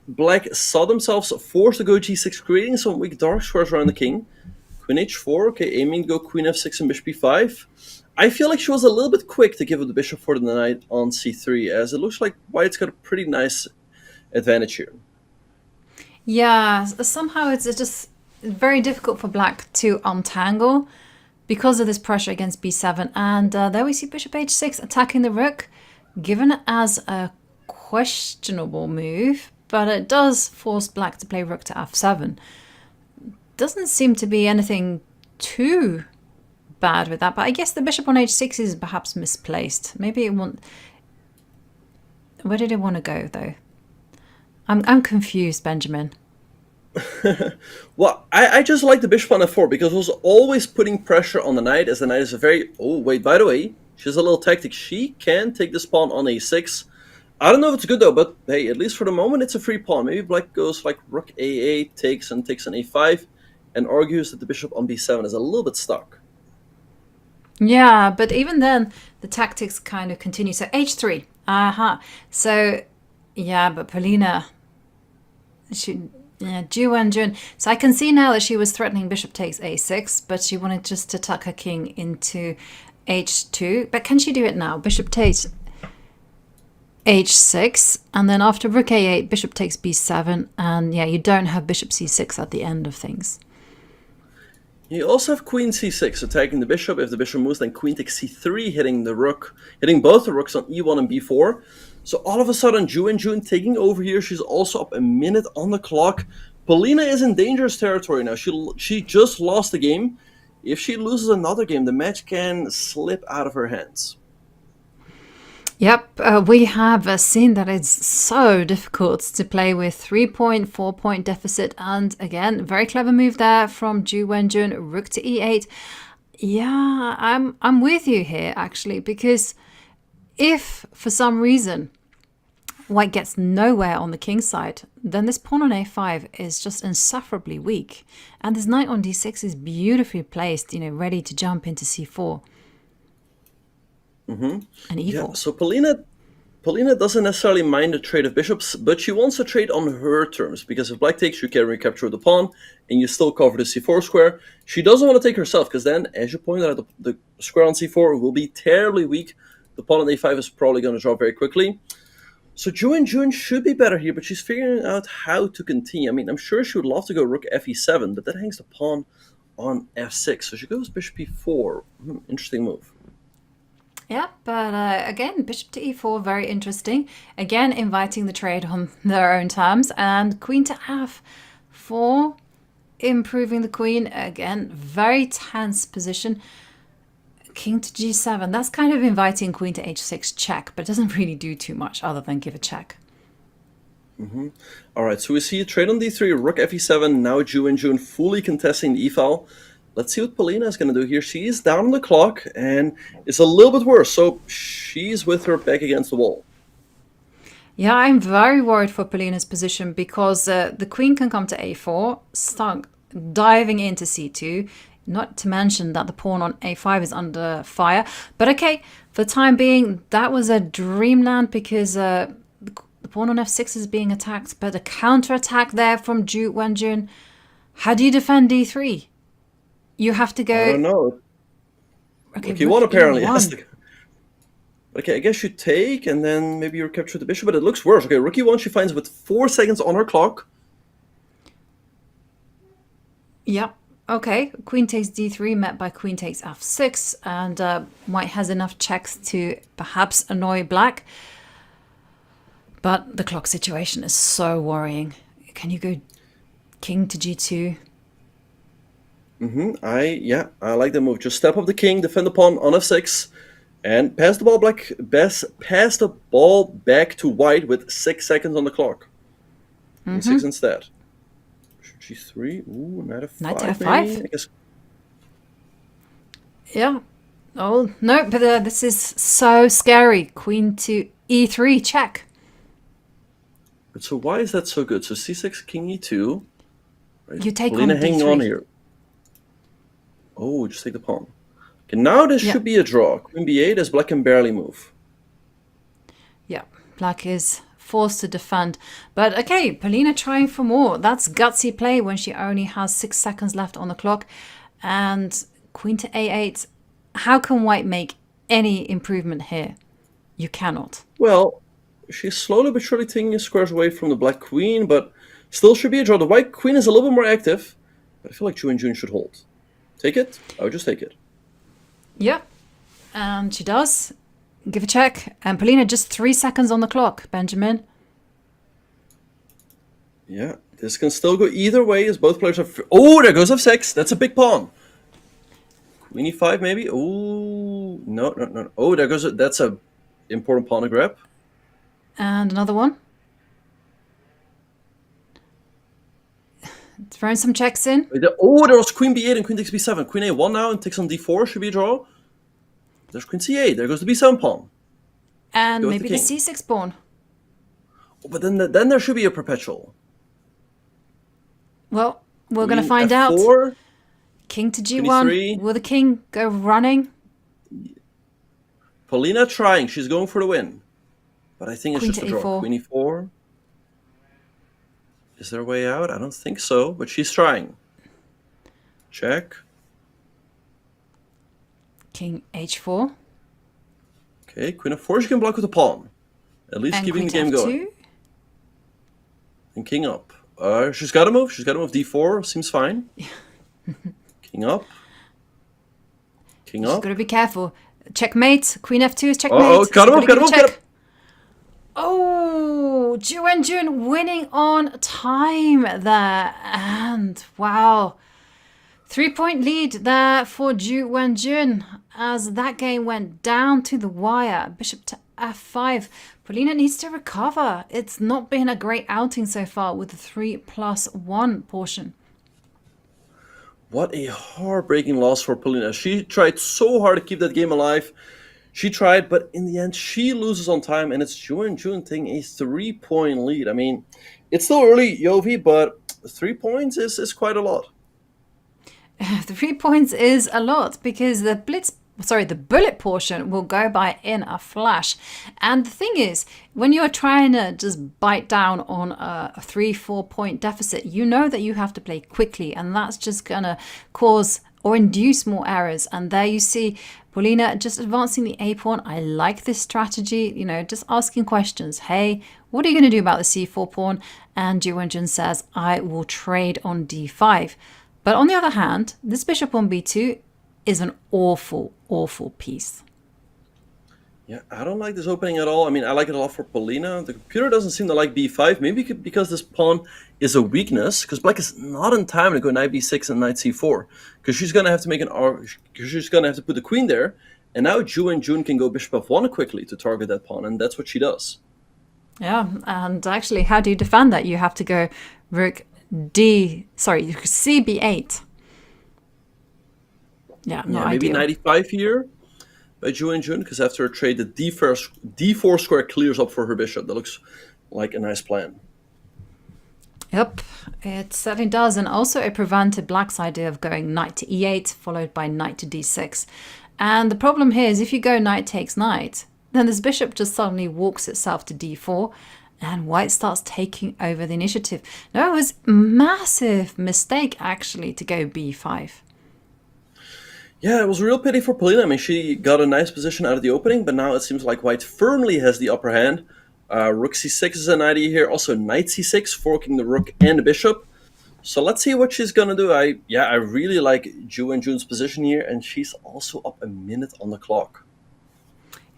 black saw themselves forced to go g6, creating some weak dark squares around the king. Queen h4, okay, aiming to go queen f6 and bishop b5. I feel like she was a little bit quick to give up the bishop for the knight on c3, as it looks like white's got a pretty nice advantage here. Yeah, somehow it's just very difficult for black to untangle because of this pressure against b7. And there we see bishop h6 attacking the rook, given as a questionable move, but it does force black to play rook to f7. Doesn't seem to be anything too bad with that, but I guess the bishop on h6 is perhaps misplaced. Maybe it won't. Where did it want to go though? I'm confused, Benjamin. Well, I just like the bishop on f4 because it was always putting pressure on the knight, as the knight is a very... Oh, wait, by the way, she has a little tactic. She can take this pawn on a6. I don't know if it's good though, but hey, at least for the moment, it's a free pawn. Maybe black goes like rook a8, takes and takes an a5, and argues that the bishop on b7 is a little bit stuck. Yeah, but even then, the tactics kind of continue. So h3. So, yeah, but Polina, Ju Wenjun. So I can see now that she was threatening bishop takes a6, but she wanted just to tuck her king into h2. But can she do it now? Bishop takes h6, and then after rook a8, bishop takes b7, and yeah, you don't have bishop c6 at the end of things. You also have queen c6 attacking the bishop. If the bishop moves, then queen takes c3, hitting the rook, hitting both the rooks on e1 and b4. So all of a sudden, Ju Wenjun taking over here. She's also up a minute on the clock. Polina is in dangerous territory now. She just lost the game. If she loses another game, the match can slip out of her hands. Yep, we have seen that it's so difficult to play with 3-4 point deficit, and again, very clever move there from Ju Wenjun, rook to e8. Yeah, I'm with you here actually, because if for some reason white gets nowhere on the king's side, then this pawn on a5 is just insufferably weak, and this knight on d6 is beautifully placed, ready to jump into c4. And e4. Yeah, so Polina doesn't necessarily mind the trade of bishops, but she wants to trade on her terms, because if black takes, you can recapture the pawn, and you still cover the c4 square. She doesn't want to take herself, because then, as you pointed out, the square on c4 will be terribly weak. The pawn on a5 is probably going to drop very quickly. So Ju Wenjun should be better here, but she's figuring out how to continue. I mean, I'm sure she would love to go rook fe7, but that hangs the pawn on f6. So she goes bishop e4. Interesting move. Yeah, but again, bishop to e4, very interesting. Again, inviting the trade on their own terms. And queen to f4, improving the queen. Again, very tense position. King to g7, that's kind of inviting queen to h6 check, but it doesn't really do too much other than give a check. All right, so we see a trade on d3, rook fe7, now Ju Wenjun fully contesting the e-file. Let's see what Polina is going to do here. She's down on the clock, and it's a little bit worse, so she's with her back against the wall. Yeah, I'm very worried for Polina's position, because the queen can come to a4, start diving into c2, not to mention that the pawn on a5 is under fire. But okay, for the time being, that was a dreamland, because the pawn on f6 is being attacked, but a counterattack there from Ju Wenjun. How do you defend d3? You have to go... I don't know. Okay, Rook e1 apparently e1. has to go. Okay, I guess you take, and then maybe you capture the bishop, but it looks worse. Okay, rook e1, she finds with 4 seconds on her clock. Yep. Okay, queen takes d3 met by queen takes f6, and white has enough checks to perhaps annoy black. But the clock situation is so worrying. Can you go king to g2? I like the move. Just step up the king, defend the pawn on f6, and pass the ball pass the ball back to white with 6 seconds on the clock. And 6 instead. G3. Ooh, knight f5. Knight to f5? Maybe? I guess. Yeah. Oh, no, but this is so scary. Queen to e3, check. But so why is that so good? So c6, king e2. Right? You take Polina on hanging d3. on here. Oh, just take the pawn. Okay, now this should be a draw. Queen b8 as black can barely move. Yeah, black is forced to defend. But okay, Polina trying for more. That's gutsy play when she only has 6 seconds left on the clock. And queen to a8. How can white make any improvement here? You cannot. Well, she's slowly but surely taking squares away from the black queen, but still should be a draw. The white queen is a little bit more active, but I feel like Ju Wenjun should hold. Take it? I would just take it. Yep. And she does. Give a check. And Polina just 3 seconds on the clock, Benjamin. Yeah, this can still go either way as both players have... Oh, there goes f6. That's a big pawn. Queen e5 maybe? Oh, no. Oh, there goes... That's a important pawn to grab. And another one. Throwing some checks in. Oh, there was queen b8 and queen takes b7. Queen a1 now and takes on d4. Should be a draw. There's queen c8. There goes the b7 pawn. And maybe the c6 pawn. Oh, but then there should be a perpetual. Well, we're going to Queen find f4. out. King to Queen g1. e3. Will the king go running? Polina trying. She's going for the win. But I think it's Queen just a to draw. e4. Queen e4. Is there a way out? I don't think so, but she's trying. Check. King h4. Okay, queen f4. She can block with a pawn. At least And keeping the queen game to f2. going. And king up. She's got to move. She's got to move. d4 seems fine. King up. King She's up. got to be careful. Checkmate. Queen f2 is checkmate. Oh, got him up, got him up, got him. Oh, Ju Wenjun winning on time there. And wow. 3-point lead there for Ju Wenjun as that game went down to the wire. Bishop to f5. Polina needs to recover. It's not been a great outing so far with the 3+1 portion. What a heartbreaking loss for Polina. She tried so hard to keep that game alive. She tried, but in the end, she loses on time, and it's Ju Wenjun taking a 3-point lead. I mean, it's still early, Yovi, but 3 points is quite a lot. 3 points is a lot because the bullet portion will go by in a flash. And the thing is, when you're trying to just bite down on a 3-4 point deficit, you know that you have to play quickly, and that's just gonna cause or induce more errors. And there you see Polina just advancing the a pawn. I like this strategy, just asking questions. Hey, what are you going to do about the c4 pawn? And Ju Wenjun says, I will trade on d5. But on the other hand, this bishop on b2 is an awful, awful piece. Yeah, I don't like this opening at all. I mean, I like it a lot for Polina. The computer doesn't seem to like b5. Maybe because this pawn is a weakness, because black is not in time to go knight b6 and knight c4. Because she's going to have to make she's going to have to put the queen there. And now Ju Wenjun can go bishop f1 quickly to target that pawn, and that's what she does. Yeah, and actually, how do you defend that? You have to go rook cb8. Yeah, no maybe idea. knight e5 here by Ju Wenjun, because after a trade, the d4 square clears up for her bishop. That looks like a nice plan. Yep, it certainly does. And also it prevented black's idea of going knight to e8, followed by knight to d6. And the problem here is if you go knight takes knight, then this bishop just suddenly walks itself to d4, and white starts taking over the initiative. No, it was a massive mistake, actually, to go b5. Yeah, it was a real pity for Polina. I mean, she got a nice position out of the opening, but now it seems like white firmly has the upper hand. Rook c6 is an idea here. Also, knight c6, forking the rook and the bishop. So let's see what she's gonna do. I really like Ju Wenjun's position here, and she's also up a minute on the clock.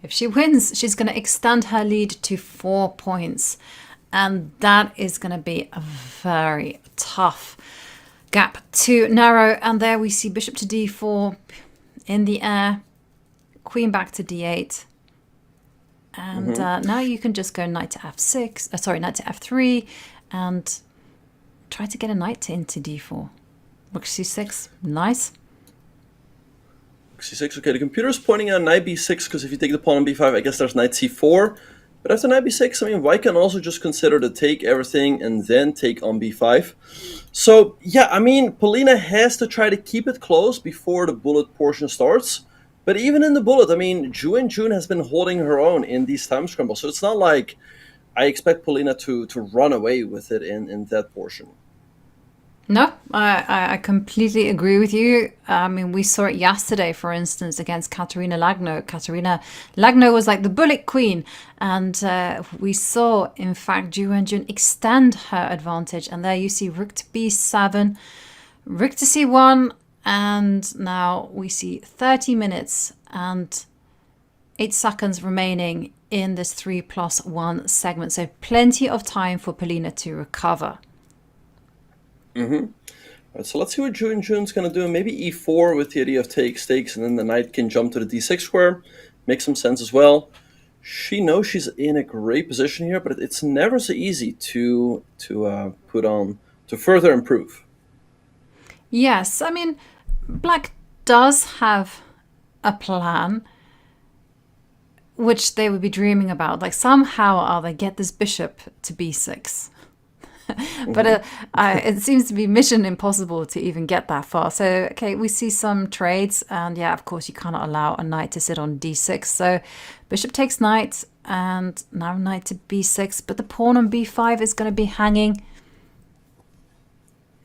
If she wins, she's going to extend her lead to 4 points. And that is going to be a very tough gap to narrow. And there we see bishop to d4 in the air, queen back to d8. And now you can just go knight to f6, knight to f3, and try to get a knight into d4. Rook c6, nice. c6, okay, the computer's pointing out knight b6, because if you take the pawn on b5, I guess there's knight c4. But after knight b6, I mean, white can also just consider to take everything and then take on b5. So, yeah, I mean, Polina has to try to keep it close before the bullet portion starts. But even in the bullet, I mean, Ju Wenjun has been holding her own in these time scrambles. So it's not like I expect Polina to run away with it in that portion. No, I completely agree with you. I mean, we saw it yesterday, for instance, against Katerina Lagno. Katerina Lagno was like the bullet queen. And we saw, in fact, Ju Wenjun extend her advantage. And there you see rook to b7, rook to c1. And now we see 30 minutes and 8 seconds remaining in this 3+1 segment. So plenty of time for Polina to recover. Right, so let's see what Ju Wenjun's going to do. Maybe e4 with the idea of takes, and then the knight can jump to the d6 square. Makes some sense as well. She knows she's in a great position here, but it's never so easy to put on, to further improve. Yes, I mean, black does have a plan, which they would be dreaming about. Like, somehow or other, get this bishop to b6. But it seems to be mission impossible to even get that far. So, okay, we see some trades. And yeah, of course, you cannot allow a knight to sit on d6. So bishop takes knight and now knight to b6. But the pawn on b5 is going to be hanging.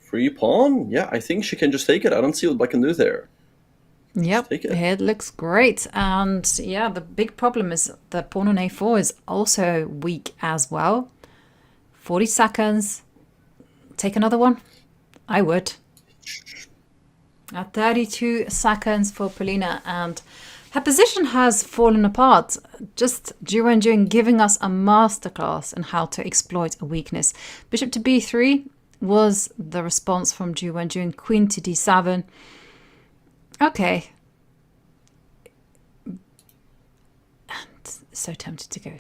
Free pawn? Yeah, I think she can just take it. I don't see what black can do there. Yep, it looks great. And yeah, the big problem is the pawn on a4 is also weak as well. 40 seconds. Take another one? I would. At 32 seconds for Polina, and her position has fallen apart. Just Ju Wenjun giving us a masterclass in how to exploit a weakness. Bishop to b3 was the response from Ju Wenjun. Queen to d7. Okay. And so tempted to go.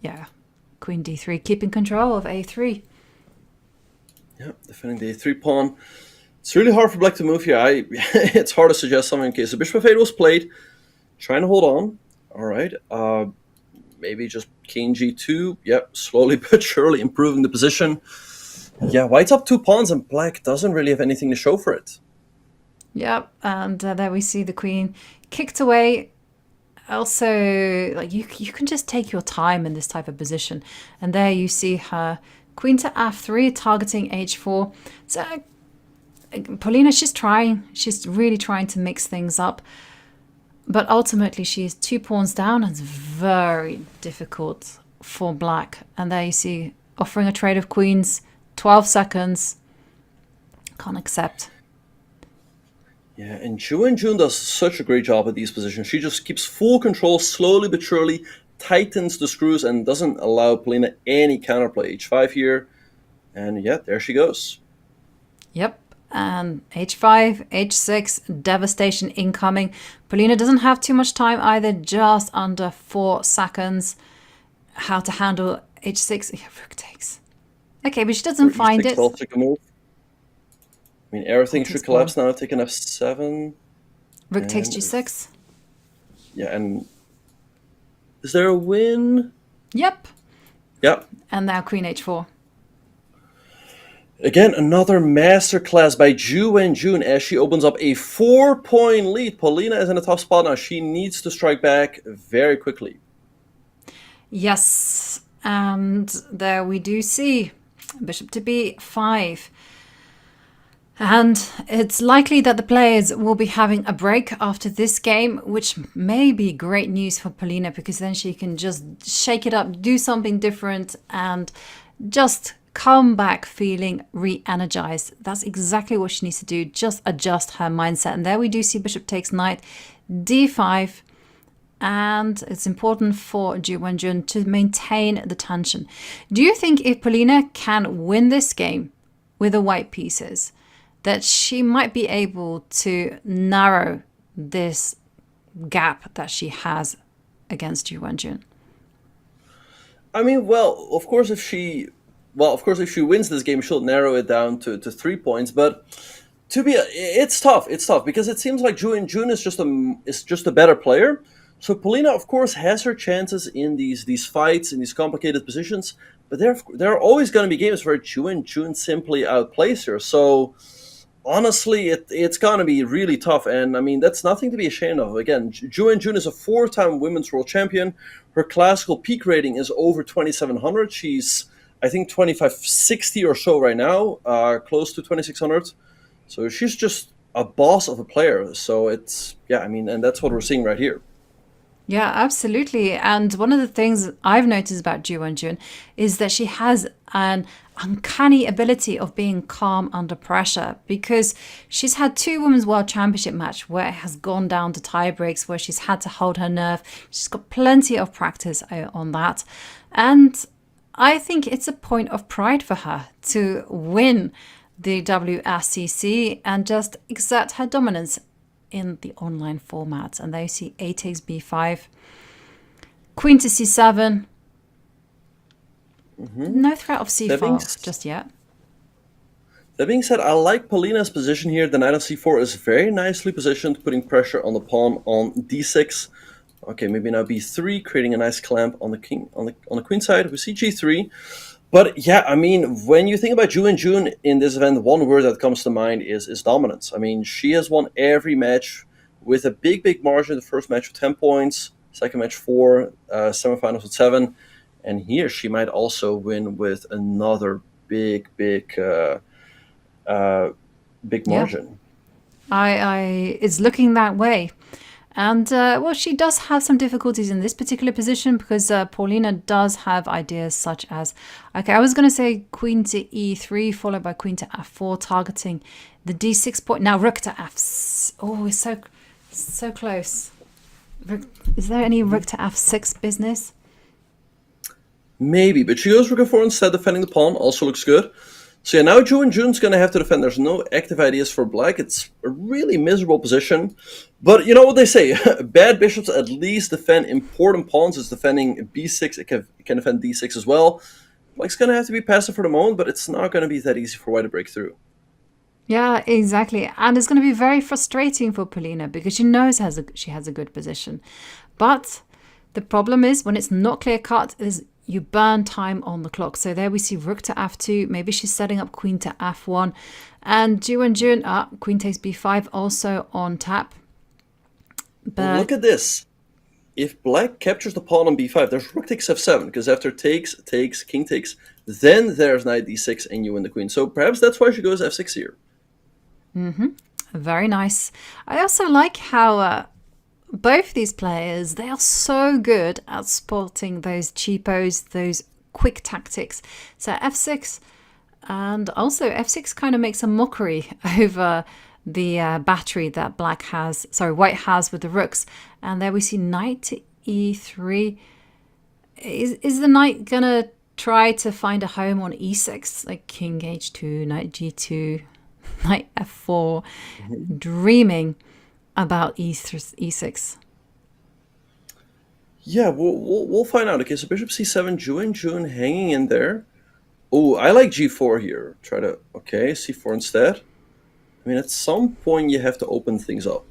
Yeah. Queen d3, keeping control of a3. Yeah, defending the a3 pawn. It's really hard for black to move here. It's hard to suggest something in case the bishop f8 was played. Trying to hold on. All right. Maybe just king g2. Yep, slowly but surely improving the position. Yeah, white's up 2 pawns and black doesn't really have anything to show for it. Yep, and there we see the queen kicked away. Also, like you can just take your time in this type of position. And there you see her queen to f3, targeting h4. So Polina, she's really trying to mix things up. But ultimately, she is 2 pawns down, and it's very difficult for black. And there you see, offering a trade of queens, 12 seconds. Can't accept. Yeah, and Ju Wenjun does such a great job at these positions. She just keeps full control, slowly but surely, tightens the screws, and doesn't allow Polina any counterplay. h5 here, and yeah, there she goes. Yep, and h5, h6, devastation incoming. Polina doesn't have too much time either, just under 4 seconds. How to handle h6, yeah, rook takes. Okay, but she doesn't find it. I mean, everything should collapse now. Taking f7. Rook takes g6. Yeah, and is there a win? Yep. Yep. And now queen h4. Again, another masterclass by Ju Wenjun as she opens up a 4-point lead. Polina is in a tough spot now. She needs to strike back very quickly. Yes, and there we do see bishop to b5. And it's likely that the players will be having a break after this game, which may be great news for Polina, because then she can just shake it up, do something different, and just come back feeling re-energized. That's exactly what she needs to do, just adjust her mindset. And there we do see bishop takes knight, d5, and it's important for Ju Wenjun to maintain the tension. Do you think if Polina can win this game with the white pieces, that she might be able to narrow this gap that she has against Ju Wenjun? I mean, well, of course, if she wins this game, she'll narrow it down to 3 points. But it's tough. It's tough because it seems like Ju Wenjun is just a better player. So Polina, of course, has her chances in these fights, in these complicated positions. But there are always going to be games where Ju Wenjun simply outplays her. So honestly, it's going to be really tough. And I mean, that's nothing to be ashamed of. Again, Ju Wenjun is a 4-time women's world champion. Her classical peak rating is over 2,700. She's, I think, 2,560 or so right now, close to 2,600. So she's just a boss of a player. So it's, yeah, I mean, and that's what we're seeing right here. Yeah, absolutely. And one of the things I've noticed about Ju Wenjun is that she has an uncanny ability of being calm under pressure, because she's had 2 Women's World Championship matches where it has gone down to tie breaks, where she's had to hold her nerve. She's got plenty of practice on that. And I think it's a point of pride for her to win the WSCC and just exert her dominance in the online format. And there you see A takes b5, queen to c7. No threat of c4 just yet. That being said, I like Polina's position here. The knight on c4 is very nicely positioned, putting pressure on the pawn on d6. Okay, maybe now b3, creating a nice clamp on the king on the queen side. We see g3. But yeah, I mean, when you think about Ju Wenjun in this event, one word that comes to mind is dominance. I mean, she has won every match with a big margin. The first match with 10 points, second match 4, semifinals with 7. And here she might also win with another big margin. It's looking that way. And, well, she does have some difficulties in this particular position because Polina does have ideas such as, okay, I was going to say queen to e3 followed by queen to f4, targeting the d6 point. Now rook to f. Oh, it's so close. Is there any rook to f6 business? Maybe, but she goes rook f4 instead, defending the pawn. Also looks good. So yeah, now Ju Wenjun's going to have to defend. There's no active ideas for black. It's a really miserable position. But you know what they say, bad bishops at least defend important pawns. It's defending b6. It can defend d6 as well. Black's going to have to be passive for the moment, but it's not going to be that easy for white to break through. Yeah, exactly. And it's going to be very frustrating for Polina because she knows she has a good position. But the problem is when it's not clear cut is you burn time on the clock. So there we see rook to f2. Maybe she's setting up queen to f1. And Ju Wenjun, queen takes b5 also on tap. But look at this. If black captures the pawn on b5, there's rook takes f7, because after takes, king takes, then there's knight d6 and you win the queen. So perhaps that's why she goes f6 here. Very nice. I also like how both these players, they are so good at spotting those cheapos, those quick tactics. So f6, and also f6 kind of makes a mockery over the battery that white has with the rooks. And there we see knight to e3. Is the knight gonna try to find a home on e6, like king h2, knight g2, knight f4, dreaming about e6? Yeah, we'll find out. Okay, so bishop c7, Ju Wenjun hanging in there. Oh, I like g4 here. Okay, c4 instead. I mean, at some point you have to open things up.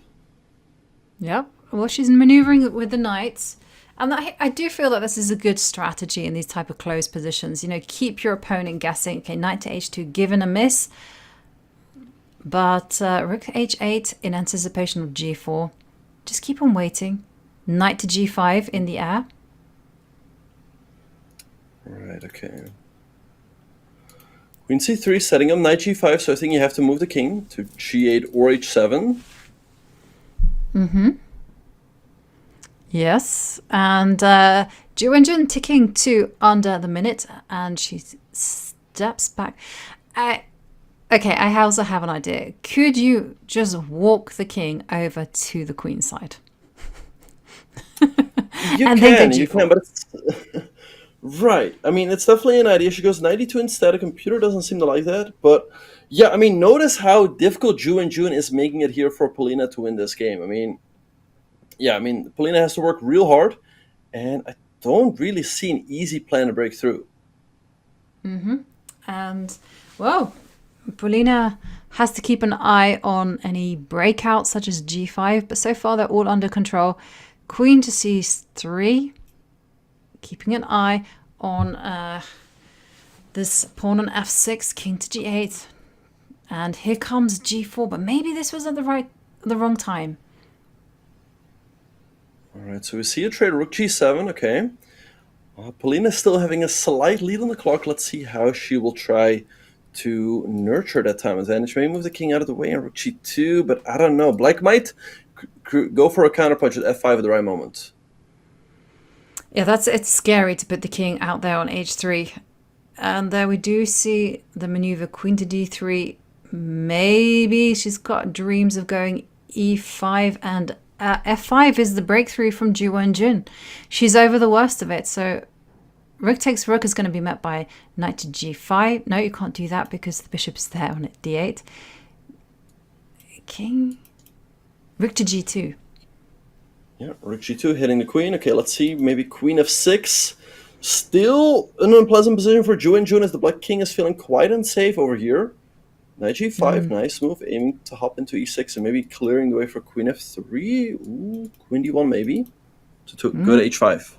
Yep. Well, she's maneuvering with the knights. And I do feel that this is a good strategy in these type of closed positions. You know, keep your opponent guessing. Okay, knight to h2, given a miss. But rook h8 in anticipation of g4. Just keep on waiting. Knight to g5 in the air. Right, okay. Queen c3, setting up knight g5, so I think you have to move the king to g8 or h7. Yes, and Ju Wenjun ticking to under the minute, and she steps back. Okay, I also have an idea. Could you just walk the king over to the queen side? You And can, then you can, but it's... Right. I mean, it's definitely an idea. She goes 92 instead. A computer doesn't seem to like that. But, yeah, I mean, notice how difficult Ju Wenjun is making it here for Polina to win this game. I mean, yeah, I mean, Polina has to work real hard. And I don't really see an easy plan to break through. And, well, Polina has to keep an eye on any breakouts such as g5. But so far, they're all under control. Queen to c3. Keeping an eye on this pawn on f6, king to g8, and here comes g4. But maybe this was at the wrong time. All right, so we see a trade rook g7. Okay, Polina is still having a slight lead on the clock. Let's see how she will try to nurture that time advantage. Maybe move the king out of the way and rook g2, but I don't know. Black might go for a counterpunch at f5 at the right moment. Yeah, it's scary to put the king out there on h3. And there we do see the maneuver queen to d3. Maybe she's got dreams of going e5, and f5 is the breakthrough from Ju Wenjun. She's over the worst of it, so rook takes rook is going to be met by knight to g5. No, you can't do that because the bishop's there on d8. King, rook to g2. Yeah, rook g2 hitting the queen. Okay, let's see. Maybe queen f6. Still an unpleasant position for Ju Wenjun as the black king is feeling quite unsafe over here. Knight g5, nice move. Aiming to hop into e6 and maybe clearing the way for queen f3. Ooh, queen d1 maybe. To go to h5.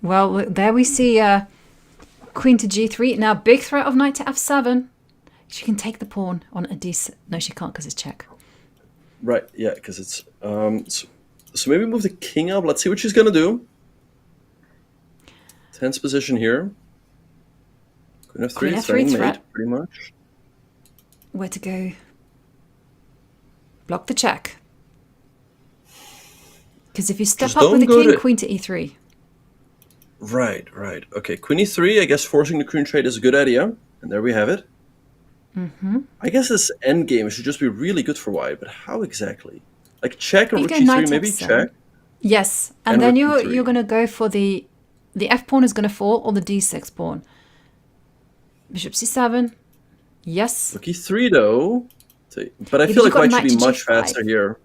Well, there we see queen to g3. Now, big threat of knight to f7. She can take the pawn on a d6. No, she can't because it's check. Right, yeah, because it's... So maybe move the king up. Let's see what she's going to do. Tense position here. Queen f3, Queen f3 threatening threat. mate, pretty much. Where to go? Block the check. Because if you step Just up with the don't go king, to- queen to e3. Right. Okay, queen e3. I guess forcing the queen trade is a good idea. And there we have it. I guess this endgame should just be really good for white, but how exactly? Like check or You rook go knight g3, maybe f7. check. Yes, and And then rook you're e3. going to go for the f pawn is going to fall, or the d6 pawn. Bishop c7. Yes. Rook e3 though. But I Yeah, feel but like you white got should be knight to much g5. faster here.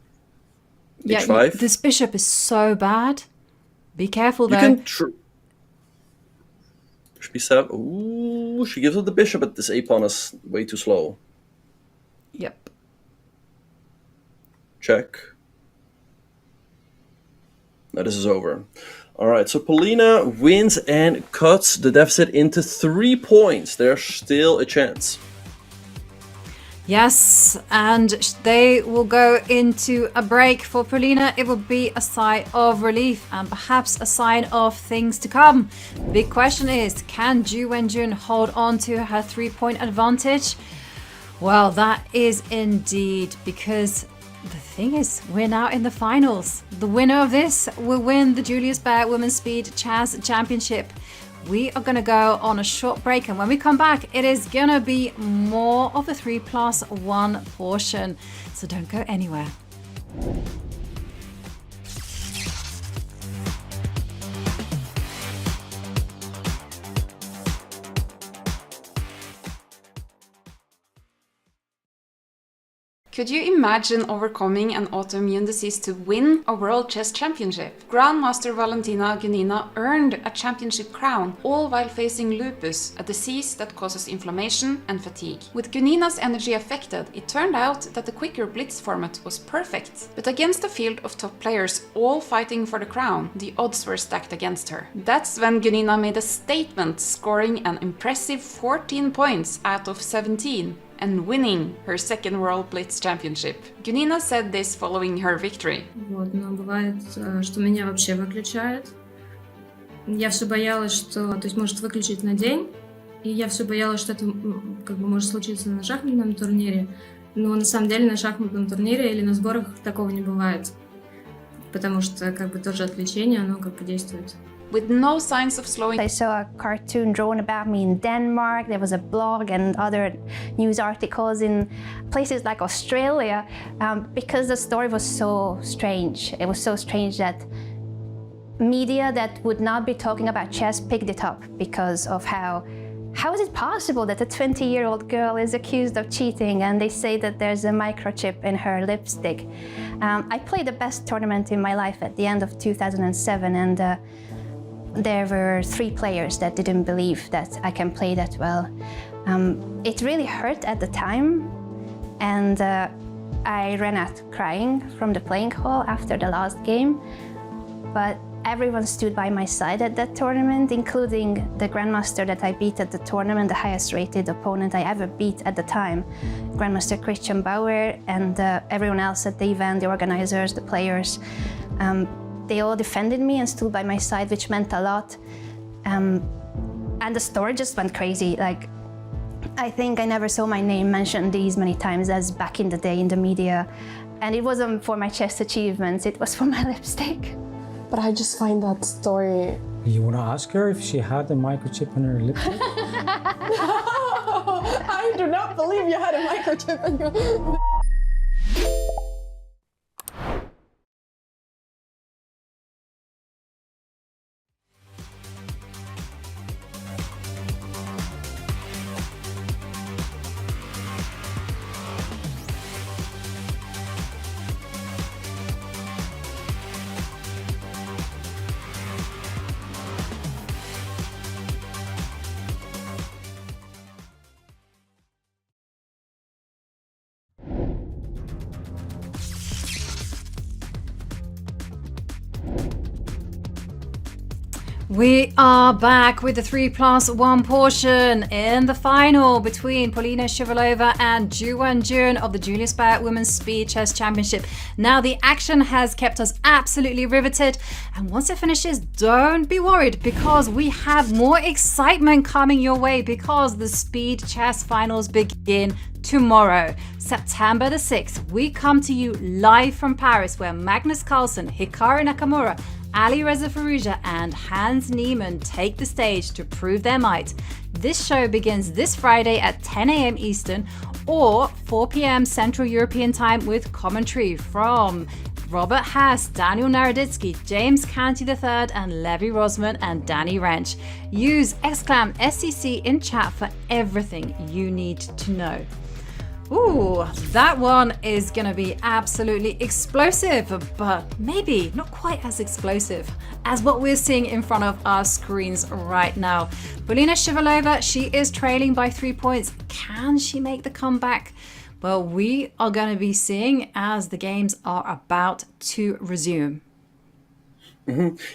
Yeah, h5. this bishop is so bad. Be careful You though. can bishop b7. Ooh, she gives up the bishop, but this a pawn is way too slow. Yep. Check. Now this is over. All right, so Polina wins and cuts the deficit into 3 points. There's still a chance. Yes, and they will go into a break. For Polina, it will be a sigh of relief and perhaps a sign of things to come. Big question is, can Ju Wenjun hold on to her 3-point advantage? Well, that is indeed, because the thing is, we're now in the finals. The winner of this will win the Julius Baer Women's Speed Chess Championship. We are going to go on a short break, and when we come back, it is going to be more of a 3+1 portion. So don't go anywhere. Could you imagine overcoming an autoimmune disease to win a World Chess Championship? Grandmaster Valentina Gunina earned a championship crown, all while facing lupus, a disease that causes inflammation and fatigue. With Gunina's energy affected, it turned out that the quicker blitz format was perfect. But against a field of top players all fighting for the crown, the odds were stacked against her. That's when Gunina made a statement, scoring an impressive 14 points out of 17. And winning her second World Blitz Championship. Gunina said this following her victory. Вот, но бывает, что меня вообще выключает. Я все боялась, что, то есть, может выключить на день, И я все боялась, что это как бы может случиться на шахматном турнире. Но на самом деле на шахматном турнире или на сборах такого не бывает. Потому что как бы тоже отвлечение, оно как бы действует. With no signs of slowing. I saw a cartoon drawn about me in Denmark. There was a blog and other news articles in places like Australia because the story was so strange. It was so strange that media that would not be talking about chess picked it up because of how is it possible that a 20-year-old girl is accused of cheating and they say that there's a microchip in her lipstick. I played the best tournament in my life at the end of 2007 and there were 3 players that didn't believe that I can play that well. It really hurt at the time and I ran out crying from the playing hall after the last game. But everyone stood by my side at that tournament, including the grandmaster that I beat at the tournament, the highest rated opponent I ever beat at the time, Grandmaster Baer, and everyone else at the event, the organizers, the players. They all defended me and stood by my side, which meant a lot. And the story just went crazy. Like, I think I never saw my name mentioned these many times as back in the day in the media. And it wasn't for my chess achievements, it was for my lipstick. But I just find that story... You want to ask her if she had a microchip in her lipstick? I do not believe you had a microchip in your lipstick. We are back with the 3+1 portion in the final between Polina Shuvalova and Ju Wenjun of the Julius Baer Women's Speed Chess Championship. Now the action has kept us absolutely riveted, and once it finishes, don't be worried because we have more excitement coming your way because the Speed Chess Finals begin tomorrow, September the 6th. We come to you live from Paris where Magnus Carlsen, Hikaru Nakamura, Ali Reza Firouzja and Hans Niemann take the stage to prove their might. This show begins this Friday at 10 a.m. Eastern or 4 p.m. Central European Time with commentary from Robert Haas, Daniel Naroditsky, James Canty III and Levi Rosman and Danny Wrench. Use !SCC in chat for everything you need to know. Ooh, that one is gonna be absolutely explosive, but maybe not quite as explosive as what we're seeing in front of our screens right now. Polina Shuvalova, she is trailing by 3 points. Can she make the comeback? Well, we are gonna be seeing as the games are about to resume.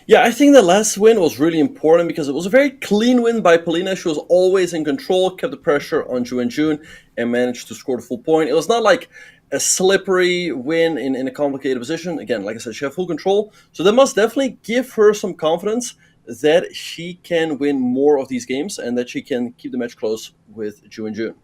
Yeah, I think the last win was really important because it was a very clean win by Polina. She was always in control, kept the pressure on Ju Wenjun, and managed to score the full point. It was not like a slippery win in a complicated position. Again, like I said, she had full control. So that must definitely give her some confidence that she can win more of these games and that she can keep the match close with Ju Wenjun.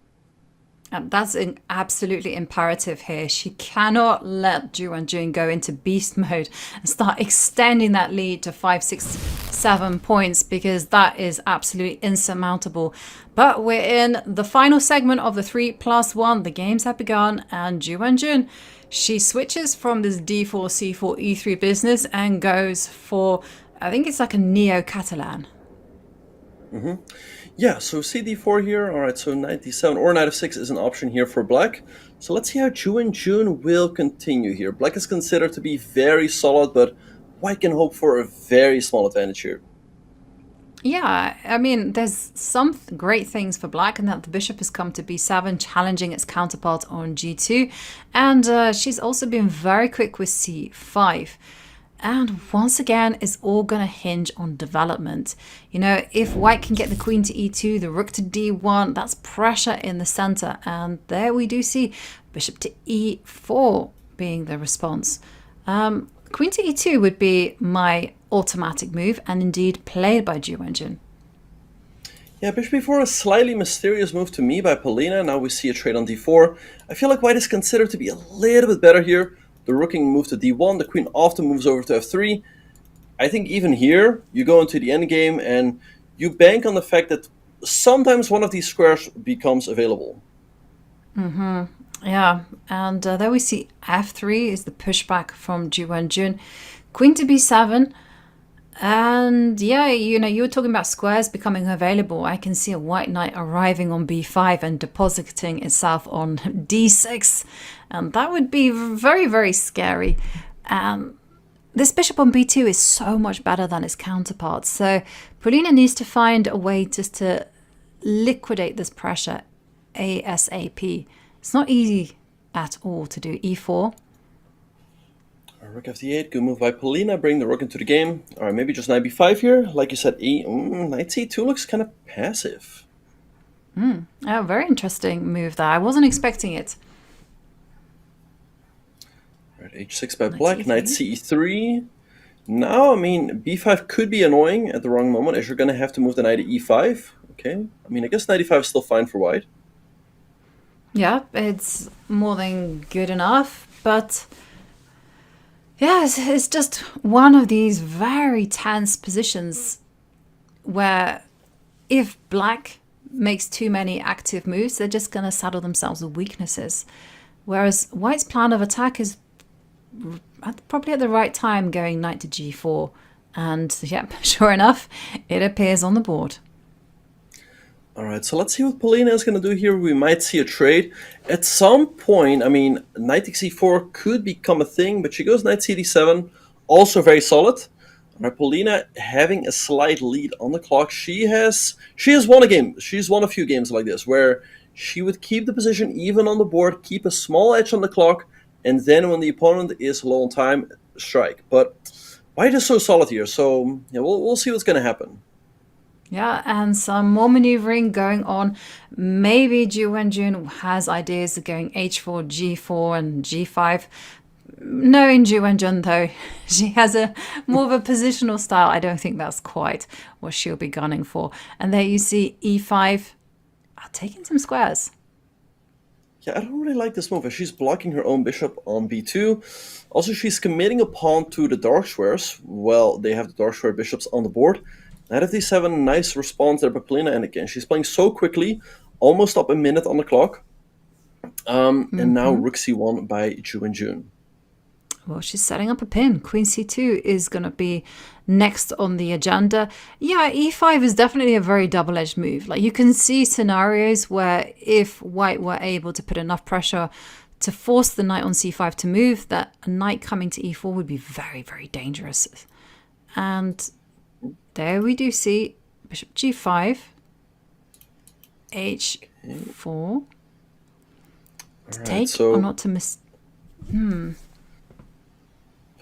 That's absolutely imperative here. She cannot let Ju Wenjun go into beast mode and start extending that lead to 5, 6, 7 points because that is absolutely insurmountable. But we're in the final segment of the 3+1. The games have begun and Ju Wenjun, she switches from this d4, c4, e3 business and goes for, I think it's like a neo-Catalan. Yeah, so cd4 here. All right, so knight d7 or knight f6 is an option here for black. So let's see how Ju Wenjun will continue here. Black is considered to be very solid, but white can hope for a very small advantage here. Yeah, I mean, there's some great things for black in that the bishop has come to b7, challenging its counterpart on g2. And she's also been very quick with c5. And once again, it's all going to hinge on development. You know, if white can get the queen to e2, the rook to d1, that's pressure in the center. And there we do see bishop to e4 being the response. Queen to e2 would be my automatic move and indeed played by Ju Wenjun. Yeah, bishop b4 is a slightly mysterious move to me by Polina. Now we see a trade on d4. I feel like white is considered to be a little bit better here. The rook can move to d1. The queen often moves over to f3. I think even here, you go into the endgame and you bank on the fact that sometimes one of these squares becomes available. Mm-hmm. Yeah, and there we see f3 is the pushback from Ju Wenjun. Queen to b7. And yeah, you were talking about squares becoming available. I can see a white knight arriving on b5 and depositing itself on d6. And that would be very, very scary. This bishop on b2 is so much better than its counterpart. So Polina needs to find a way just to liquidate this pressure ASAP. It's not easy at all to do e4. Rook f8, good move by Polina, bring the rook into the game. All right, maybe just knight b5 here. Like you said, knight c2 looks kind of passive. Oh, very interesting move there. I wasn't expecting it. All right, h6 by black, knight ce3. Now, I mean, b5 could be annoying at the wrong moment, as you're going to have to move the knight to e5. Okay, I mean, I guess knight e5 is still fine for white. Yeah, it's more than good enough, but... yeah, it's just one of these very tense positions where if black makes too many active moves, they're just going to saddle themselves with weaknesses. Whereas white's plan of attack is probably at the right time going knight to g4. And yep, sure enough, it appears on the board. All right, so let's see what Polina is going to do here. We might see a trade. At some point, I mean, knight takes e4 could become a thing, but she goes knight cd7, also very solid. All right, Polina having a slight lead on the clock. She has won a game. She's won a few games like this, where she would keep the position even on the board, keep a small edge on the clock, and then when the opponent is low on time, strike. But white is so solid here, so yeah, we'll see what's going to happen. Yeah, and some more maneuvering going on. Maybe Ju Wenjun has ideas of going h4, g4, and g5. Knowing Ju Wenjun, though, she has a more of a positional style. I don't think that's quite what she'll be gunning for. And there you see e5 taking some squares. Yeah, I don't really like this move, as she's blocking her own bishop on b2. Also, she's committing a pawn to the dark squares. Well, they have the dark square bishops on the board. Knight of d7, nice response there by Polina, and again, she's playing so quickly, almost up a minute on the clock. And now rook c1 by Ju Wenjun. Well, she's setting up a pin. Queen c2 is going to be next on the agenda. Yeah, e5 is definitely a very double-edged move. Like, you can see scenarios where if white were able to put enough pressure to force the knight on c5 to move, that a knight coming to e4 would be very, very dangerous. And there we do see bishop g5, h4, to take or not to miss.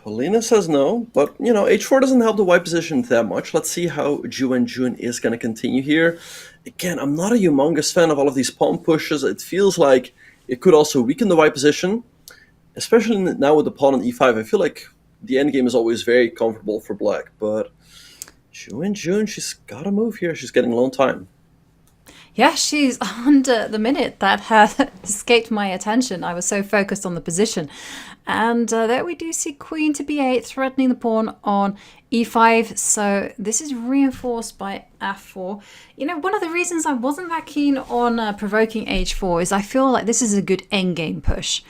Polina says no, but you know, h4 doesn't help the white position that much. Let's see how Ju Wenjun is going to continue here. Again, I'm not a humongous fan of all of these pawn pushes. It feels like it could also weaken the white position, especially now with the pawn on e5. I feel like the endgame is always very comfortable for black, but Ju Wenjun, she's got to move here. She's getting low on time. Yeah, she's under the minute. That had escaped my attention. I was so focused on the position. And there we do see queen to b8, threatening the pawn on e5. So this is reinforced by f4. You know, one of the reasons I wasn't that keen on provoking h4 is I feel like this is a good endgame push.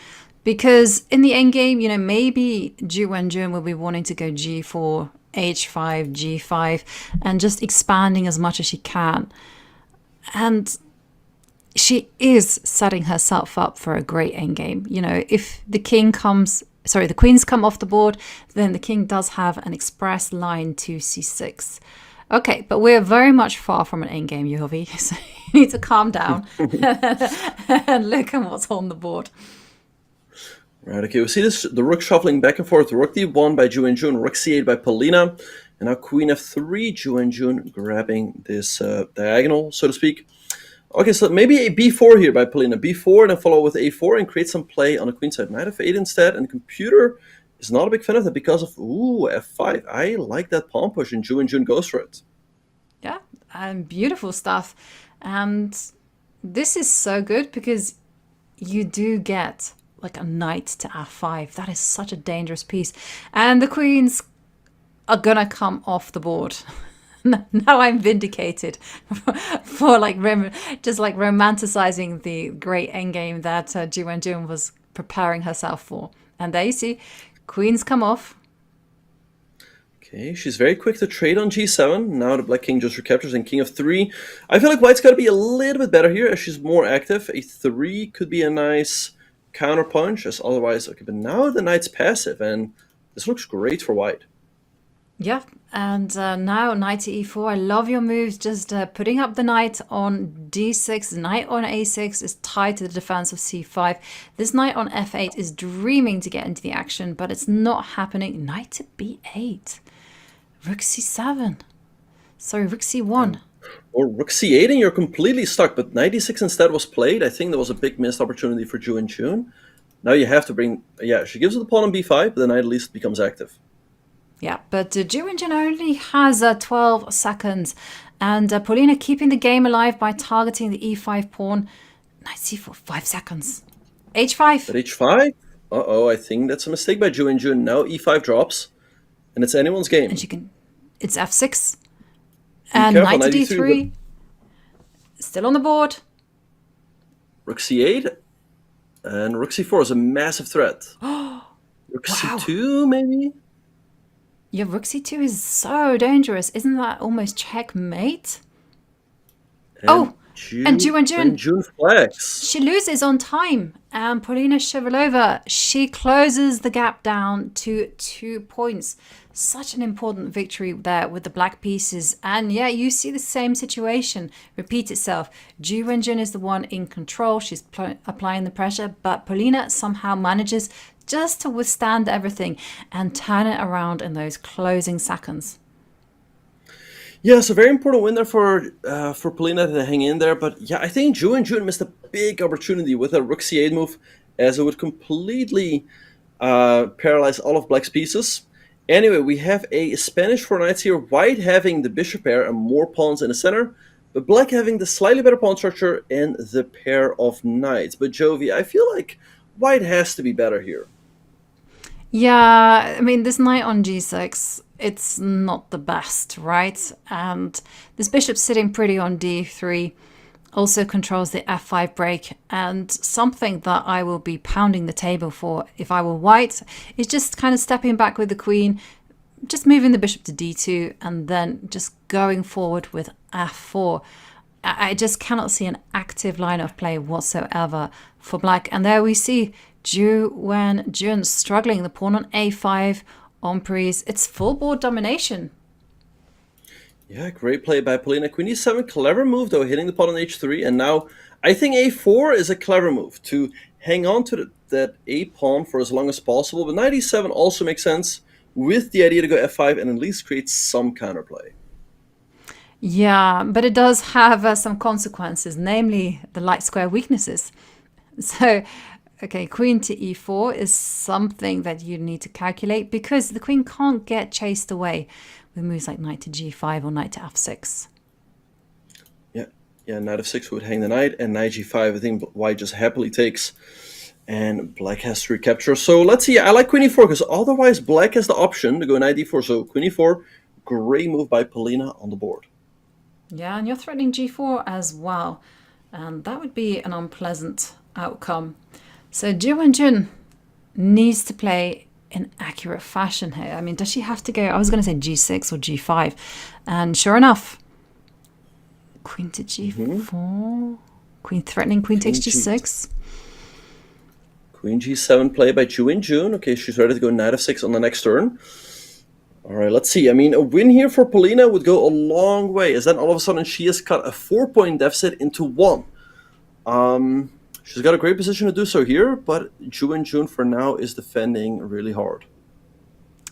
Because in the endgame, you know, maybe Ju Wenjun will be wanting to go g4, h5, g5, and just expanding as much as she can. And she is setting herself up for a great endgame. You know, if the the queens come off the board, then the king does have an express line to c6. Okay, but we're very much far from an endgame, Yovi, so you need to calm down and look at what's on the board. Right, okay, we see the rook shuffling back and forth. Rook d1 by Ju Wenjun, rook c8 by Polina, and now queen f3, Ju Wenjun grabbing this diagonal, so to speak. Okay, so maybe a b4 here by Polina. b4 and then follow with a4 and create some play on the queen side. Knight f8 instead, and the computer is not a big fan of that because of, f5. I like that pawn push, and Ju Wenjun goes for it. Yeah, and beautiful stuff. And this is so good because you do get like a knight to f5. That is such a dangerous piece. And the queens are gonna come off the board. Now I'm vindicated for like just like romanticizing the great endgame that Ju Wenjun was preparing herself for. And there you see, queens come off. Okay, she's very quick to trade on g7. Now the black king just recaptures and king of 3. I feel like white's got to be a little bit better here as she's more active. A 3 could be a nice counter punch, as otherwise, okay, but now the knight's passive, and this looks great for white. Yeah, and now knight to e4. I love your moves. Just putting up the knight on d6, knight on a6 is tied to the defense of c5. This knight on f8 is dreaming to get into the action, but it's not happening. Knight to b8. Rook c7. Sorry, rook c1. Or rook c8 and you're completely stuck, but knight d6 instead was played. I think that was a big missed opportunity for Ju Wenjun. Now you have to bring... Yeah, she gives it the pawn on b5, but the knight at least becomes active. Yeah, but Ju Wenjun only has 12 seconds. And Polina keeping the game alive by targeting the e5 pawn. Knight c4, 5 seconds. h5. But h5? Uh-oh, I think that's a mistake by Ju Wenjun. Now e5 drops, and it's anyone's game. And she can... It's f6. And knight to d3. Still on the board. Rook c8. And rook c4 is a massive threat. Rook c2, maybe? Yeah, rook c2 is so dangerous. Isn't that almost checkmate? And and Ju Wenjun. Wenjun flex. She loses on time. And Polina Shuvalova, she closes the gap down to 2 points. Such an important victory there with the black pieces. And yeah, you see the same situation repeat itself. Ju Wenjun is the one in control. She's applying the pressure, but Polina somehow manages just to withstand everything and turn it around in those closing seconds. Yeah, it's a very important win there for Polina to hang in there. But yeah, I think Ju Wenjun missed a big opportunity with a rook c8 move, as it would completely paralyze all of black's pieces. Anyway, we have a Spanish for knights here. White having the bishop pair and more pawns in the center, but black having the slightly better pawn structure and the pair of knights. But Jovi, I feel like white has to be better here. Yeah, I mean, this knight on g6, it's not the best, right? And this bishop sitting pretty on d3 also controls the f5 break. And something that I will be pounding the table for if I were white is just kind of stepping back with the queen, just moving the bishop to d2, and then just going forward with f4. I just cannot see an active line of play whatsoever for black. And there we see Ju Wenjun struggling, the pawn on a5, emprise. It's full board domination. Yeah, great play by Polina. Queen e7, clever move though, hitting the pawn on h3. And now I think a4 is a clever move to hang on to that a pawn for as long as possible. But knight e7 also makes sense with the idea to go f5 and at least create some counterplay. Yeah, but it does have some consequences, namely the light square weaknesses. So, okay, queen to e4 is something that you need to calculate because the queen can't get chased away with moves like knight to g5 or knight to f6. Yeah, knight f6 would hang the knight, and knight g5 I think white just happily takes, and black has to recapture. So let's see, I like queen e4 because otherwise black has the option to go knight d4. So queen e4, great move by Polina on the board. Yeah, and you're threatening g4 as well, and that would be an unpleasant outcome. So Ju Wenjun needs to play in accurate fashion here. I mean, does she have to go? I was going to say g6 or g5, and sure enough, queen to g4, queen threatening, queen takes g6. Queen g7 play by Ju Wenjun. Okay, she's ready to go knight f6 on the next turn. All right, let's see. I mean, a win here for Polina would go a long way, as then all of a sudden she has cut a 4-point deficit into 1. She's got a great position to do so here, but Ju Wenjun for now is defending really hard.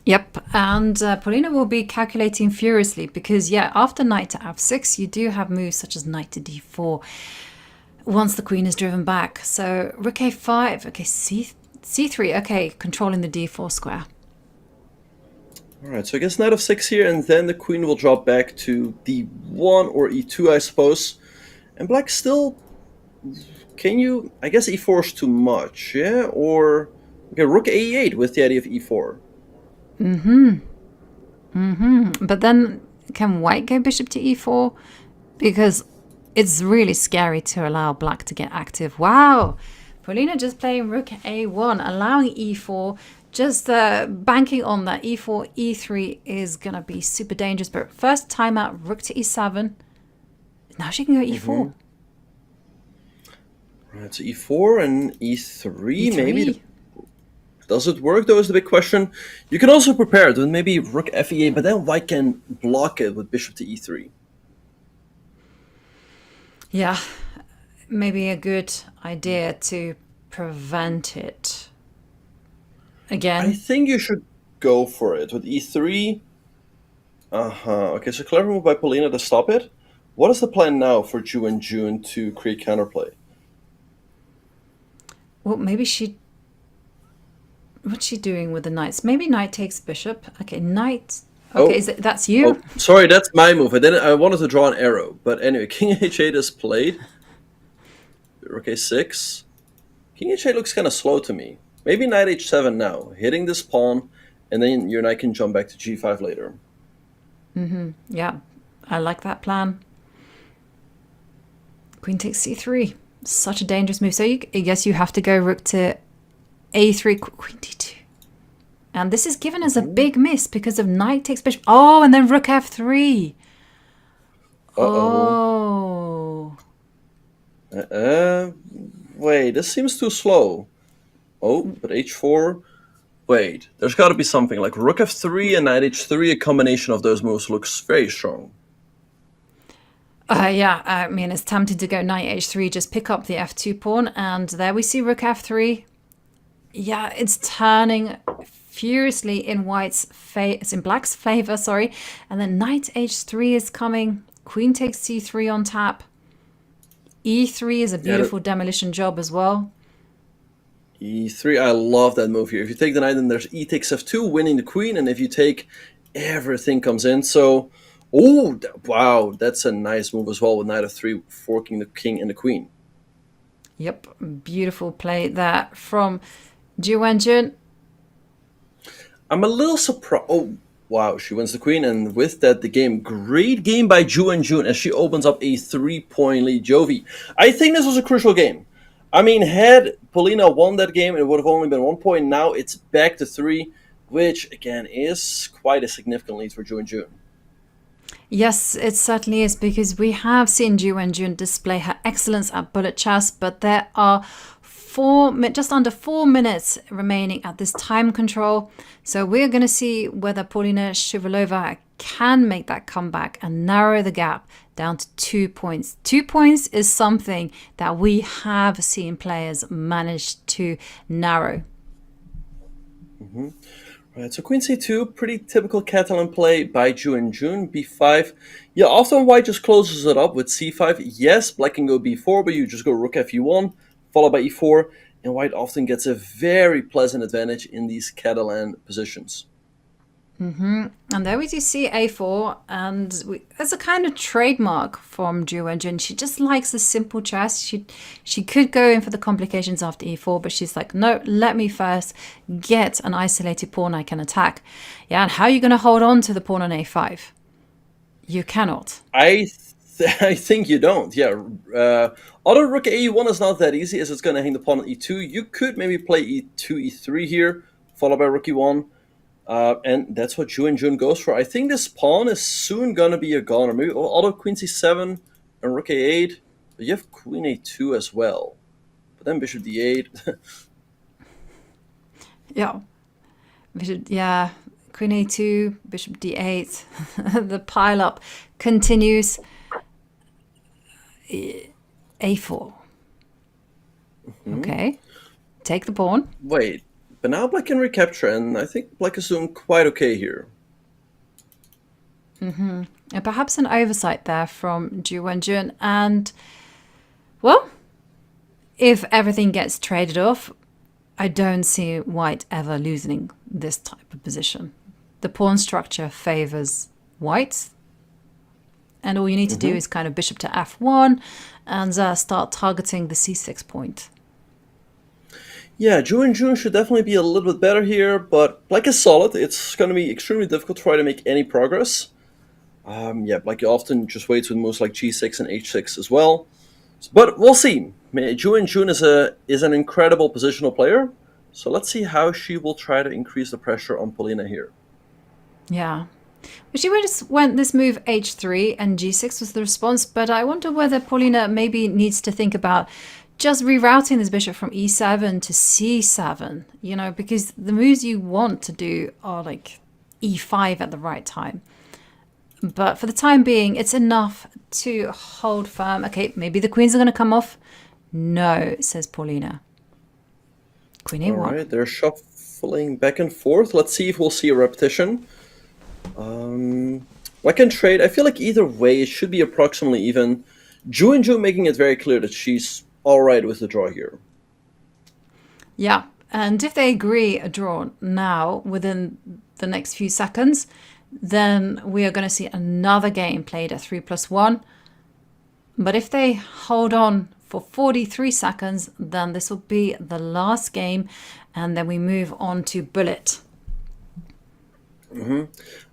Yep, and Polina will be calculating furiously because, yeah, after knight to f6, you do have moves such as knight to d4 once the queen is driven back. So rook a5, okay, c3, okay, controlling the d4 square. Alright, so I guess knight of 6 here, and then the queen will drop back to d1 or e2, I suppose. And black still... Can you... I guess e4 is too much, yeah? Or... Okay, rook a8 with the idea of e4. But then, can white go bishop to e4? Because it's really scary to allow black to get active. Wow! Polina just playing rook a1, allowing e4. Just banking on that e4, e3 is going to be super dangerous. But first timeout, rook to e7. Now she can go e4. Right, so e4 and e3, maybe. Does it work, though, is the big question. You can also prepare it with maybe rook fe8, but then white can block it with bishop to e3. Yeah, maybe a good idea to prevent it. Again, I think you should go for it with e3. Okay, so clever move by Polina to stop it. What is the plan now for Ju Wenjun to create counterplay? Well, maybe she... What's she doing with the knights? Maybe knight takes bishop. Okay, knight... Okay, that's you? Oh, sorry, that's my move. I wanted to draw an arrow. But anyway, king h8 is played. Rook a6. King h8 looks kind of slow to me. Maybe knight h7 now, hitting this pawn, and then your knight can jump back to g5 later. Yeah, I like that plan. Queen takes c3. Such a dangerous move. So I guess you have to go rook to a3, queen d2. And this is given as a big miss because of knight takes bishop. Oh, and then rook f3. Oh. Wait, this seems too slow. Oh, but h4. Wait, there's got to be something like rook f3 and knight h3. A combination of those moves looks very strong. Yeah, I mean, it's tempting to go knight h3, just pick up the f2 pawn, and there we see rook f3. Yeah, it's turning furiously in black's favor, sorry. And then knight h3 is coming. Queen takes c3 on tap. e3 is a beautiful demolition job as well. e3, I love that move here. If you take the knight, then there's e takes f2, winning the queen, and if you take, everything comes in. So, oh, wow, that's a nice move as well with knight f3, forking the king and the queen. Yep, beautiful play there from Ju Wenjun. I'm a little surprised. Oh, wow, she wins the queen, and with that, the game. Great game by Ju Wenjun as she opens up a 3-point lead. Jovi, I think this was a crucial game. I mean, had Polina won that game, it would have only been 1 point. Now it's back to 3, which, again, is quite a significant lead for Ju Wenjun. Yes, it certainly is, because we have seen Ju Wenjun display her excellence at bullet chess, but there are just under 4 minutes remaining at this time control. So we're going to see whether Polina Shuvalova can make that comeback and narrow the gap down to 2 points. 2 points is something that we have seen players manage to narrow. Right, so queen c2, pretty typical Catalan play by Ju Wenjun. b5. Yeah, often white just closes it up with c5. Yes, black can go b4, but you just go rook fe1, followed by e4, and white often gets a very pleasant advantage in these Catalan positions. And there we do see a4, and that's a kind of trademark from Ju Wenjun. She just likes the simple chess. She could go in for the complications after e4, but she's like, no, let me first get an isolated pawn I can attack. Yeah, and how are you going to hold on to the pawn on a5? You cannot. I think you don't, yeah. Auto rook e1 is not that easy, as it's going to hang the pawn on e2. You could maybe play e2, e3 here, followed by rook e1. And that's what Ju Wenjun goes for. I think this pawn is soon going to be a goner. Maybe auto queen c7 and rook a8. But you have queen a2 as well. But then bishop d8. Yeah. Queen a2, bishop d8. The pile-up continues. a4. Okay. Take the pawn. Wait. But now black can recapture, and I think black is doing quite okay here. And perhaps an oversight there from Ju Wenjun. And, well, if everything gets traded off, I don't see white ever losing this type of position. the pawn structure favors white. And all you need to do is kind of bishop to f1 and start targeting the c6 point. Yeah, Ju Wenjun should definitely be a little bit better here, but black is solid. It's going to be extremely difficult to try to make any progress. Yeah, black often just waits with moves like g6 and h6 as well. But we'll see. Ju Wenjun is an incredible positional player, so let's see how she will try to increase the pressure on Polina here. Yeah. Well, she just went this move h3 and g6 was the response, but I wonder whether Polina maybe needs to think about just rerouting this bishop from e7 to c7, you know, because the moves you want to do are like e5 at the right time. But for the time being, it's enough to hold firm. Okay, maybe the queens are going to come off. No, says Polina. Queen a1. All right, they're shuffling back and forth. Let's see if we'll see a repetition. Black can trade. I feel like either way, it should be approximately even. Ju Wenjun making it very clear that she's all right with the draw here. Yeah, and if they agree a draw now within the next few seconds, then we are going to see another game played at 3+1. But if they hold on for 43 seconds, then this will be the last game, and then we move on to bullet. All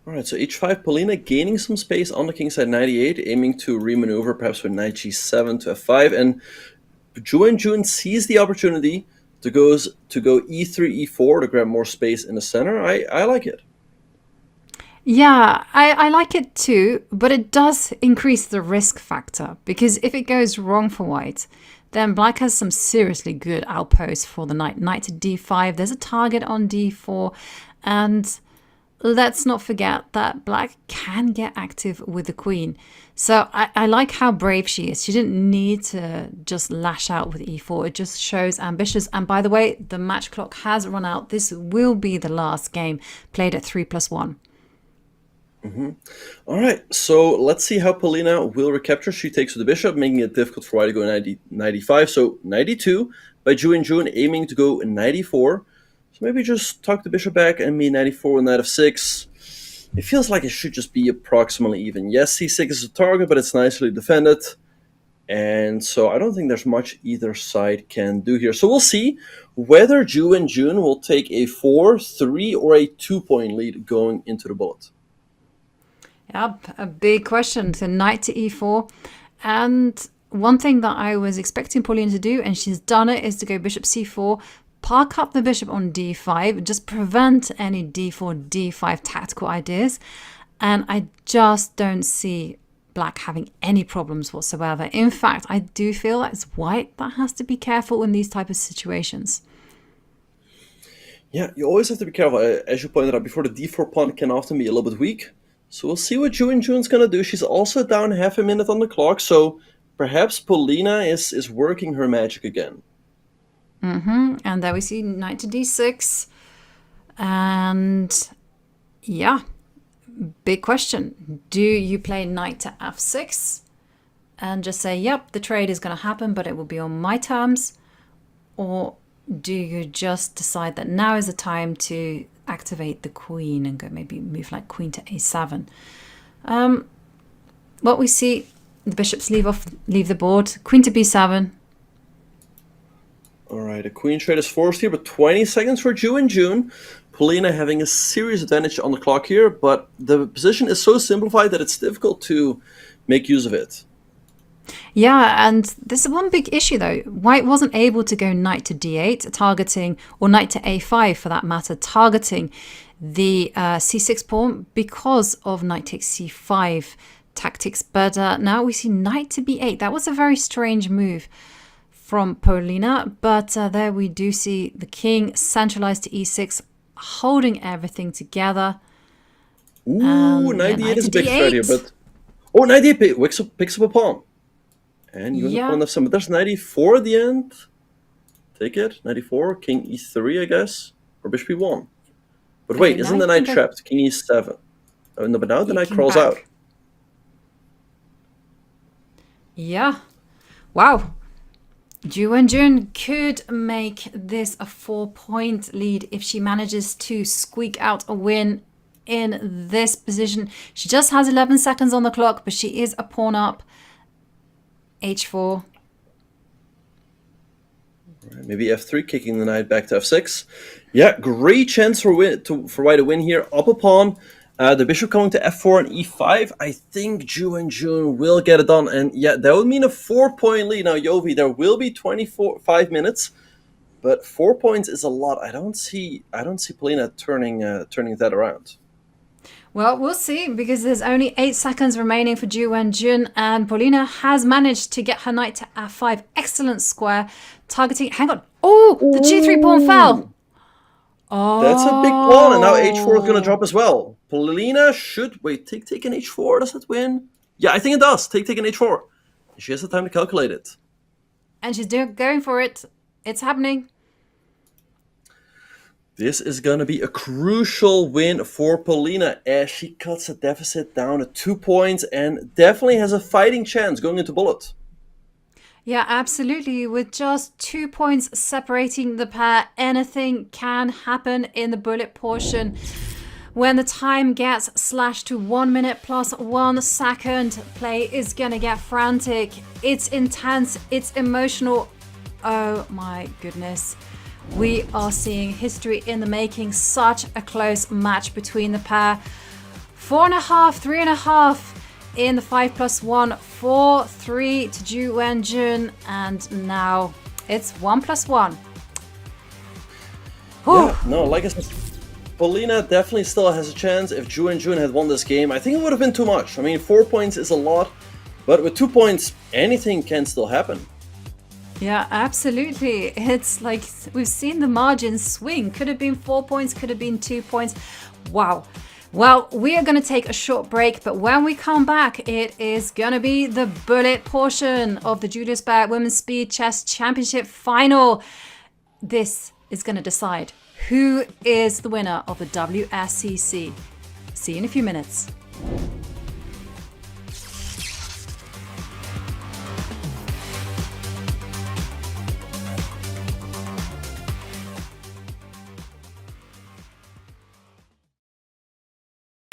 right, so h5, Polina gaining some space on the kingside 98, aiming to remaneuver perhaps with knight g7 to f5, and Ju Wenjun sees the opportunity to go e3, e4 to grab more space in the center. I like it. Yeah, I like it too, but it does increase the risk factor, because if it goes wrong for white, then black has some seriously good outposts for the knight. Knight to d5, there's a target on d4, and let's not forget that black can get active with the queen. So I like how brave she is. She didn't need to just lash out with e4. It just shows ambitious. And by the way, the match clock has run out. This will be the last game played at 3+1. All right, so let's see how Polina will recapture. She takes with the bishop, making it difficult for white to go 95. So 92 by Ju Wenjun, aiming to go 94. So maybe just tuck the bishop back and me 94 with knight f6. It feels like it should just be approximately even. Yes, c6 is a target, but it's nicely defended. And so I don't think there's much either side can do here. So we'll see whether Ju Wenjun will take a 4, 3, or a 2-point lead going into the bullet. Yep, a big question. So knight to e4. And one thing that I was expecting Polina to do, and she's done it, is to go bishop c4, park up the bishop on d5, just prevent any d4, d5 tactical ideas. And I just don't see black having any problems whatsoever. In fact, I do feel like it's white that has to be careful in these type of situations. Yeah, you always have to be careful. As you pointed out before, the d4 pawn can often be a little bit weak. So we'll see what Ju Wenjun's going to do. She's also down half a minute on the clock, so perhaps Polina is working her magic again. And there we see knight to d6. And yeah, big question. Do you play knight to f6 and just say, yep, the trade is going to happen, but it will be on my terms? Or do you just decide that now is the time to activate the queen and go maybe move like queen to a7? What we see, the bishops leave the board, queen to b7. All right, a queen trade is forced here, but 20 seconds for Ju Wenjun. Polina having a serious advantage on the clock here, but the position is so simplified that it's difficult to make use of it. Yeah, and there's one big issue though. White wasn't able to go knight to d8, targeting, or knight to a5 for that matter, targeting the c6 pawn because of knight takes c5 tactics. But now we see knight to b8. That was a very strange move from Polina, but there we do see the king centralized to e6, holding everything together. Ooh, 98 is a big threat here, but... Oh, 98 picks up a pawn. And you end up on f7, but there's 94 at the end. Take it, 94, king e3, I guess, or bishop e1. But wait, isn't the knight trapped? King e7. Oh, no, but now the knight crawls out. Yeah. Wow. Ju Wenjun could make this a 4-point lead if she manages to squeak out a win in this position. She just has 11 seconds on the clock, but she is a pawn up. H4. Right, maybe F3, kicking the knight back to F6. Yeah, great chance for white to win here. Up a pawn. The bishop going to F4 and E5. I think Ju Wenjun will get it done. And yeah, that would mean a 4-point lead. Now, Yovi, there will be 5 minutes, but 4 points is a lot. I don't see Polina turning that around. Well, we'll see, because there's only 8 seconds remaining for Ju Wenjun, and Polina has managed to get her knight to F5. Excellent square. Targeting... Hang on. Oh, the G3 pawn fell. Oh. That's a big pawn, and now H4 is going to drop as well. Polina should... Wait, take an H4. Does that win? Yeah, I think it does. Take an H4. She has the time to calculate it. And she's going for it. It's happening. This is going to be a crucial win for Polina as she cuts the deficit down to 2 points and definitely has a fighting chance going into bullet. Yeah, absolutely. With just 2 points separating the pair, anything can happen in the bullet portion. When the time gets slashed to 1 minute plus 1 second, play is going to get frantic. It's intense. It's emotional. Oh my goodness. We are seeing history in the making. Such a close match between the pair. 4.5, 3.5 in the 5+1, 4-3 to Ju Wenjun, and now it's 1+1. Yeah, no, like I said, Polina definitely still has a chance. If Ju Wenjun had won this game, I think it would have been too much. I mean, 4 points is a lot, but with 2 points, anything can still happen. Yeah, absolutely. It's like we've seen the margins swing. Could have been 4 points, could have been 2 points. Wow. Well, we are going to take a short break, but when we come back, it is going to be the bullet portion of the Julius Baer Women's Speed Chess Championship Final. This is going to decide who is the winner of the WSCC. See you in a few minutes.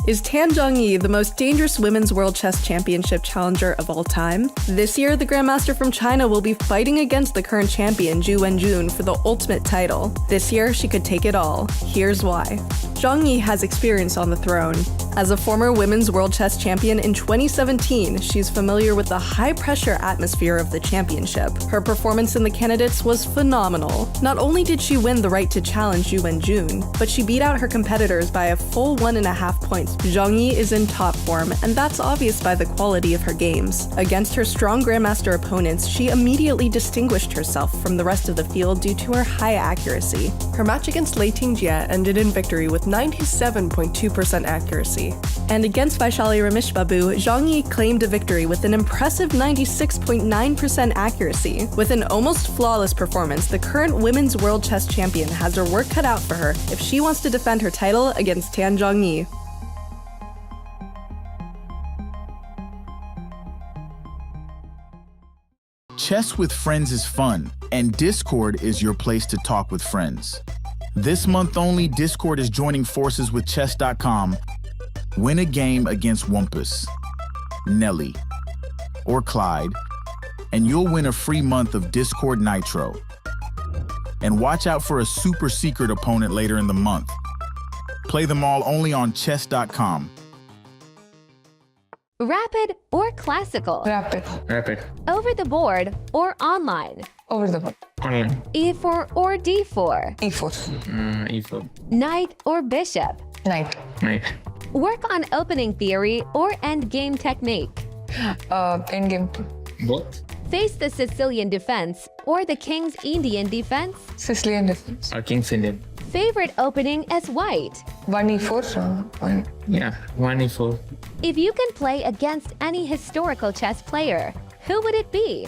Is Zhongyi the most dangerous women's world chess championship challenger of all time? This year, the Grandmaster from China will be fighting against the current champion Ju Wenjun for the ultimate title. This year, she could take it all. Here's why. Zhongyi has experience on the throne. As a former women's world chess champion in 2017, she's familiar with the high-pressure atmosphere of the championship. Her performance in the candidates was phenomenal. Not only did she win the right to challenge Ju Wenjun, but she beat out her competitors by a full 1.5 points. Zhongyi is in top form, and that's obvious by the quality of her games. Against her strong Grandmaster opponents, she immediately distinguished herself from the rest of the field due to her high accuracy. Her match against Lei Tingjie ended in victory with 97.2% accuracy. And against Vaishali Ramishbabu, Zhongyi claimed a victory with an impressive 96.9% accuracy. With an almost flawless performance, the current women's world chess champion has her work cut out for her if she wants to defend her title against Zhongyi. Chess with friends is fun, and Discord is your place to talk with friends. This month only, Discord is joining forces with Chess.com. Win a game against Wumpus, Nelly, or Clyde, and you'll win a free month of Discord Nitro. And watch out for a super secret opponent later in the month. Play them all only on Chess.com. Rapid or classical? Rapid. Rapid. Over the board or online? Over the board. Online. E4 or D4? E4. E4. Knight or bishop? Knight. Knight. Work on opening theory or endgame technique? Endgame. Both. Face the Sicilian defense or the King's Indian defense? Sicilian defense. Or King's Indian. Favorite opening as white? 1e4. Yeah, 1e4. If you can play against any historical chess player, who would it be?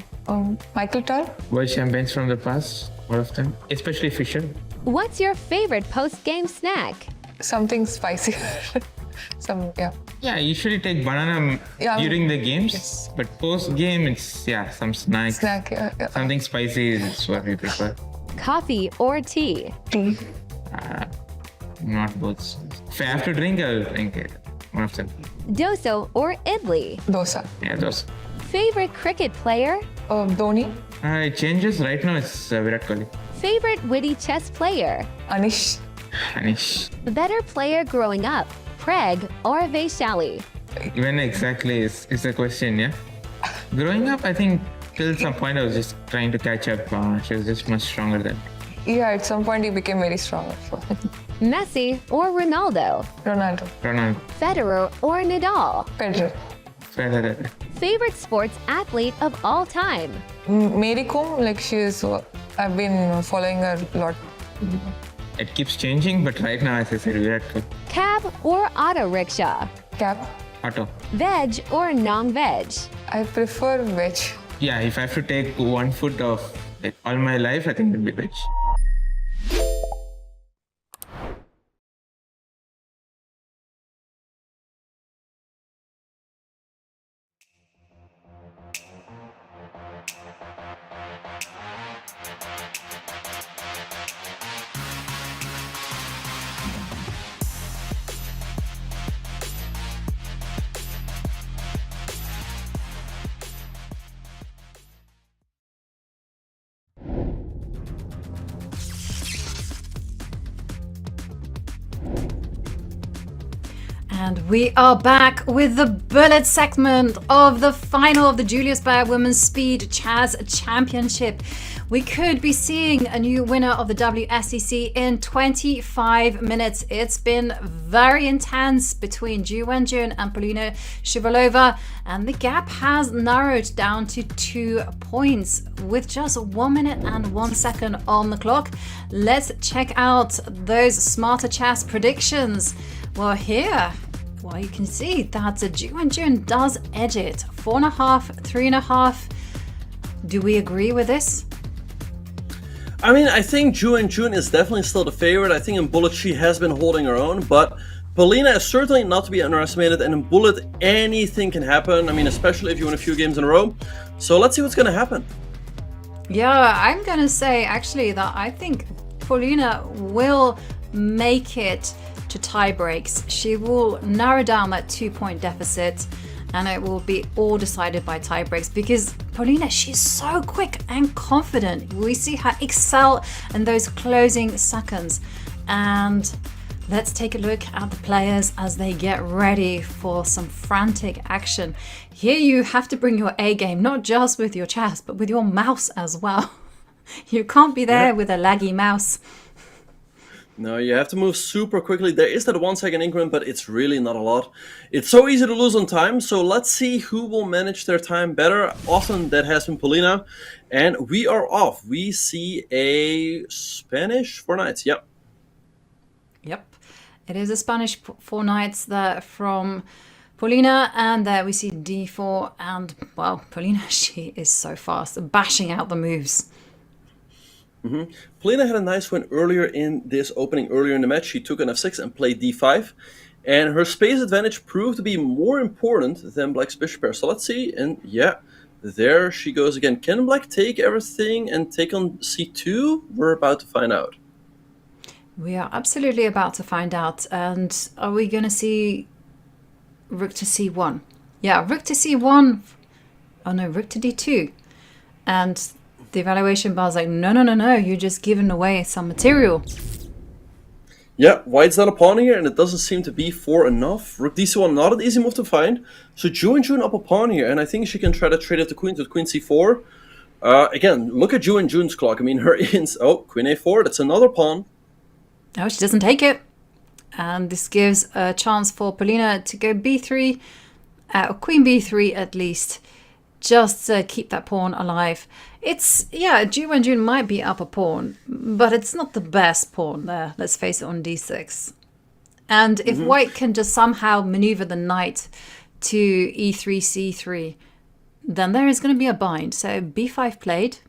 Michael Tal. World champions from the past, all of them, especially Fischer. What's your favorite post-game snack? Something spicy. Yeah. Yeah, I usually take banana during the games, yes. But post-game it's some snacks. Something spicy is what we prefer. Coffee or tea? Tea. Not both. If I have to drink, I'll drink it. One of them. Dosa or idli? Dosa. Yeah, those. Favorite cricket player? Dhoni. It changes. Right now, it's Virat Kohli. Favorite witty chess player? Anish. Anish. Better player growing up, Preg or Vaishali? When exactly is the question, yeah? Growing up, I think till some point I was just trying to catch up. She was just much stronger than. Yeah, at some point he became very strong. Messi or Ronaldo? Ronaldo. Ronaldo. Federer or Nadal? Federer. Federer. Favorite sports athlete of all time? Mary Kom, like I've been following her a lot. It keeps changing, but right now, as I said, Virat Kohli. Cab or auto rickshaw? Cab. Auto. Veg or non-veg? I prefer veg. Yeah, if I have to take one food of like, all my life, I think it would be veg. And we are back with the bullet segment of the final of the Julius Baer Women's Speed Chess Championship. We could be seeing a new winner of the WSCC in 25 minutes. It's been very intense between Ju Wenjun and Polina Shuvalova, and the gap has narrowed down to 2 points with just 1 minute and 1 second on the clock. Let's check out those smarter chess predictions. Well, here, you can see that Ju Wenjun does edge it. 4.5, 3.5. Do we agree with this? I mean, I think Ju Wenjun is definitely still the favorite. I think in Bullet she has been holding her own, but Polina is certainly not to be underestimated, and in Bullet anything can happen. I mean, especially if you win a few games in a row. So let's see what's going to happen. Yeah, I'm going to say actually that I think Polina will make it to tie breaks. She will narrow down that 2-point deficit, and it will be all decided by tie breaks because Polina, she's so quick and confident. We see her excel in those closing seconds. And let's take a look at the players as they get ready for some frantic action. Here you have to bring your A game, not just with your chess, but with your mouse as well. You can't be there with a laggy mouse. No, you have to move super quickly. There is that 1 second increment, but it's really not a lot. It's so easy to lose on time, so let's see who will manage their time better. Often that has been Polina, and we are off. We see a Spanish 4 knights, yep. Yep, it is a Spanish 4 knights there from Polina, and there we see d4, and well, Polina, she is so fast, bashing out the moves. Polina had a nice win earlier in this opening, earlier in the match. She took an f6 and played d5. And her space advantage proved to be more important than Black's bishop pair. So let's see. And yeah, there she goes again. Can Black take everything and take on c2? We're about to find out. We are absolutely about to find out. And are we going to see rook to c1? Yeah, rook to c1. Oh no, rook to d2. And the evaluation bar is like, no, you're just giving away some material. Yeah, white's not a pawn here, and it doesn't seem to be for enough. Rook d1, not an easy move to find. So Ju Wenjun up a pawn here, and I think she can try to trade it to queen c4. Again, look at Ju Wenjun's clock. I mean, her ins. Oh, queen a4, that's another pawn. No, she doesn't take it. And this gives a chance for Polina to go b3, or queen b3 at least, just to keep that pawn alive. It's, yeah, Ju Wenjun might be up a pawn, but it's not the best pawn there, let's face it, on d6. And if white can just somehow maneuver the knight to e3, c3, then there is going to be a bind. So b5 played.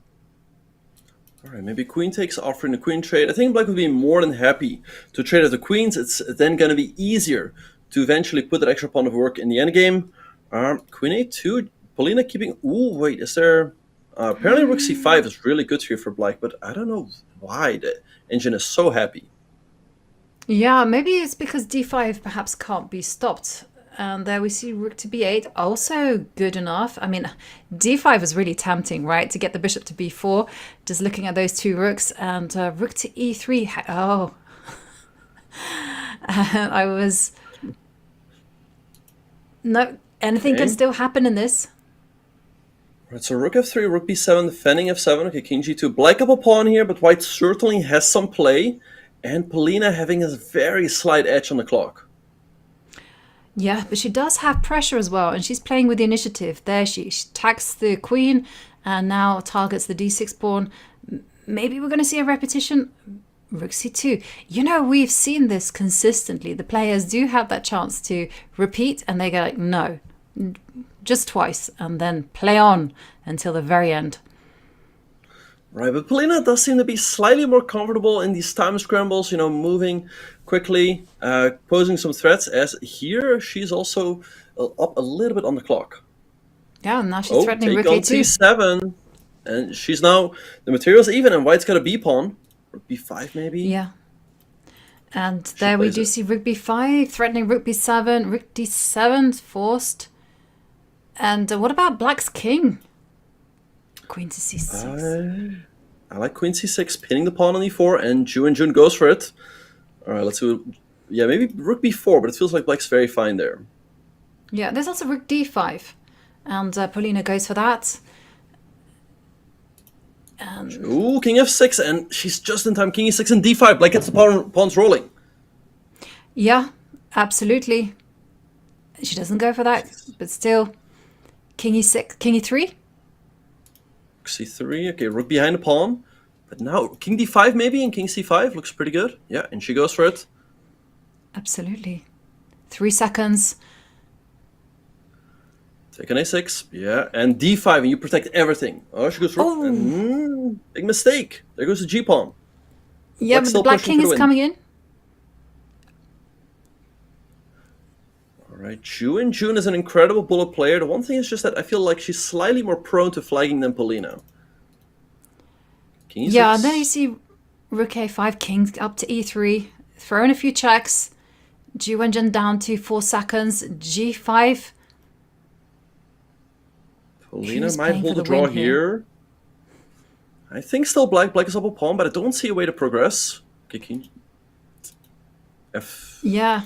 All right, maybe queen takes, offering a queen trade. I think Black would be more than happy to trade at the queens. It's then going to be easier to eventually put that extra pawn of work in the endgame. Queen a2, Polina keeping... Ooh, wait, is there... apparently rook c5 is really good here for Black, but I don't know why the engine is so happy. Yeah, maybe it's because d5 perhaps can't be stopped. And there we see rook to b8, also good enough. I mean, d5 is really tempting, right? To get the bishop to b4, just looking at those two rooks. And rook to e3, oh. And I was... No, anything can still happen in this. Right, so rook f3, rook b7, defending f7. Okay, king g2. Black up a pawn here, but white certainly has some play. And Polina having a very slight edge on the clock. Yeah, but she does have pressure as well, and she's playing with the initiative. There she attacks the queen and now targets the d6 pawn. Maybe we're going to see a repetition. Rook c2. You know, we've seen this consistently. The players do have that chance to repeat, and they go like, no, just twice, and then play on until the very end. Right, but Polina does seem to be slightly more comfortable in these time scrambles, you know, moving quickly, posing some threats, as here she's also up a little bit on the clock. Yeah, and now she's threatening rook a2. c7, and she's now, the material's even, and white's got a b-pawn. Rook b5 maybe? Yeah. And there we do see rook b5, threatening rook b7, rook d7 forced. And what about black's king? Queen to c6. I like queen c6, pinning the pawn on e4, and Ju Wenjun goes for it. All right, let's do... Yeah, maybe rook b4, but it feels like black's very fine there. Yeah, there's also rook d5. And Polina goes for that. Ooh, king f6, and she's just in time. King e6 and d5. Black gets the pawns rolling. Yeah, absolutely. She doesn't go for that, but still. King e6, king e3. c3, okay, rook behind the pawn. But now, king d5 maybe, and king c5 looks pretty good. Yeah, and she goes for it. Absolutely. 3 seconds. Take an a6, yeah, and d5, and you protect everything. Oh, she goes rook, and, big mistake. There goes the g-pawn. Yeah, but the black king is coming in. All right, Ju Wenjun is an incredible bullet player. The one thing is just that I feel like she's slightly more prone to flagging than Polina. King e6. Yeah, and then you see rook a5, king up to e3, throwing a few checks. Ju Wenjun down to 4 seconds. g5. Polina might hold a draw here. I think still black is up a pawn, but I don't see a way to progress. Okay, king. F. Yeah.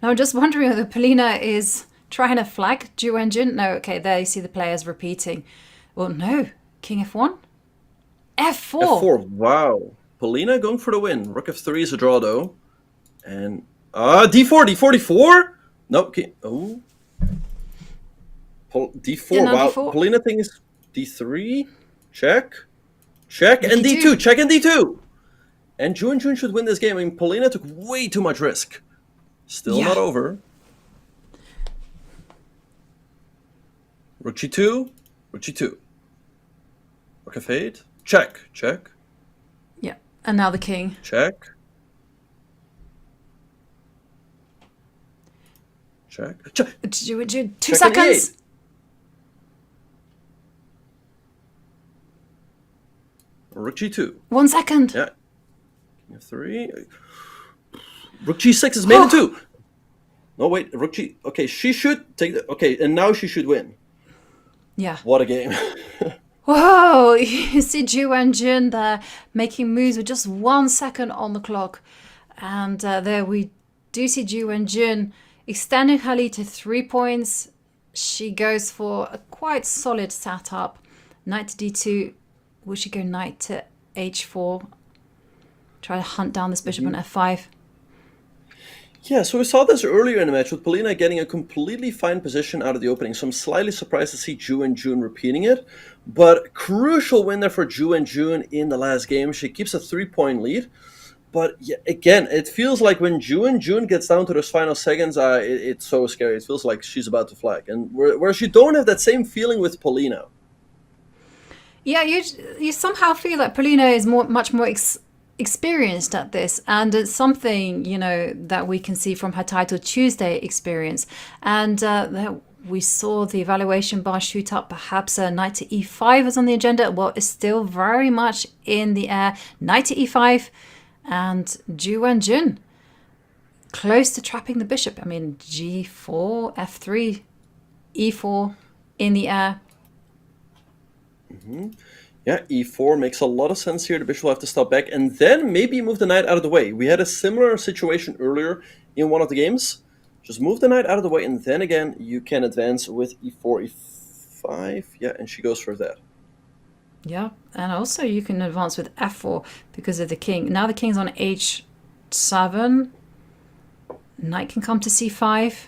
Now I'm just wondering whether Polina is trying to flag Ju Wenjun. No, okay, there you see the players repeating. Well, no. King f1? f4. f4, wow. Polina going for the win. Rook f3 is a draw, though. And, d4, d4? No, okay. Oh. d4, yeah, no, wow. d4. Polina thinks d3, check, and d2, check and d2. And Ju Wenjun should win this game. I mean, Polina took way too much risk. Still not over. Rook g2, rook g2. Rook f8, check. Yeah, and now the king. Check. 2 seconds. Rook g2. 1 second. Yeah. King f3. Rook g6 is made in 2. No, wait. Rook g... Okay, she should take the... Okay, and now she should win. Yeah. What a game. Whoa! You see Ju Wenjun there making moves with just 1 second on the clock. And there we do see Ju Wenjun extending her lead to 3 points. She goes for a quite solid setup. Knight to d2. Will she go knight to h4? Try to hunt down this bishop on f5. Yeah, so we saw this earlier in the match with Polina getting a completely fine position out of the opening. So I'm slightly surprised to see Ju Wenjun repeating it. But crucial win there for Ju Wenjun in the last game. She keeps a 3-point lead. But yeah, again, it feels like when Ju Wenjun gets down to those final seconds, it's so scary. It feels like she's about to flag. And whereas you don't have that same feeling with Polina. Yeah, you somehow feel like Polina is much more experienced at this, and it's something, you know, that we can see from her Title Tuesday experience. And we saw the evaluation bar shoot up. Perhaps knight to e5 is on the agenda. Well, it's still very much in the air. Knight to e5, and Ju Wenjun close to trapping the bishop. I mean, g4, f3, e4 in the air. Yeah, e4 makes a lot of sense here. The bishop will have to stop back and then maybe move the knight out of the way. We had a similar situation earlier in one of the games. Just move the knight out of the way, and then again you can advance with e4, e5. Yeah, and she goes for that. Yeah, and also you can advance with f4 because of the king. Now the king's on h7. Knight can come to c5.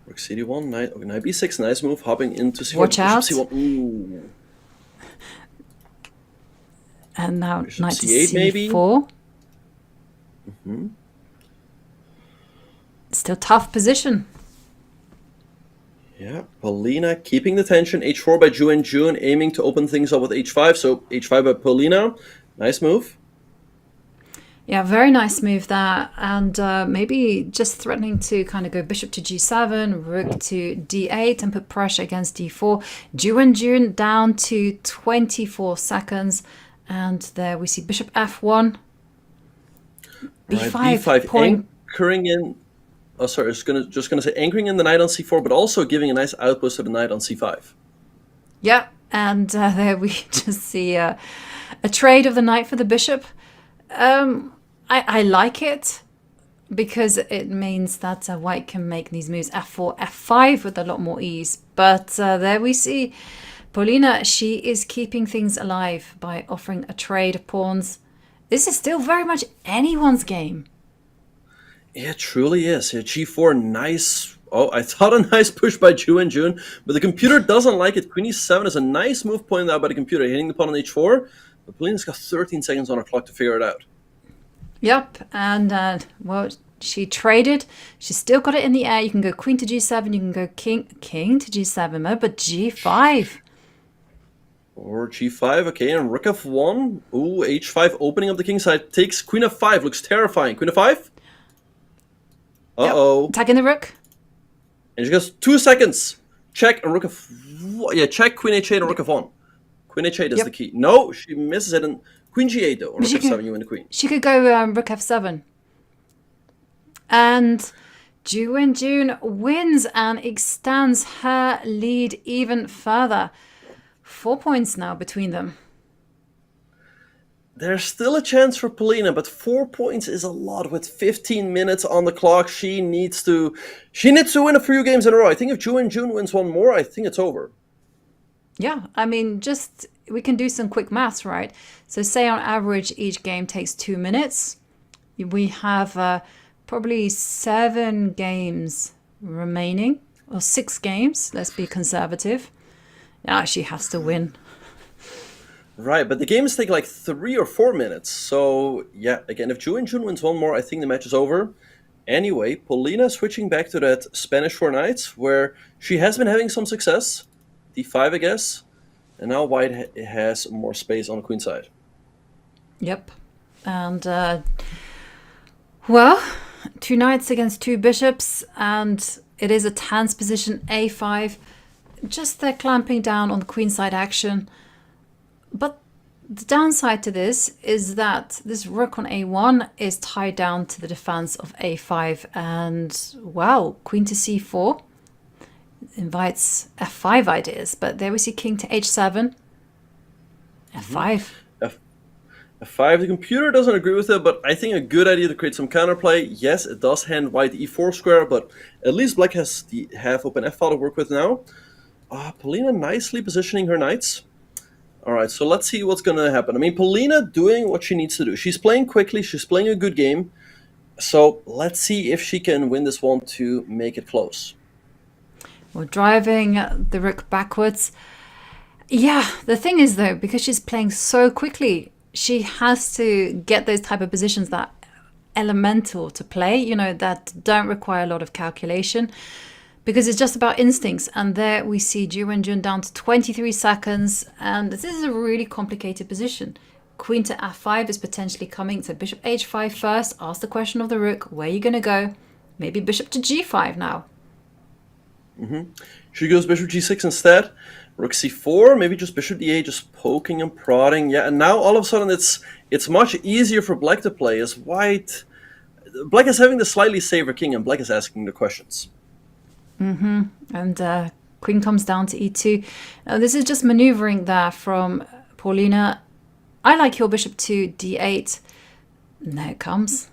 Rook cd1, knight b6, nice move, hopping into c4. Watch out. C1. Ooh. And now Bishop knight to c8 maybe? c4. Still tough position. Yeah, Polina keeping the tension. h4 by Ju Wenjun, aiming to open things up with h5. So h5 by Polina. Nice move. Yeah, very nice move there. And maybe just threatening to kind of go bishop to g7, rook to d8 and put pressure against d4. Ju Wenjun down to 24 seconds. And there we see bishop f1. b5, Right, b5 point. anchoring in. Oh, sorry, I was just gonna say anchoring in the knight on c4, but also giving a nice outpost to the knight on c5. Yeah, and there we just see a trade of the knight for the bishop. I like it because it means that white can make these moves f4, f5 with a lot more ease. But there we see Polina, she is keeping things alive by offering a trade of pawns. This is still very much anyone's game. Yeah, it truly is. Yeah, g4, nice. Oh, I thought a nice push by Ju Wenjun, but the computer doesn't like it. Queen e7 is a nice move pointed out by the computer, hitting the pawn on h4. But Polina's got 13 seconds on her clock to figure it out. Yep, and well, she traded. She's still got it in the air. You can go queen to g7. You can go king to g7, but g5. Or g5, okay, and rook f1. Ooh, h5, opening up the king side. Takes queen f5, looks terrifying. Queen f5? Uh-oh. Yep. Attacking the rook. And she goes 2 seconds. Check and rook f... Yeah, check queen h8 and rook f1. Queen h8 is the key. No, she misses it. And queen g8 though. Or rook f7, you win the queen. She could go rook f7. And Ju Wenjun wins and extends her lead even further. 4 points now between them. There's still a chance for Polina, but 4 points is a lot. With 15 minutes on the clock, she needs to win a few games in a row. I think if Ju Wenjun wins one more, I think it's over. Yeah, I mean, just we can do some quick maths, right? So say on average each game takes 2 minutes. We have probably 7 games remaining, or 6 games. Let's be conservative. Yeah, she has to win. Right, but the games take like 3 or 4 minutes. So yeah, again, if Ju Wenjun wins one more, I think the match is over. Anyway, Polina switching back to that Spanish 4 knights, where she has been having some success. d5, I guess. And now white has more space on the queen side. Yep. And, well, 2 knights against 2 bishops, and it is a tense position, a5. Just they're clamping down on the queenside action. But the downside to this is that this rook on a1 is tied down to the defense of a5. And, wow, queen to c4 invites f5 ideas. But there we see king to h7, f5. f5, the computer doesn't agree with it, but I think a good idea to create some counterplay. Yes, it does hand white the e4 square, but at least black has the half open f-file to work with now. Polina nicely positioning her knights. All right, so let's see what's going to happen. I mean, Polina doing what she needs to do. She's playing quickly. She's playing a good game. So let's see if she can win this one to make it close. We're driving the rook backwards. Yeah, the thing is, though, because she's playing so quickly, she has to get those type of positions that are elemental to play, you know, that don't require a lot of calculation. Because it's just about instincts. And there we see Ju Wenjun down to 23 seconds. And this is a really complicated position. Queen to f5 is potentially coming. So bishop h5 first. Ask the question of the rook. Where are you going to go? Maybe bishop to g5 now. She goes bishop g6 instead. Rook c4, maybe just bishop d8, just poking and prodding. Yeah, and now all of a sudden it's much easier for black to play as white. Black is having the slightly safer king, and black is asking the questions. And queen comes down to e2. Now this is just maneuvering there from Polina. I like your bishop to d8. And there it comes.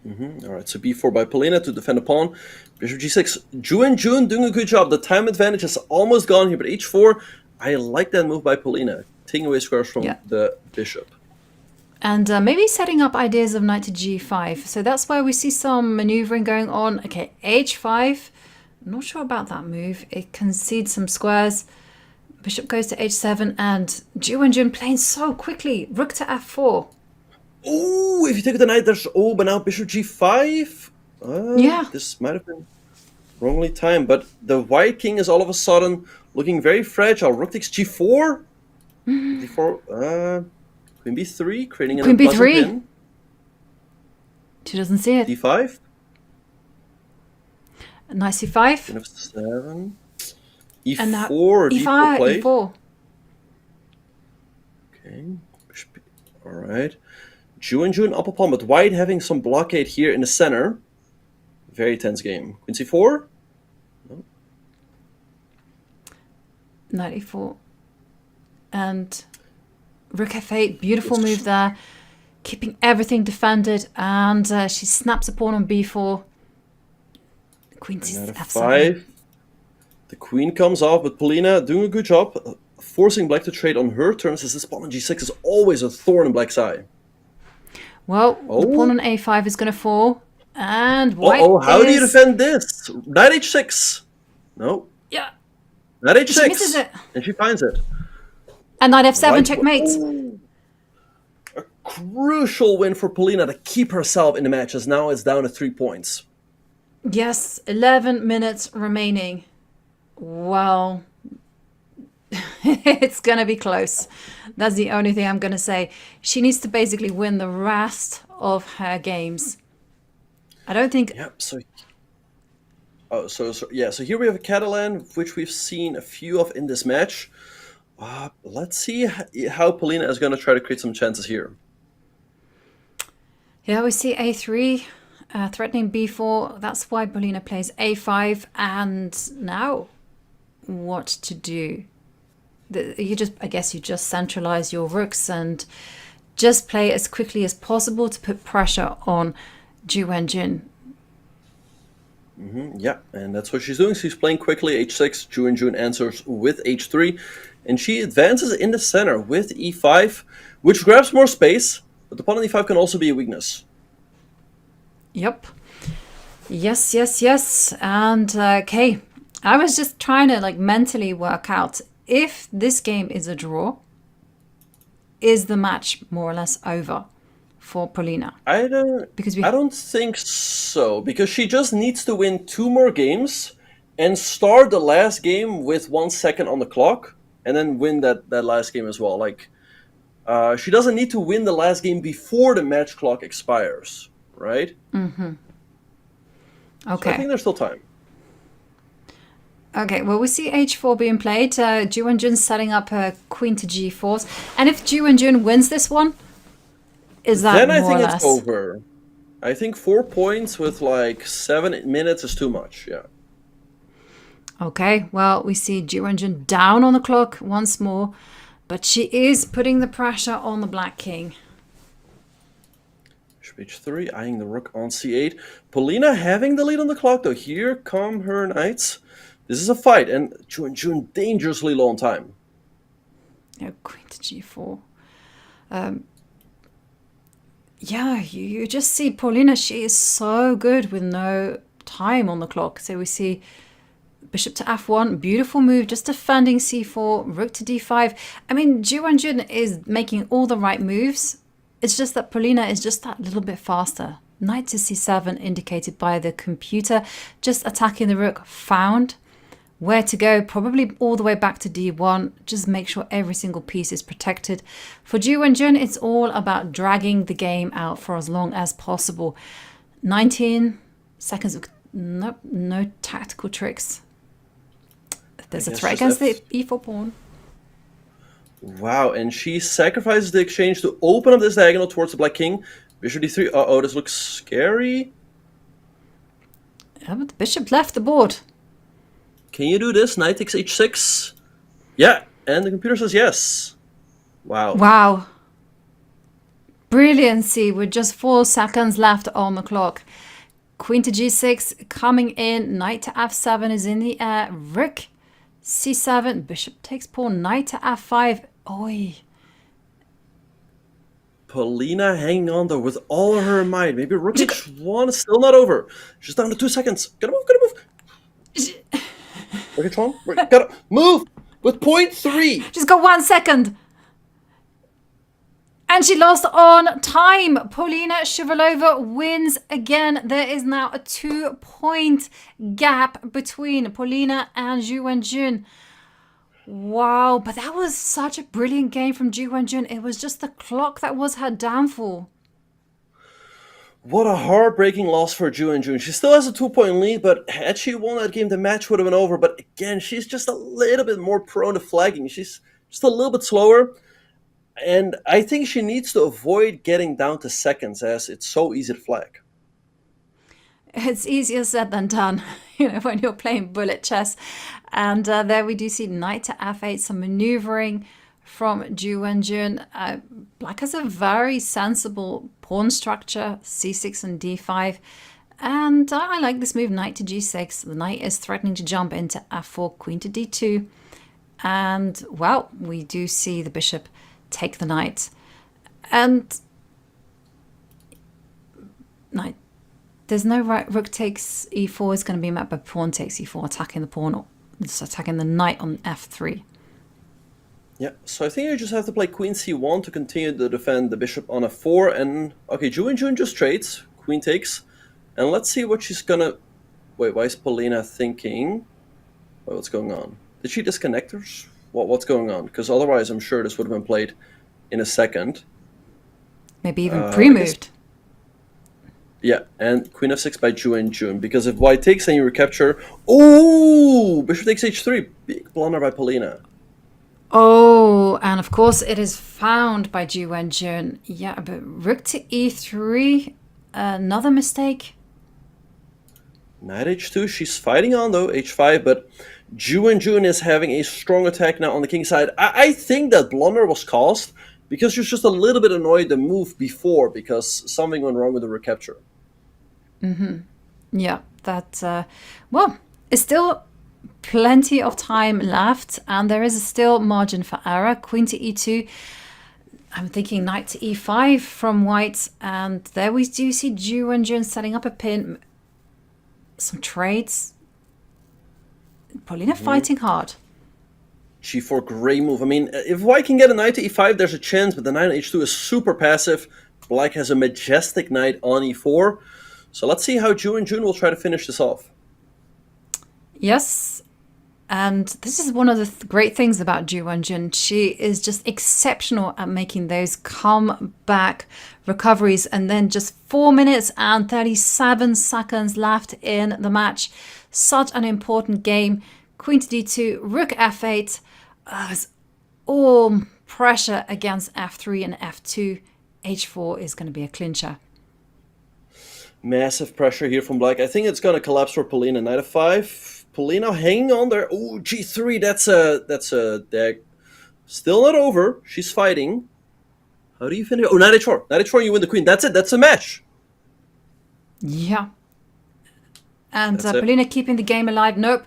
All right, so b4 by Polina to defend a pawn. Bishop g6. Ju Wenjun doing a good job. The time advantage is almost gone here, but h4. I like that move by Polina, taking away squares from the bishop. And maybe setting up ideas of knight to g5. So that's why we see some maneuvering going on. Okay, h5. I'm not sure about that move. It concedes some squares. Bishop goes to h7, and Ju Wenjun playing so quickly. Rook to f4. Oh, if you take the knight, there's... Oh, but now bishop g5? Yeah. This might have been wrongly timed, but the white king is all of a sudden looking very fragile. Rook takes g4? d4, queen b3, creating an Queen unpleasant b3. pin. She doesn't see it. d5. Knight c5. Queen f7. e4 And now or d4 play. e4. Okay. All right. Ju Wenjun up a pawn, but white having some blockade here in the center. Very tense game. Queen c4. No. Knight e4. And rook f8. Beautiful move there. Keeping everything defended. And she snaps a pawn on b4. Queen to Knight f7. f5. The queen comes off, but Polina doing a good job, forcing black to trade on her terms, as this pawn on g6 is always a thorn in black's eye. Well, the pawn on a5 is going to fall. And white how do you defend this? Knight h6. No. Yeah. Knight h6. She misses it. And she finds it. And knight f7, White- checkmate. A crucial win for Polina to keep herself in the match, as now it's down to 3 points. Yes, 11 minutes remaining. Well, it's going to be close. That's the only thing I'm going to say. She needs to basically win the rest of her games. I don't think... Yep, so here we have a Catalan, which we've seen a few of in this match. Let's see how Polina is going to try to create some chances here. Yeah, we see a3, threatening b4. That's why Polina plays a5. And now, what to do? I guess you just centralize your rooks and just play as quickly as possible to put pressure on Ju Wenjun. Yeah, and that's what she's doing. She's playing quickly, h6. Ju Wenjun answers with h3. And she advances in the center with e5, which grabs more space. But the pawn on e5 can also be a weakness. Yep. Yes. And, okay. I was just trying to mentally work out if this game is a draw, is the match more or less over for Polina? I don't think so, because she just needs to win 2 more games and start the last game with 1 second on the clock, and then win that last game as well. She doesn't need to win the last game before the match clock expires, right? Mm-hmm. Okay. So I think there's still time. Okay, well, we see h4 being played. Ju Wenjun setting up her queen to g4. And if Ju Wenjun wins this one, is that then more I think or it's less? over. I think 4 points with 7 minutes is too much, yeah. Okay, well, we see Ju Wenjun down on the clock once more. But she is putting the pressure on the black king. Bishop h3, eyeing the rook on c8. Polina having the lead on the clock, though. Here come her knights. This is a fight, and Ju Wenjun dangerously low on time. Yeah, queen to g4. Yeah, you just see Polina, she is so good with no time on the clock. So we see bishop to f1, beautiful move, just defending c4, rook to d5. I mean, Ju Wenjun is making all the right moves. It's just that Polina is just that little bit faster. Knight to c7 indicated by the computer, just attacking the rook, found where to go, probably all the way back to d1. Just make sure every single piece is protected. For Ju Wenjun, it's all about dragging the game out for as long as possible. 19 seconds of no tactical tricks. There's a guess threat just against the e4 pawn. Wow, and she sacrifices the exchange to open up this diagonal towards the black king. Bishop d3. Uh-oh, this looks scary. Yeah, but the bishop left the board. Can you do this? Knight takes h6. Yeah, and the computer says yes. Wow. Wow. Brilliancy with just 4 seconds left on the clock. Queen to g6 coming in. Knight to f7 is in the air. Rook c7. Bishop takes pawn. Knight to f5. Oi. Polina hanging on though with all her might. Maybe rook h1 is still not over. She's down to 2 seconds. Gotta move. Rook h1. Gotta move with 0.3. She's got 1 second. And she lost on time. Polina Shuvalova wins again. There is now a 2-point gap between Polina and Ju Wenjun. Wow, but that was such a brilliant game from Ju Wenjun. It was just the clock that was her downfall. What a heartbreaking loss for Ju Wenjun. She still has a 2-point lead, but had she won that game, the match would have been over. But again, she's just a little bit more prone to flagging. She's just a little bit slower. And I think she needs to avoid getting down to seconds, as it's so easy to flag. It's easier said than done, when you're playing bullet chess. And there we do see knight to f8, some maneuvering from Ju Wenjun. Black has a very sensible pawn structure, c6 and d5. And I like this move, knight to g6. The knight is threatening to jump into f4, queen to d2. And, well, we do see the bishop take the knight. And knight. There's no right. Rook takes e4 is going to be met by pawn takes e4, attacking the pawn, or just attacking the knight on f3. Yeah, so I think you just have to play queen c1 to continue to defend the bishop on f4. And, okay, Ju Wenjun just trades. Queen takes. And let's see what she's going to... Wait, why is Polina thinking... Wait, what's going on? Did she disconnect her? What's going on? Because otherwise I'm sure this would have been played in a second. Maybe even pre-moved. Yeah, and queen f6 by Ju Wenjun. Because if white takes, then you recapture. Oh, bishop takes h3. Big blunder by Polina. Oh, and of course it is found by Ju Wenjun. Yeah, but rook to e3. Another mistake. Knight h2. She's fighting on though, h5, but Ju Wenjun is having a strong attack now on the king side. I think that blunder was caused because she was just a little bit annoyed the move before because something went wrong with the recapture. Yeah, that, well, it's still plenty of time left and there is still margin for error. Queen to e2. I'm thinking knight to e5 from white, and there we do see Ju Wenjun setting up a pin. Some trades. Polina fighting hard. g4, great move. I mean, if white can get a knight to e5, there's a chance, but the knight on h2 is super passive. Black has a majestic knight on e4. So let's see how Ju Wenjun will try to finish this off. Yes, and this is one of the great things about Ju Wenjun. She is just exceptional at making those comeback recoveries. And then just 4 minutes and 37 seconds left in the match. Such an important game. Queen to d2, rook f8. It's all pressure against f3 and f2. h4 is going to be a clincher. Massive pressure here from black. I think it's going to collapse for Polina. Knight f5. Polina hanging on there. Oh, g3. That's a deck. Still not over. She's fighting. How do you finish? Oh, knight h4. Knight h4, you win the queen. That's it. That's a match. Yeah. And Polina keeping the game alive. Nope.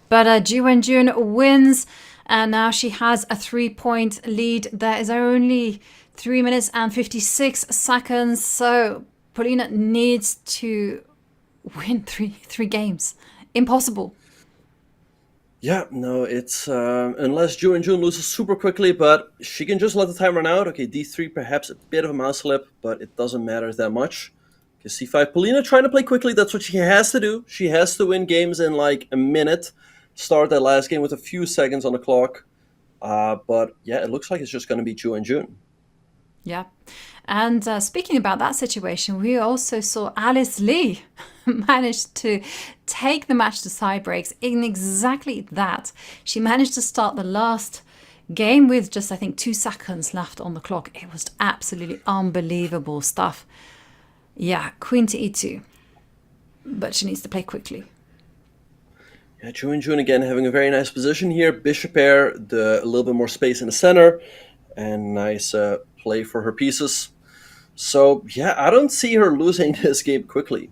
But Ju Wenjun wins. And now she has a 3-point lead. There is only 3 minutes and 56 seconds. So Polina needs to win three games. Impossible. Yeah, no, it's unless Ju Wenjun loses super quickly, but she can just let the time run out. Okay, d3, perhaps a bit of a mouse slip, but it doesn't matter that much. Okay, c5, Polina trying to play quickly. That's what she has to do. She has to win games in like a minute. Start that last game with a few seconds on the clock. But yeah, it looks like it's just going to be Ju Wenjun. Yeah. And speaking about that situation, we also saw Alice Lee manage to take the match to tie breaks in exactly that. She managed to start the last game with just, I think, 2 seconds left on the clock. It was absolutely unbelievable stuff. Yeah, queen to e2. But she needs to play quickly. Yeah, Ju Wenjun again having a very nice position here. Bishop pair, a little bit more space in the center, and nice play for her pieces. So, yeah, I don't see her losing this game quickly.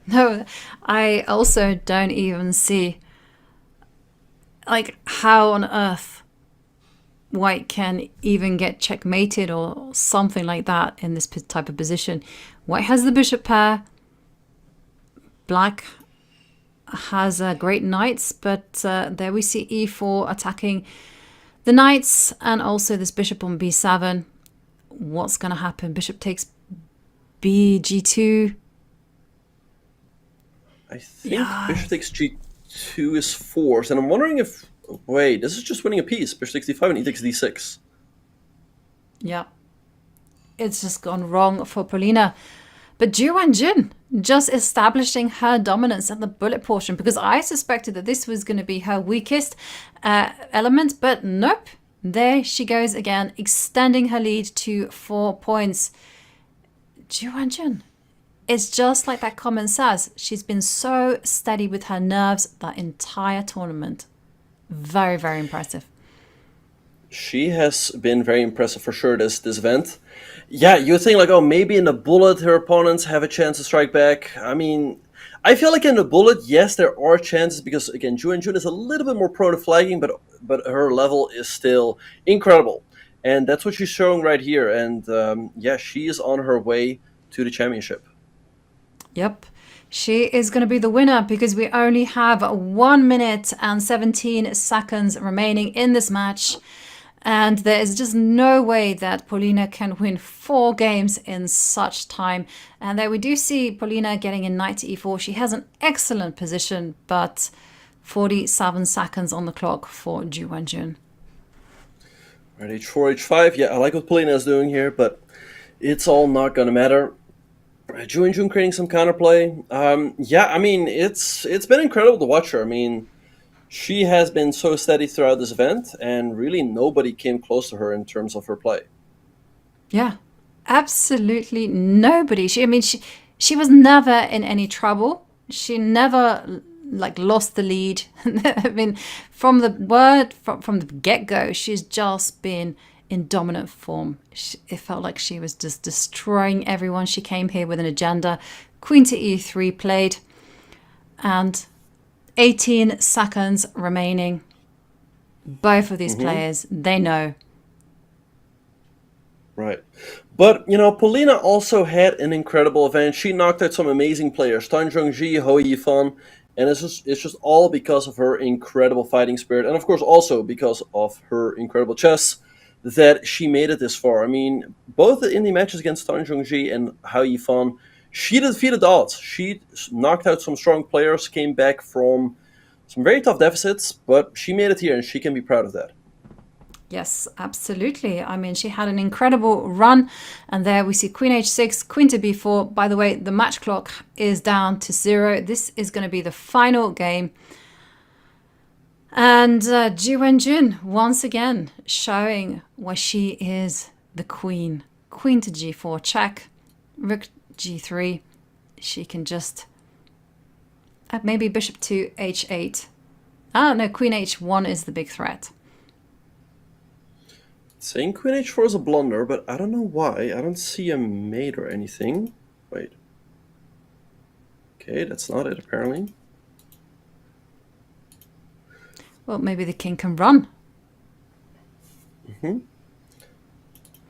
No, I also don't even see, like, how on earth White can even get checkmated or something like that in this type of position. White has the bishop pair. Black has great knights, but there we see e4 attacking the knights and also this bishop on b7. What's going to happen? Bishop takes b, g2. I think bishop takes g2 is forced, and I'm wondering if... Wait, this is just winning a piece. Bishop takes d5 and e takes d6. Yeah. It's just gone wrong for Polina. But Ju Wenjun just establishing her dominance at the bullet portion, because I suspected that this was going to be her weakest element, but nope. There she goes again, extending her lead to 4 points. Ju Wenjun, it's just like that comment says. She's been so steady with her nerves that entire tournament. Very, very impressive. She has been very impressive for sure this event. Yeah, you think like, oh, maybe in the bullet her opponents have a chance to strike back. I mean, I feel like in the bullet, yes, there are chances because, again, Ju Wenjun is a little bit more prone to flagging, but her level is still incredible. And that's what she's showing right here. And yeah, she is on her way to the championship. Yep. She is going to be the winner because we only have 1 minute and 17 seconds remaining in this match. And there is just no way that Polina can win 4 games in such time. And there we do see Polina getting a knight to e4. She has an excellent position, but 47 seconds on the clock for Ju Wenjun. Right, h4, h5. Yeah, I like what Polina is doing here, but it's all not going to matter. Ju Wenjun creating some counterplay. Yeah, I mean, it's been incredible to watch her. I mean, she has been so steady throughout this event, and really nobody came close to her in terms of her play. Yeah, absolutely nobody. She was never in any trouble. She never lost the lead. I mean, from the get-go, she's just been in dominant form. It felt like she was just destroying everyone. She came here with an agenda. Queen to e3 played, and 18 seconds remaining. Both of these players, they know. Right. But, you know, Polina also had an incredible event. She knocked out some amazing players. Zhongyi, Hou Yifan. And it's just all because of her incredible fighting spirit. And, of course, also because of her incredible chess that she made it this far. I mean, both in the matches against Zhongyi and Hou Yifan, she defeated the odds. She knocked out some strong players, came back from some very tough deficits, but she made it here, and she can be proud of that. Yes, absolutely. I mean, she had an incredible run, and there we see Queen h6, Queen to b4. By the way, the match clock is down to 0. This is going to be the final game. And Ju Wenjun, once again, showing why she is the queen. Queen to g4 check, rook g3. She can just... maybe bishop to h8. Ah, no, queen h1 is the big threat. Saying queen h4 is a blunder, but I don't know why. I don't see a mate or anything. Wait. Okay, that's not it, apparently. Well, maybe the king can run.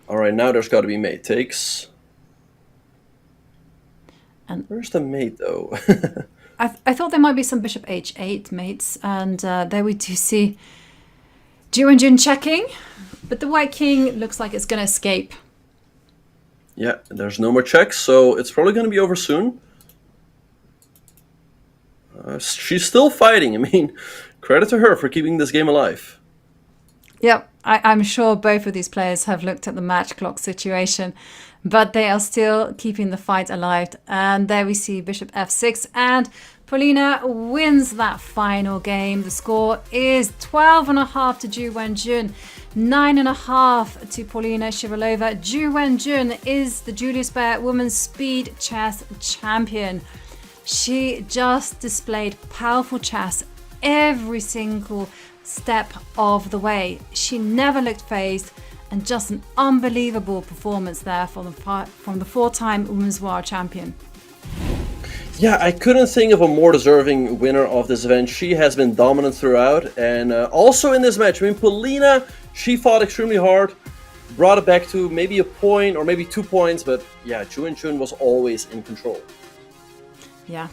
All right, now there's got to be mate takes. And where's the mate, though? I thought there might be some bishop h8 mates, and there we do see Ju Wenjun checking, but the white king looks like it's going to escape. Yeah, there's no more checks, so it's probably going to be over soon. She's still fighting. I mean, credit to her for keeping this game alive. Yep, I'm sure both of these players have looked at the match clock situation, but they are still keeping the fight alive. And there we see bishop f6, and Polina wins that final game. The score is 12.5 to Ju Wenjun, 9.5 to Polina Shuvalova. Ju Wenjun is the Julius Baer Women's Speed Chess Champion. She just displayed powerful chess every single step of the way. She never looked phased, and just an unbelievable performance there from the four-time Women's World Champion. Yeah, I couldn't think of a more deserving winner of this event. She has been dominant throughout, and also in this match. I mean, Polina, she fought extremely hard, brought it back to maybe a point or maybe 2 points, but yeah, Ju Wenjun was always in control. Yeah,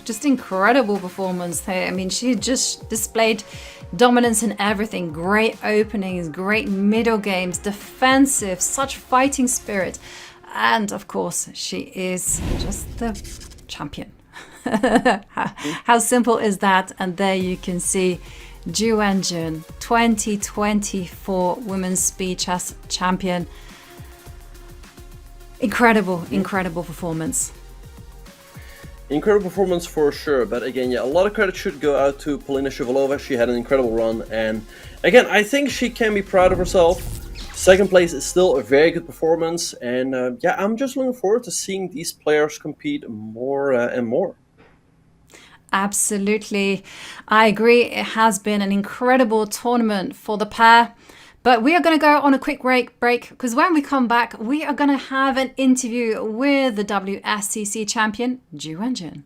just incredible performance there. I mean, she just displayed dominance in everything. Great openings, great middle games, defensive, such fighting spirit. And of course, she is just the champion. How simple is that? And there you can see Ju Wenjun, 2024 Women's Speed Chess Champion. Incredible performance. Incredible performance for sure, but again, yeah, a lot of credit should go out to Polina Shuvalova. She had an incredible run, and again, I think she can be proud of herself. Second place is still a very good performance, and yeah, I'm just looking forward to seeing these players compete more and more. Absolutely. I agree. It has been an incredible tournament for the pair. But we are going to go on a quick break because when we come back, we are going to have an interview with the WSCC champion, Ju Wenjun.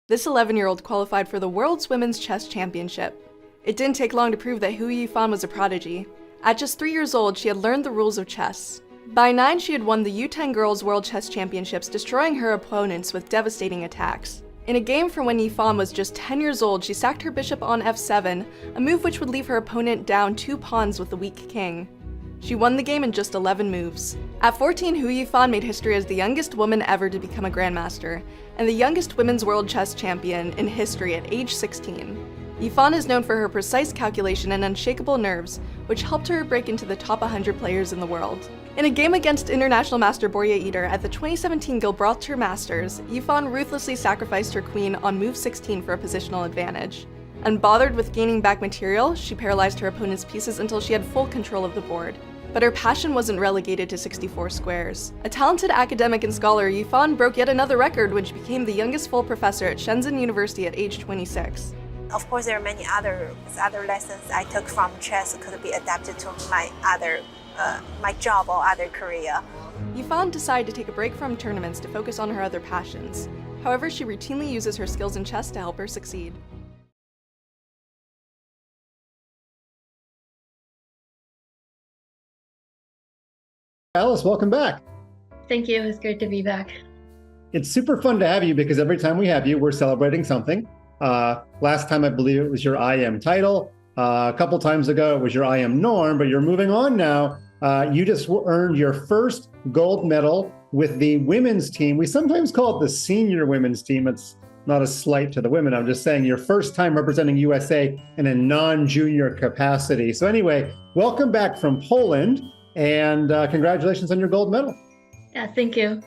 This 11-year-old qualified for the World's Women's Chess Championship. It didn't take long to prove that Hou Yifan was a prodigy. At just 3 years old, she had learned the rules of chess. By 9, she had won the U10 Girls World Chess Championships, destroying her opponents with devastating attacks. In a game from when Yifan was just 10 years old, she sacked her bishop on f7, a move which would leave her opponent down 2 pawns with the weak king. She won the game in just 11 moves. At 14, Hou Yifan made history as the youngest woman ever to become a grandmaster, and the youngest women's world chess champion in history at age 16. Yifan is known for her precise calculation and unshakable nerves, which helped her break into the top 100 players in the world. In a game against international master Borje Eder at the 2017 Gibraltar Masters, Yifan ruthlessly sacrificed her queen on move 16 for a positional advantage. Unbothered with gaining back material, she paralyzed her opponent's pieces until she had full control of the board. But her passion wasn't relegated to 64 squares. A talented academic and scholar, Yifan broke yet another record when she became the youngest full professor at Shenzhen University at age 26. Of course, there are many other lessons I took from chess could be adapted to my job or other career. Yifan decided to take a break from tournaments to focus on her other passions. However, she routinely uses her skills in chess to help her succeed. Alice, welcome back. Thank you. It's great to be back. It's super fun to have you because every time we have you, we're celebrating something. Last time, I believe it was your IM title. A couple times ago, it was your IM norm, but you're moving on now. You just earned your first gold medal with the women's team. We sometimes call it the senior women's team. It's not a slight to the women. I'm just saying your first time representing USA in a non-junior capacity. So anyway, welcome back from Poland. And congratulations on your gold medal. Yeah, thank you.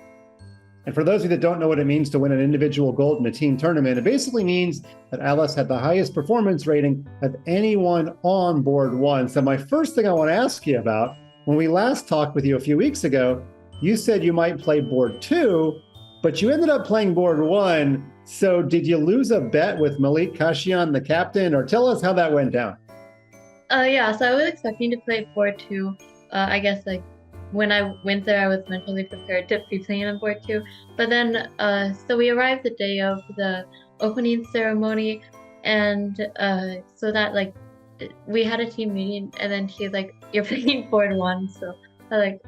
And for those of you that don't know what it means to win an individual gold in a team tournament, it basically means that Alice had the highest performance rating of anyone on board one. So my first thing I want to ask you about, when we last talked with you a few weeks ago, you said you might play board 2, but you ended up playing board 1. So did you lose a bet with Malik Kashian, the captain, or tell us how that went down? Yeah, so I was expecting to play board 2. I guess like when I went there, I was mentally prepared to be playing on board 2. But then, so we arrived the day of the opening ceremony, and so that like we had a team meeting, and then he's like, "You're playing board 1." So I like,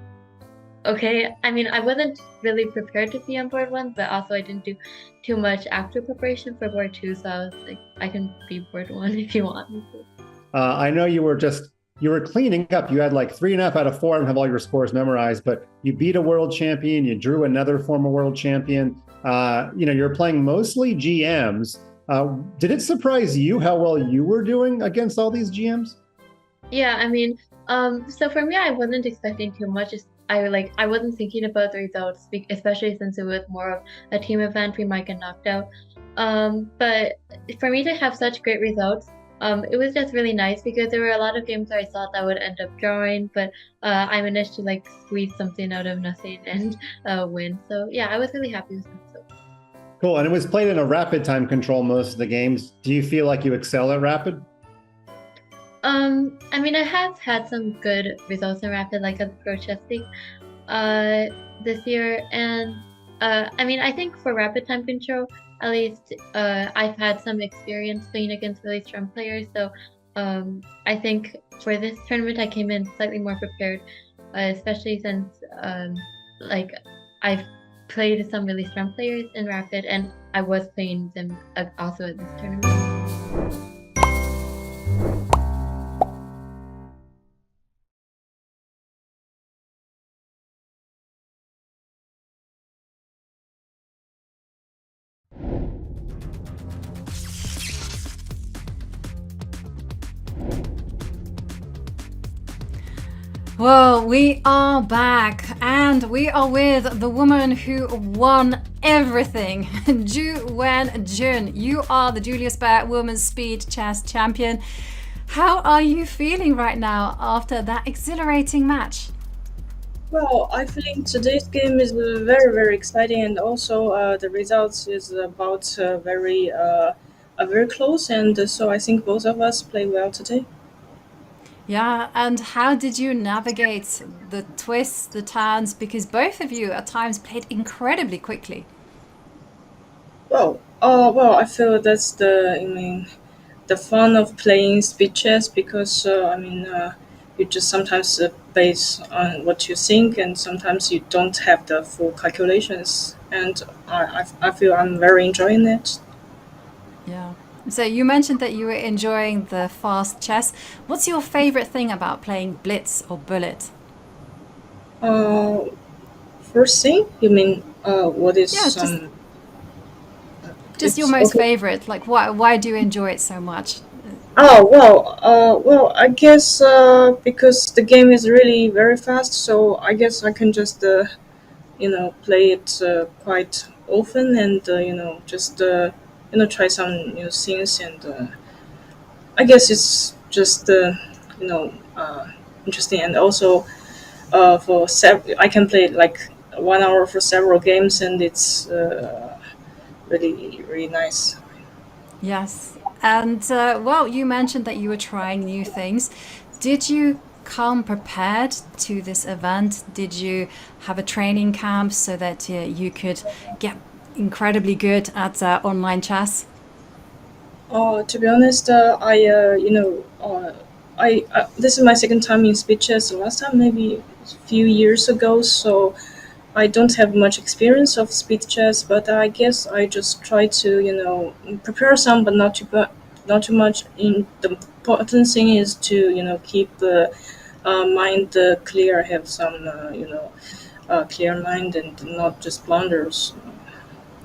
okay. I mean, I wasn't really prepared to be on board 1, but also I didn't do too much after preparation for board 2, so I was like, I can be board 1 if you want me to. I know you were cleaning up. You had like 3.5 out of 4 and have all your scores memorized, but you beat a world champion. You drew another former world champion. You're playing mostly GMs. Did it surprise you how well you were doing against all these GMs? Yeah, I mean, so for me, I wasn't expecting too much. I wasn't thinking about the results, especially since it was more of a team event. We might get knocked out. But for me to have such great results, it was just really nice because there were a lot of games where I thought I would end up drawing, but I managed to like squeeze something out of nothing and win. So yeah, I was really happy with myself. Cool. And it was played in a rapid time control most of the games. Do you feel like you excel at rapid? I mean, I have had some good results in rapid, like at the Pro Chess League this year, and I mean, I think for rapid time control, at least I've had some experience playing against really strong players, so I think for this tournament I came in slightly more prepared, especially since like I've played some really strong players in rapid, and I was playing them also at this tournament. Well, we are back, and we are with the woman who won everything, Ju Wenjun. You are the Julius Baer Women's Speed Chess Champion. How are you feeling right now after that exhilarating match? Well, I think today's game is very, very exciting, and also the results is about very close, and so I think both of us play well today. Yeah, and how did you navigate the twists, the turns? Because both of you at times played incredibly quickly. Well, I feel that's the fun of playing speed chess because you just sometimes base on what you think, and sometimes you don't have the full calculations, and I feel I'm very enjoying it. Yeah. So you mentioned that you were enjoying the fast chess. What's your favorite thing about playing blitz or bullet? First thing, you mean what is just your most favorite? Like why do you enjoy it so much? Oh well, I guess because the game is really very fast, so I guess I can just play it quite often and just try some new things, and I guess it's just interesting, and also I can play like 1 hour for several games, and it's really, really nice. Yes, and well, you mentioned that you were trying new things. Did you come prepared to this event? Did you have a training camp so that you could get incredibly good at online chess? To be honest, this is my second time in speed chess. The last time maybe a few years ago, so I don't have much experience of speed chess. But I guess I just try to prepare some, but not too much. The important thing is to keep the mind clear, have some clear mind, and not just blunders.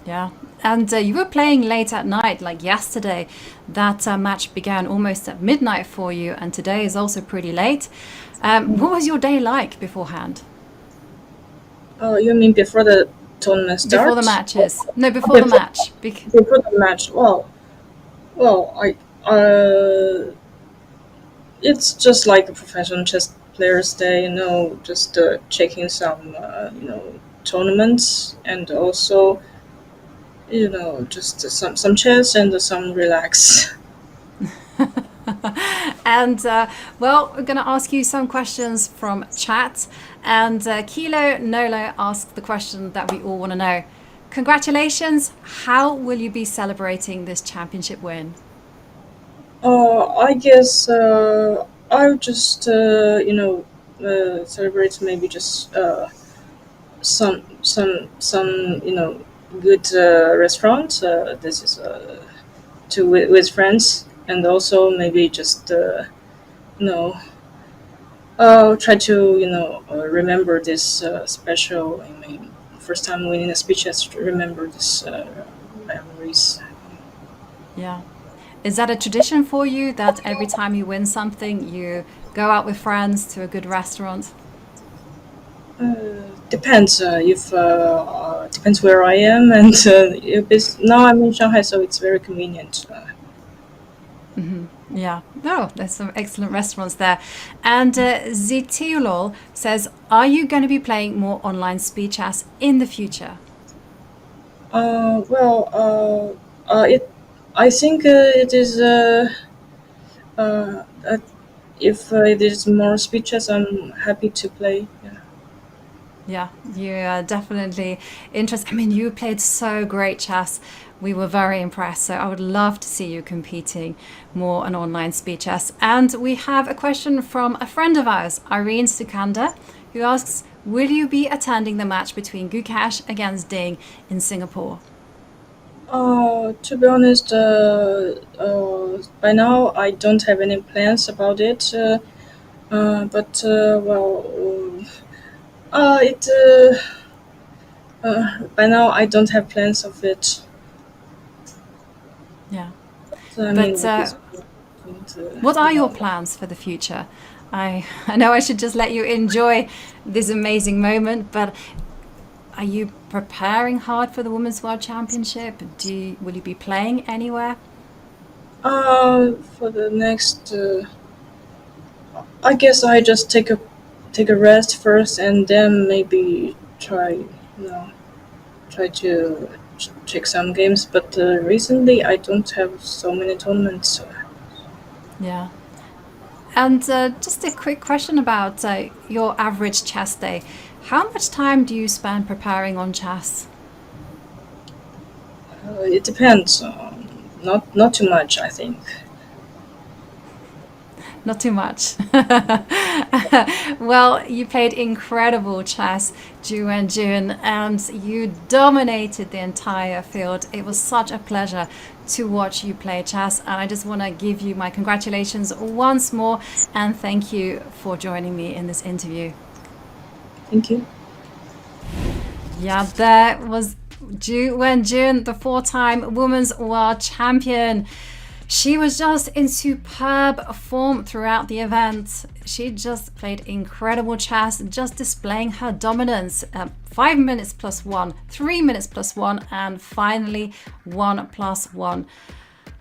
Yeah, and you were playing late at night, like yesterday. That match began almost at midnight for you, and today is also pretty late. What was your day like beforehand? Oh, you mean before the tournament starts? Before the matches? No, before the match. Before the match. Well, it's just like a professional chess player's day, just checking some, tournaments, and also, just some chess and some relax. And well, we're going to ask you some questions from chat. And Kilo Nolo asked the question that we all want to know. Congratulations. How will you be celebrating this championship win? I guess I'll just celebrate maybe just some good restaurant. This is to with friends, and also maybe just try to remember this special. I mean, first time winning a speech, just remember this memories. Yeah. Is that a tradition for you that every time you win something, you go out with friends to a good restaurant? Depends. If depends where I am, and if it's now I'm in Shanghai, so it's very convenient. Yeah, no, there's some excellent restaurants there. And Zitiolol says, are you going to be playing more online speed chess in the future? I think it is. If it is more speed chess, I'm happy to play. Yeah, you are definitely interested. I mean, you played so great chess. We were very impressed. So I would love to see you competing more on online speed chess. And we have a question from a friend of ours, Irene Sukanda, who asks, will you be attending the match between Gukash against Ding in Singapore? To be honest, by now I don't have any plans about it. But by now I don't have plans of it. Yeah. So, what are your plans for the future? I know I should just let you enjoy this amazing moment, but are you preparing hard for the Women's World Championship? Will you be playing anywhere? For the next, I guess I just take a rest first, and then maybe try to check some games. But recently, I don't have so many tournaments. Yeah. And just a quick question about your average chess day. How much time do you spend preparing on chess? It depends. Not too much, I think. Not too much. Well, you played incredible chess, Ju Wenjun, and you dominated the entire field. It was such a pleasure to watch you play chess, and I just want to give you my congratulations once more and thank you for joining me in this interview. Thank you. Yeah, there was Ju Wenjun, the four-time Women's World Champion. She was just in superb form throughout the event. She just played incredible chess, just displaying her dominance. 5 minutes plus 1, 3 minutes plus 1, and finally 1 plus 1.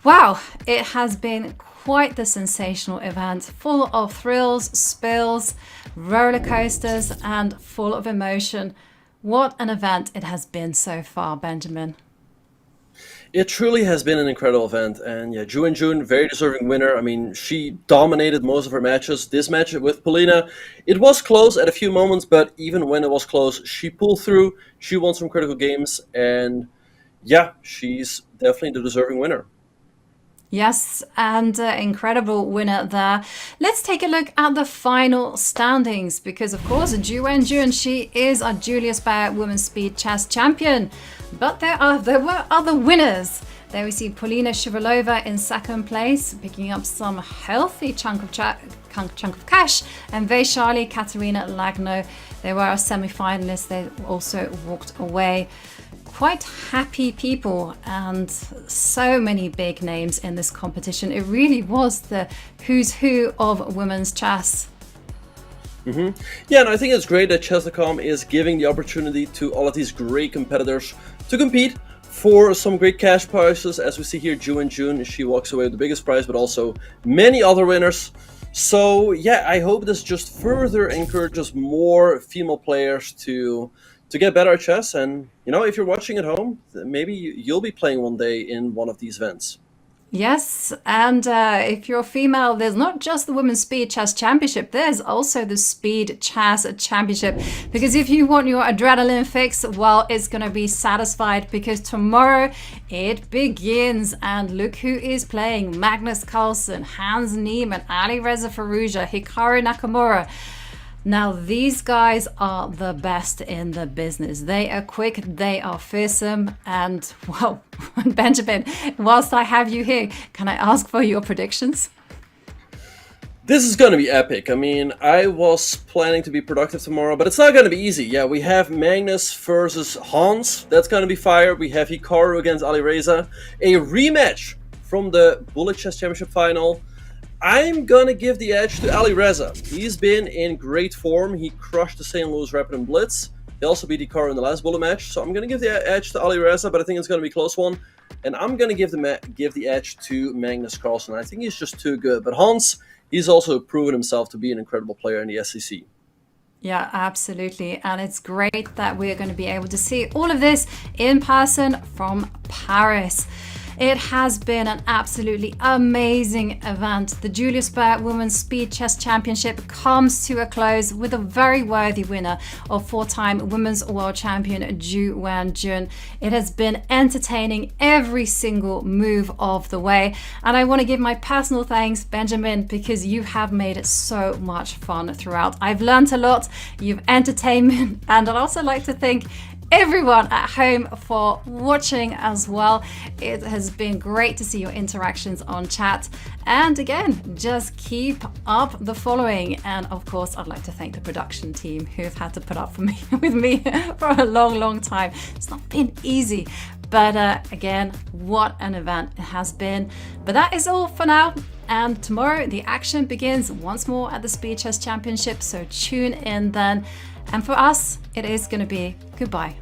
Wow, it has been quite the sensational event, full of thrills, spills, roller coasters, and full of emotion. What an event it has been so far, Benjamin. It truly has been an incredible event, and yeah, Ju Wenjun, very deserving winner. I mean, she dominated most of her matches. This match with Polina, it was close at a few moments, but even when it was close, she pulled through. She won some critical games, and yeah, she's definitely the deserving winner. Yes, and incredible winner there. Let's take a look at the final standings because, of course, Ju Wenjun, she is a Julius Baer Women's Speed Chess Champion. But there were other winners. There we see Polina Shuvalova in second place, picking up some healthy chunk of cash, and Vaishali, Katerina Lagno, they were our semi-finalists. They also walked away. Quite happy people and so many big names in this competition. It really was the who's who of women's chess. Yeah, and I think it's great that Chess.com is giving the opportunity to all of these great competitors to compete for some great cash prizes. As we see here, Ju Wenjun, she walks away with the biggest prize, but also many other winners. So yeah, I hope this just further encourages more female players to get better at chess. And if you're watching at home, maybe you'll be playing one day in one of these events. Yes, and if you're female, there's not just the Women's Speed Chess Championship, there's also the Speed Chess Championship. Because if you want your adrenaline fix, well, it's going to be satisfied because tomorrow it begins. And look who is playing: Magnus Carlsen, Hans Niemann, Ali Reza Farouja, Hikaru Nakamura. Now, these guys are the best in the business. They are quick, they are fearsome, and, well, Benjamin, whilst I have you here, can I ask for your predictions? This is going to be epic. I mean, I was planning to be productive tomorrow, but it's not going to be easy. Yeah, we have Magnus versus Hans. That's going to be fire. We have Hikaru against Alireza. A rematch from the Bullet Chess Championship final. I'm gonna give the edge to Alireza. He's been in great form. He crushed the St. Louis Rapid and Blitz. He also beat Hikaru in the last bullet match. So I'm gonna give the edge to Alireza, but I think it's gonna be a close one. And I'm gonna give the edge to Magnus Carlsen. I think he's just too good. But Hans, he's also proven himself to be an incredible player in the SCC. Yeah, absolutely. And it's great that we're going to be able to see all of this in person from Paris. It has been an absolutely amazing event. The Julius Baer Women's Speed Chess Championship comes to a close with a very worthy winner of 4-time Women's World Champion Ju Wenjun. It has been entertaining every single move of the way. And I want to give my personal thanks, Benjamin, because you have made it so much fun throughout. I've learned a lot, you've entertained me, and I'd also like to thank everyone at home for watching as well. It has been great to see your interactions on chat. And again, just keep up the following. And of course, I'd like to thank the production team who've had to put up with me for a long time. It's not been easy. But again, what an event it has been. But that is all for now. And tomorrow, the action begins once more at the Speed Chess Championship. So tune in then. And for us, it is going to be goodbye.